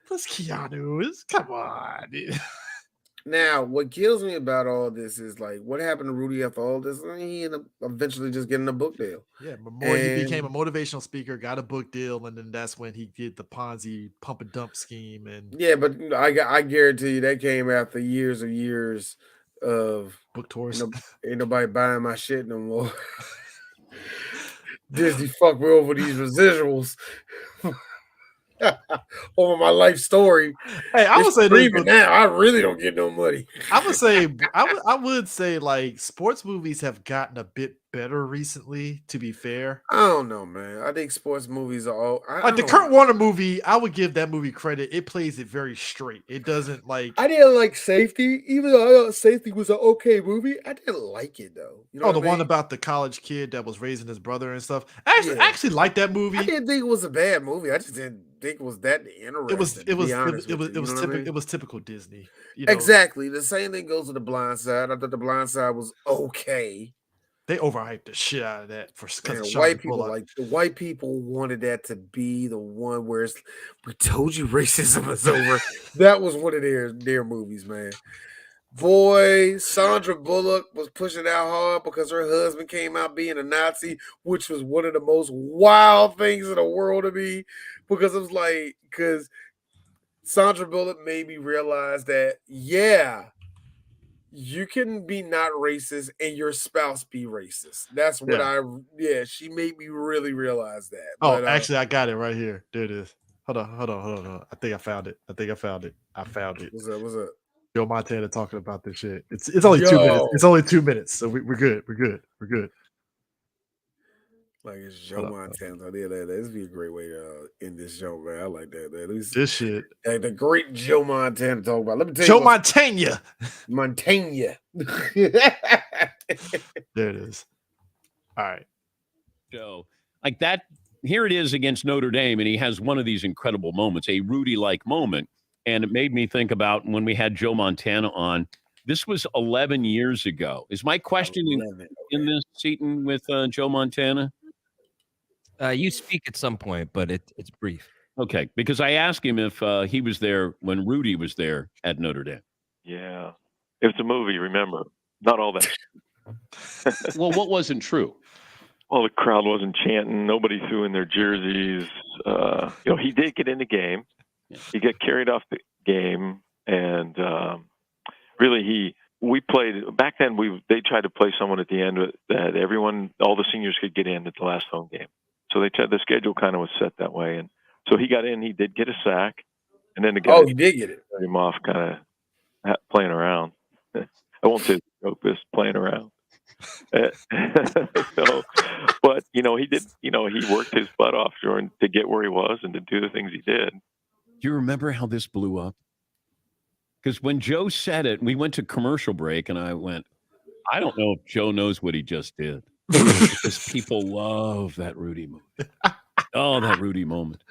what's Keanu? Come on. Now, what kills me about all this is like, what happened to Rudy after all this? He ended up eventually just getting a book deal. Yeah, but he became a motivational speaker, got a book deal, and then that's when he did the Ponzi pump and dump scheme. And yeah, but I guarantee you that came after years of book tours. Ain't nobody buying my shit no more. Disney fucked me over these residuals. Over my life story. Hey, I would say now I really don't get no money. I would say like sports movies have gotten a bit better recently, to be fair. I don't know, man. I think sports movies are all like the Kurt Warner movie. I would give that movie credit. It plays it very straight. It doesn't like. I didn't like Safety, even though I thought Safety was an okay movie. I didn't like it though. You know the one about the college kid that was raising his brother and stuff. I actually liked that movie. I didn't think it was a bad movie. I just didn't think it was that interesting. It was typical Disney. Exactly. The same thing goes with The Blind Side. I thought The Blind Side was okay. They overhyped the shit out of that because white people wanted that to be the one where it's, we told you racism is over. That was one of their movies, man. Boy, Sandra Bullock was pushing out hard because her husband came out being a Nazi, which was one of the most wild things in the world to me. Because it was like, because Sandra Bullock made me realize that, yeah, you can be not racist and your spouse be racist. That's what she made me really realize that. Oh, but, actually, I got it right here. There it is. Hold on. I think I found it. I found it. What's up? Joe Montana talking about this shit. It's only 2 minutes. It's only 2 minutes, so we're good. Like it's Joe Montana. This would be a great way to end this show, man. I like that. Man. This shit. Like the great Joe Montana talk about. Let me tell you. Joe Montana. There it is. All right. So, like that, here it is against Notre Dame, and he has one of these incredible moments, a Rudy-like moment. And it made me think about when we had Joe Montana on, This was 11 years ago. Is my question in this, Seaton, with Joe Montana? You speak at some point, but it's brief. Okay, because I asked him if he was there when Rudy was there at Notre Dame. Yeah. It's a movie, remember. Not all that. Well, what wasn't true? Well, the crowd wasn't chanting. Nobody threw in their jerseys. He did get in the game. Yeah. He got carried off the game, and really, we played back then. They tried to play someone at the end that all the seniors could get in at the last home game. So the schedule kind of was set that way, and so he got in. He did get a sack, and then the guy he did get it. Cut him off, kind of playing around. I won't say just playing around. But he did. He worked his butt off to get where he was and to do the things he did. Do you remember how this blew up? Because when Joe said it, we went to commercial break, and I went, I don't know if Joe knows what he just did. Because people love that Rudy movie. Oh, that Rudy moment.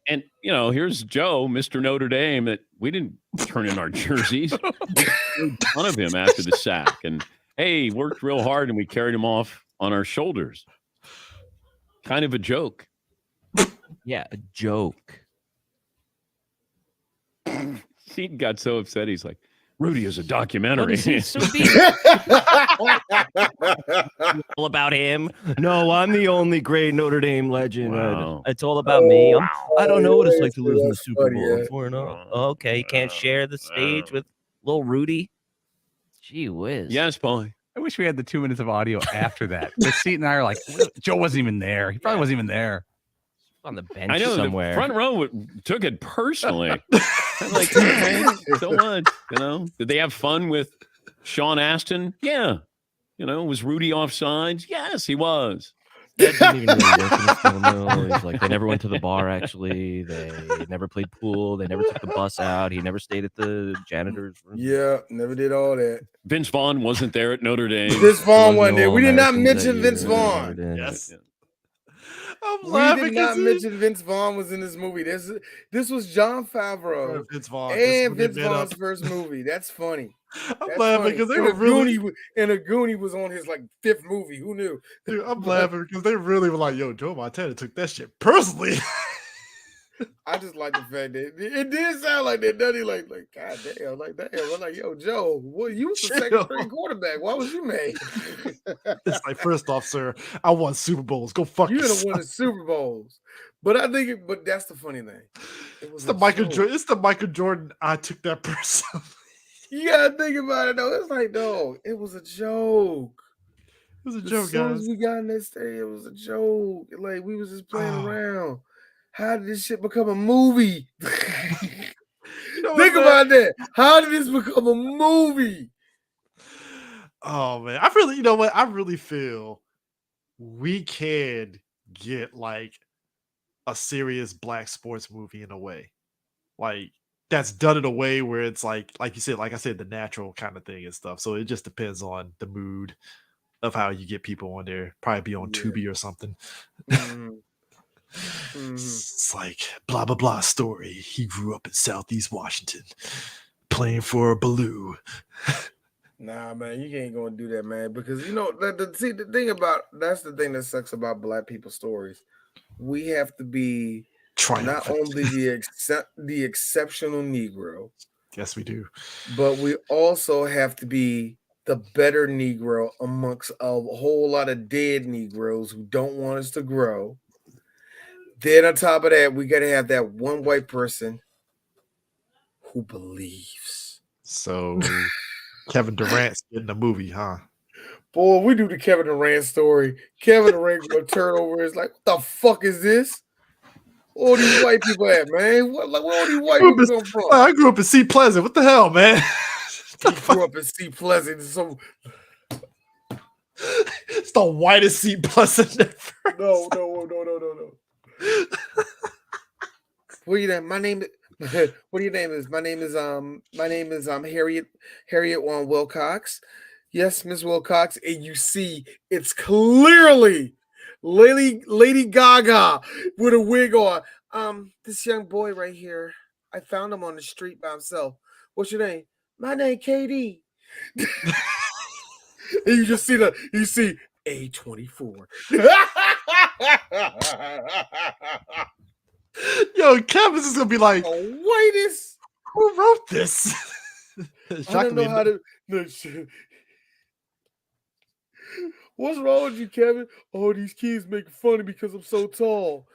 And, here's Joe, Mr. Notre Dame, that we didn't turn in our jerseys. We made fun of him after the sack. And, hey, he worked real hard, and we carried him off on our shoulders. Kind of a joke. Yeah, a joke. Seaton got so upset. He's like, Rudy is a documentary. All about him. No, I'm the only great Notre Dame legend. Wow. It's all about me. I don't know what it's like to lose in the That's Super funny, Bowl. 4-0. Okay, you can't share the stage with little Rudy. Gee whiz. Yes, Paulie. I wish we had the 2 minutes of audio after that. The Seaton and I are like, Joe wasn't even there. He probably wasn't even there. On the bench I know somewhere. the front row took it personally. I'm like, okay, so what? Did they have fun with Sean Astin? Yeah. Was Rudy offsides? Yes, he was. That didn't even really work in the film, though. He's like, they never went to the bar, actually. They never played pool. They never took the bus out. He never stayed at the janitor's room. Yeah, never did all that. Vince Vaughn wasn't there at Notre Dame. Vince Vaughn wasn't there. We did not All-Americans mention that Vince year. Vaughn. Never did. Yes. I'm We laughing did not 'cause mention Vince Vaughn was in this movie. This was John Favreau Vince Vaughn. and This Vince would have Vaughn's been first movie. That's funny. I'm That's laughing funny. because they And were a really. Goonie was on his fifth movie. Who knew? Dude, I'm laughing because they really were like, "Yo, Joe Montana took that shit personally." I just like the fact that it did sound like that. Doesn't he? Like, God damn, I'm like, yo, Joe, well, you was the second string quarterback. Why was you made? It's like, first off, sir, I won Super Bowls. Go fuck You yourself. done won the Super Bowls. But I think but that's the funny thing. It's the Michael Jordan. It's the Michael Jordan. I took that personally. You gotta think about it though. It's like, dog, it was a joke. It was a As joke, soon guys. as we got in that stadium, it was a joke. Like we was just playing around. How did this shit become a movie? Think about that. How did this become a movie? Oh man, I really, what? I really feel we can get a serious black sports movie in a way, that's done in a way where it's like you said, like I said, the natural kind of thing and stuff. So it just depends on the mood of how you get people on there. Probably be on Tubi or something. It's like blah blah blah story. He grew up in Southeast Washington, playing for Baloo. Nah, man, you ain't gonna do that, man. Because the thing about that's the thing that sucks about black people's stories. We have to be not only the exceptional Negro. Yes, we do. But we also have to be the better Negro amongst a whole lot of dead Negroes who don't want us to grow. Then on top of that, we got to have that one white person who believes. So Kevin Durant's getting a movie, huh? Boy, we do the Kevin Durant story. Kevin Durant gonna turn over. It's like, what the fuck is this? Where all these white people at, man? Where all these white people come from? I grew up in Sea Pleasant. What the hell, man? He grew up in Sea Pleasant. So it's the whitest Sea Pleasant ever. No. What do you name? What do your name is? My name is Harriet Wilcox. Yes, Miss Wilcox. And you see, it's clearly Lady Gaga with a wig on. This young boy right here, I found him on the street by himself. What's your name? My name KD. And you just see A24. Yo, Kevin's is gonna be like, the whitest. who wrote this? I don't know how to. No, shit. What's wrong with you, Kevin? Oh, these kids making fun of me because I'm so tall.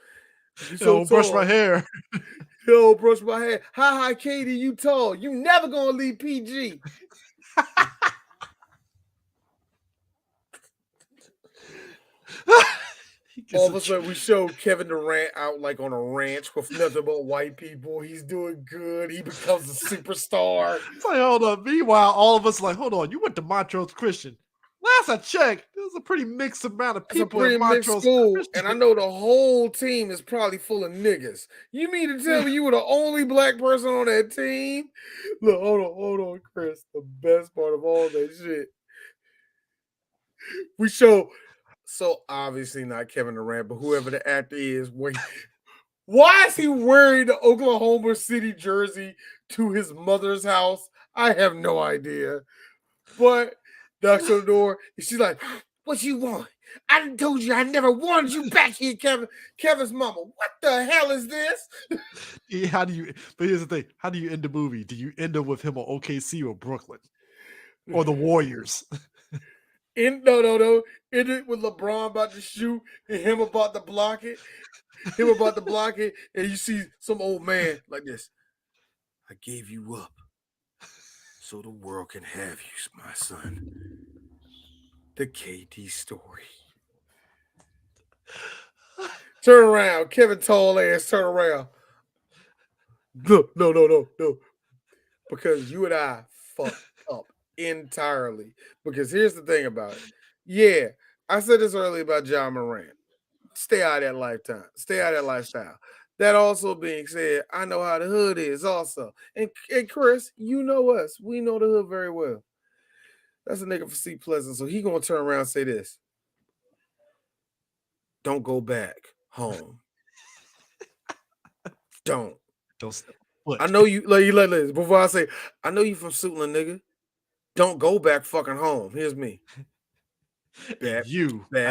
You so tall. Brush my hair. Yo, brush my hair. Hi, Katie, you tall. You never gonna leave PG. All of a sudden, we show Kevin Durant out like on a ranch with nothing but white people. He's doing good. He becomes a superstar. It's like, hold on. Meanwhile, all of us like, hold on. You went to Montrose Christian. Last I checked, there was a pretty mixed amount of It's a people pretty at mixed Montrose school, Christian. and I know the whole team is probably full of niggas. You mean to tell me you were the only black person on that team? Look, hold on, Chris. The best part of all that shit. We show, so obviously not Kevin Durant, but whoever the actor is, why is he wearing the Oklahoma City jersey to his mother's house? I have no idea. But knocks on the door, and she's like, what you want? I done told you I never wanted you back here, Kevin. Kevin's mama, what the hell is this? Yeah, but here's the thing. How do you end the movie? Do you end up with him on OKC or Brooklyn? Or the Warriors? No. End it with LeBron about to shoot and him about to block it. And you see some old man like this. I gave you up so the world can have you, my son. The KD story. Turn around, Kevin tall ass, turn around. No. Because you and I fucked up entirely. Because here's the thing about it. Yeah, I said this earlier about John Moran. Stay out of that lifetime. Stay out of that lifestyle. That also being said, I know how the hood is also. And Chris, you know us. We know the hood very well. That's a nigga for C Pleasant. So he gonna turn around and say this. Don't go back home. Don't step foot. I know you like this. Before I say, I know you from Suitland, nigga. Don't go back fucking home. Here's me. I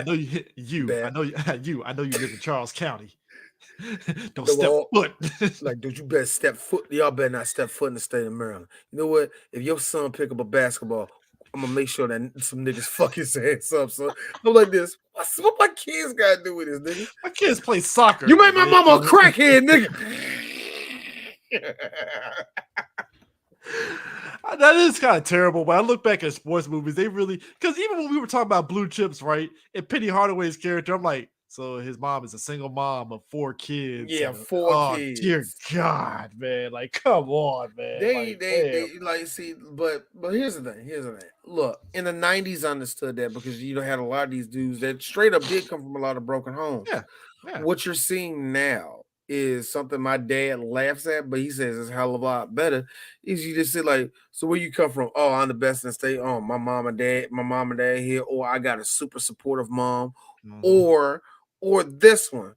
know you live in Charles County. Don't step foot. Like, dude, you better step foot. Y'all better not step foot in the state of Maryland. You know what? If your son pick up a basketball, I'm gonna make sure that some niggas fuck his ass up. So I'm like this. What my kids gotta do with this, nigga? My kids play soccer. You made my mama a crackhead, nigga. That is kind of terrible, but I look back at sports movies, they really, because even when we were talking about Blue Chips, right, and Penny Hardaway's character, I'm like, so his mom is a single mom of 4 kids. Yeah, 4 kids. Dear God, man, like, come on, man. They see, but here's the thing. Look, in the 90s, I understood that because you had a lot of these dudes that straight up did come from a lot of broken homes. Yeah. What you're seeing now is something my dad laughs at, but he says it's a hell of a lot better. Is you just say like, so where you come from? Oh, I'm the best in the state. Oh, my mom and dad here, or I got a super supportive mom, or this one.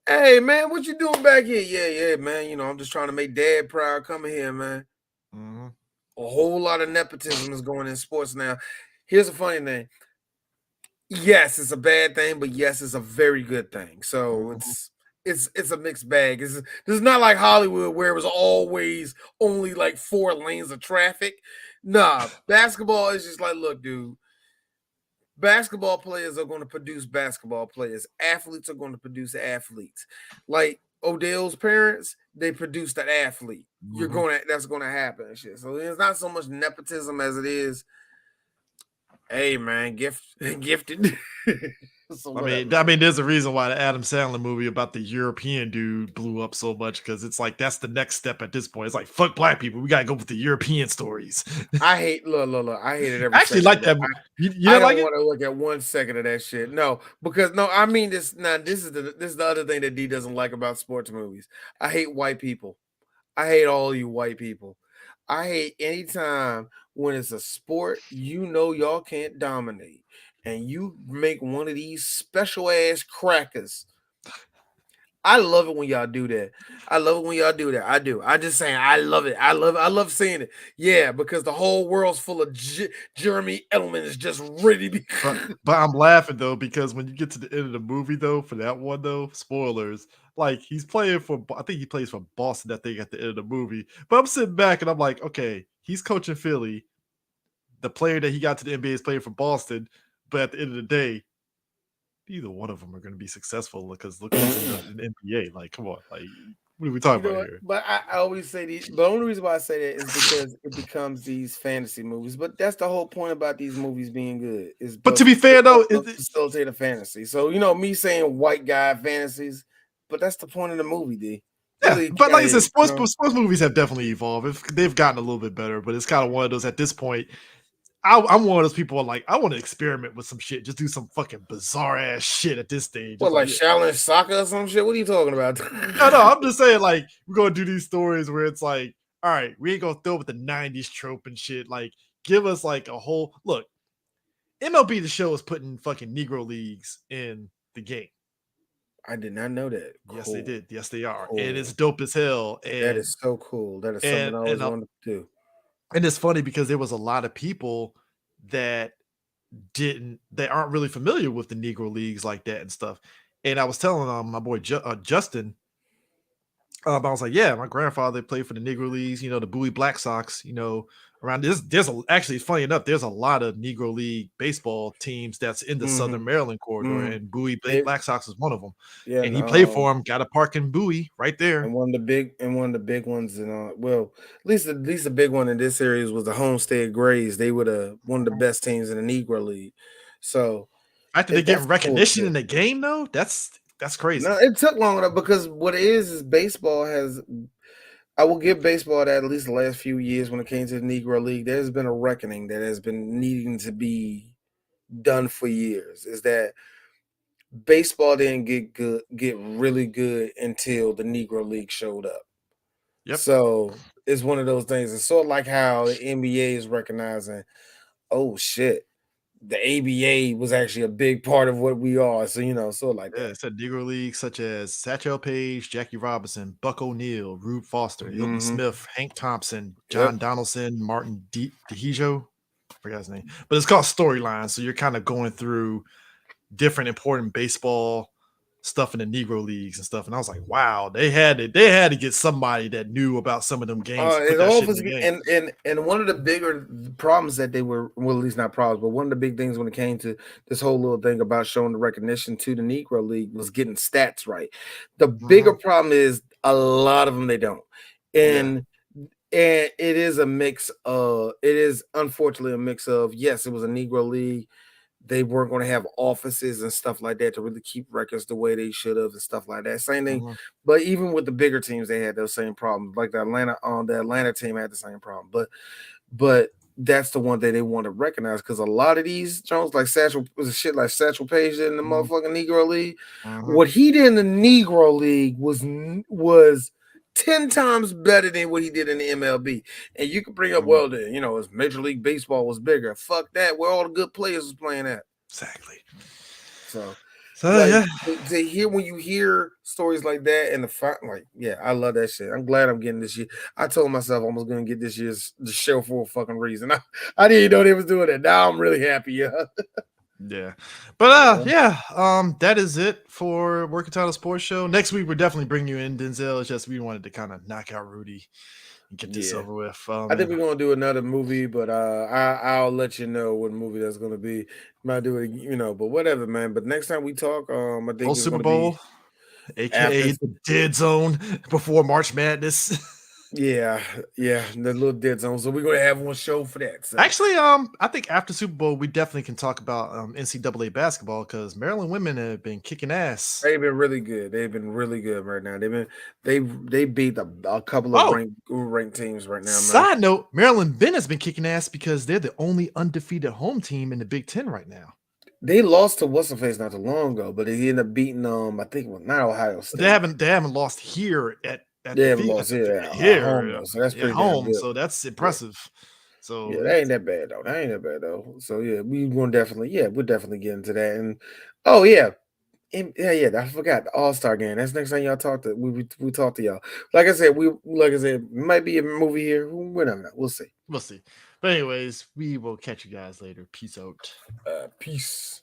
Hey man, what you doing back here? Yeah, man. You know, I'm just trying to make dad proud coming here, man. A whole lot of nepotism is going in sports now. Here's a funny thing. Yes, it's a bad thing, but yes, it's a very good thing. So it's a mixed bag. This is not like Hollywood where it was always only like 4 lanes of traffic. Nah, basketball is just like, look, dude. Basketball players are going to produce basketball players. Athletes are going to produce athletes. Like Odell's parents, they produced an athlete. That's going to happen and shit. So it's not so much nepotism as it is, hey man, gifted. So I mean, there's a reason why the Adam Sandler movie about the European dude blew up so much, because it's like that's the next step at this point. It's like, fuck black people, we gotta go with the European stories. I hate I hate it every I actually like that. I don't want to look at 1 second of that shit. No, because I mean this. Now this is the other thing that D doesn't like about sports movies. I hate white people. I hate all you white people. I hate anytime when it's a sport, you know y'all can't dominate, and you make one of these special ass crackers. I love it when y'all do that. I love it when y'all do that. I do. I just saying, I love it. I love seeing it. Yeah, because the whole world's full of Jeremy Edelman is just ready to be. But I'm laughing though because when you get to the end of the movie though, for that one though, spoilers. Like he's playing for, I think he plays for Boston. I think at the end of the movie. But I'm sitting back and I'm like, okay, he's coaching Philly. The player that he got to the NBA is playing for Boston. But at the end of the day, neither one of them are going to be successful because look who's in the NBA. Like, come on, like, what are we talking about here? But I always say these. The only reason why I say that is because it becomes these fantasy movies. But that's the whole point about these movies being good. Is But to be fair though, facilitate a fantasy. So me saying white guy fantasies, but that's the point of the movie, D. Yeah, but like I said, sports movies have definitely evolved. They've gotten a little bit better, but it's kind of one of those at this point. I'm one of those people like I want to experiment with some shit, just do some fucking bizarre ass shit at this stage. What, like Shaolin soccer or some shit? What are you talking about? No, I'm just saying like we're gonna do these stories where it's like, all right, we ain't gonna throw with the '90s trope and shit. Like, give us like a whole look. MLB The Show is putting fucking Negro leagues in the game. I did not know that. Yes, they did. Yes, they are, Cool. and it's dope as hell. And that is so cool. That is something I always wanted to do. And it's funny because there was a lot of people that aren't really familiar with the Negro leagues like that and stuff. And I was telling my boy Justin, I was like, yeah, my grandfather played for the Negro leagues, the Bowie Black Sox, around this. Actually, funny enough, there's a lot of Negro League baseball teams that's in the Southern Maryland corridor, and Bowie Black Sox is one of them. Yeah, and he played for him. Got a park in Bowie right there. And one of the big ones, well, at least the big one in this series was the Homestead Grays. They were one of the best teams in the Negro League. So after they get recognition in the game, though, that's crazy. No, it took long enough because what it is baseball has. I will give baseball that at least the last few years when it came to the Negro League, there's been a reckoning that has been needing to be done for years. Is that baseball didn't get really good until the Negro League showed up. Yep. So it's one of those things. It's sort of like how the NBA is recognizing, oh shit, the ABA was actually a big part of what we are. So, sort of like that. It's a Negro League such as Satchel Paige, Jackie Robinson, Buck O'Neill, Rube Foster, Hilton Smith, Hank Thompson, John Donaldson, Martin DeHijo. I forgot his name. But it's called Storyline. So you're kind of going through different important baseball stuff in the Negro leagues and stuff. And I was like, wow, they had to get somebody that knew about some of them games. And one of the bigger problems that they were, well, at least not problems, but one of the big things when it came to this whole little thing about showing the recognition to the Negro League was getting stats right. The bigger problem is a lot of them they don't. And it is a mix of, it is unfortunately a mix of, yes, it was a Negro League. They weren't going to have offices and stuff like that to really keep records the way they should have and stuff like that. Same thing, but even with the bigger teams, they had those same problems. Like the Atlanta team had the same problem. But that's the one that they want to recognize because a lot of these Jones, like Satchel Paige in the motherfucking Negro League. What he did in the Negro League was 10 times better than what he did in the MLB. And you can bring up, well, then, as Major League Baseball was bigger. Fuck that. Where all the good players was playing at. Exactly. So yeah. To hear when you hear stories like that and I love that shit. I'm glad I'm getting this year. I told myself I was going to get this year's the show for a fucking reason. I didn't know they was doing it. Now I'm really happy. Yeah. But that is it for Working Title Sports Show. Next week we're definitely bringing you in, Denzel. It's just we wanted to kind of knock out Rudy and get this over with. I think we're gonna do another movie, but I'll let you know what movie that's gonna be. Might do it, but whatever, man. But next time we talk, I think it's Super Bowl, aka the dead zone before March Madness. Yeah, the little dead zone. So we're gonna have one show for that. So. Actually, I think after Super Bowl, we definitely can talk about NCAA basketball because Maryland women have been kicking ass. They've been really good. They've been really good right now. They beat a couple of ranked teams right now. Man. Side note: Maryland Ben has been kicking ass because they're the only undefeated home team in the Big Ten right now. They lost to what's the face not too long ago, but they ended up beating I think not Ohio State. They haven't lost here at they haven't lost here. So that's pretty home. So that's impressive. So that ain't that bad though. So we're definitely get into that. And Yeah, I forgot the All-Star game. That's next time y'all talk to we talk to y'all. Like I said, might be a movie here. We're not. We'll see. We'll see. But anyways, we will catch you guys later. Peace out. Peace.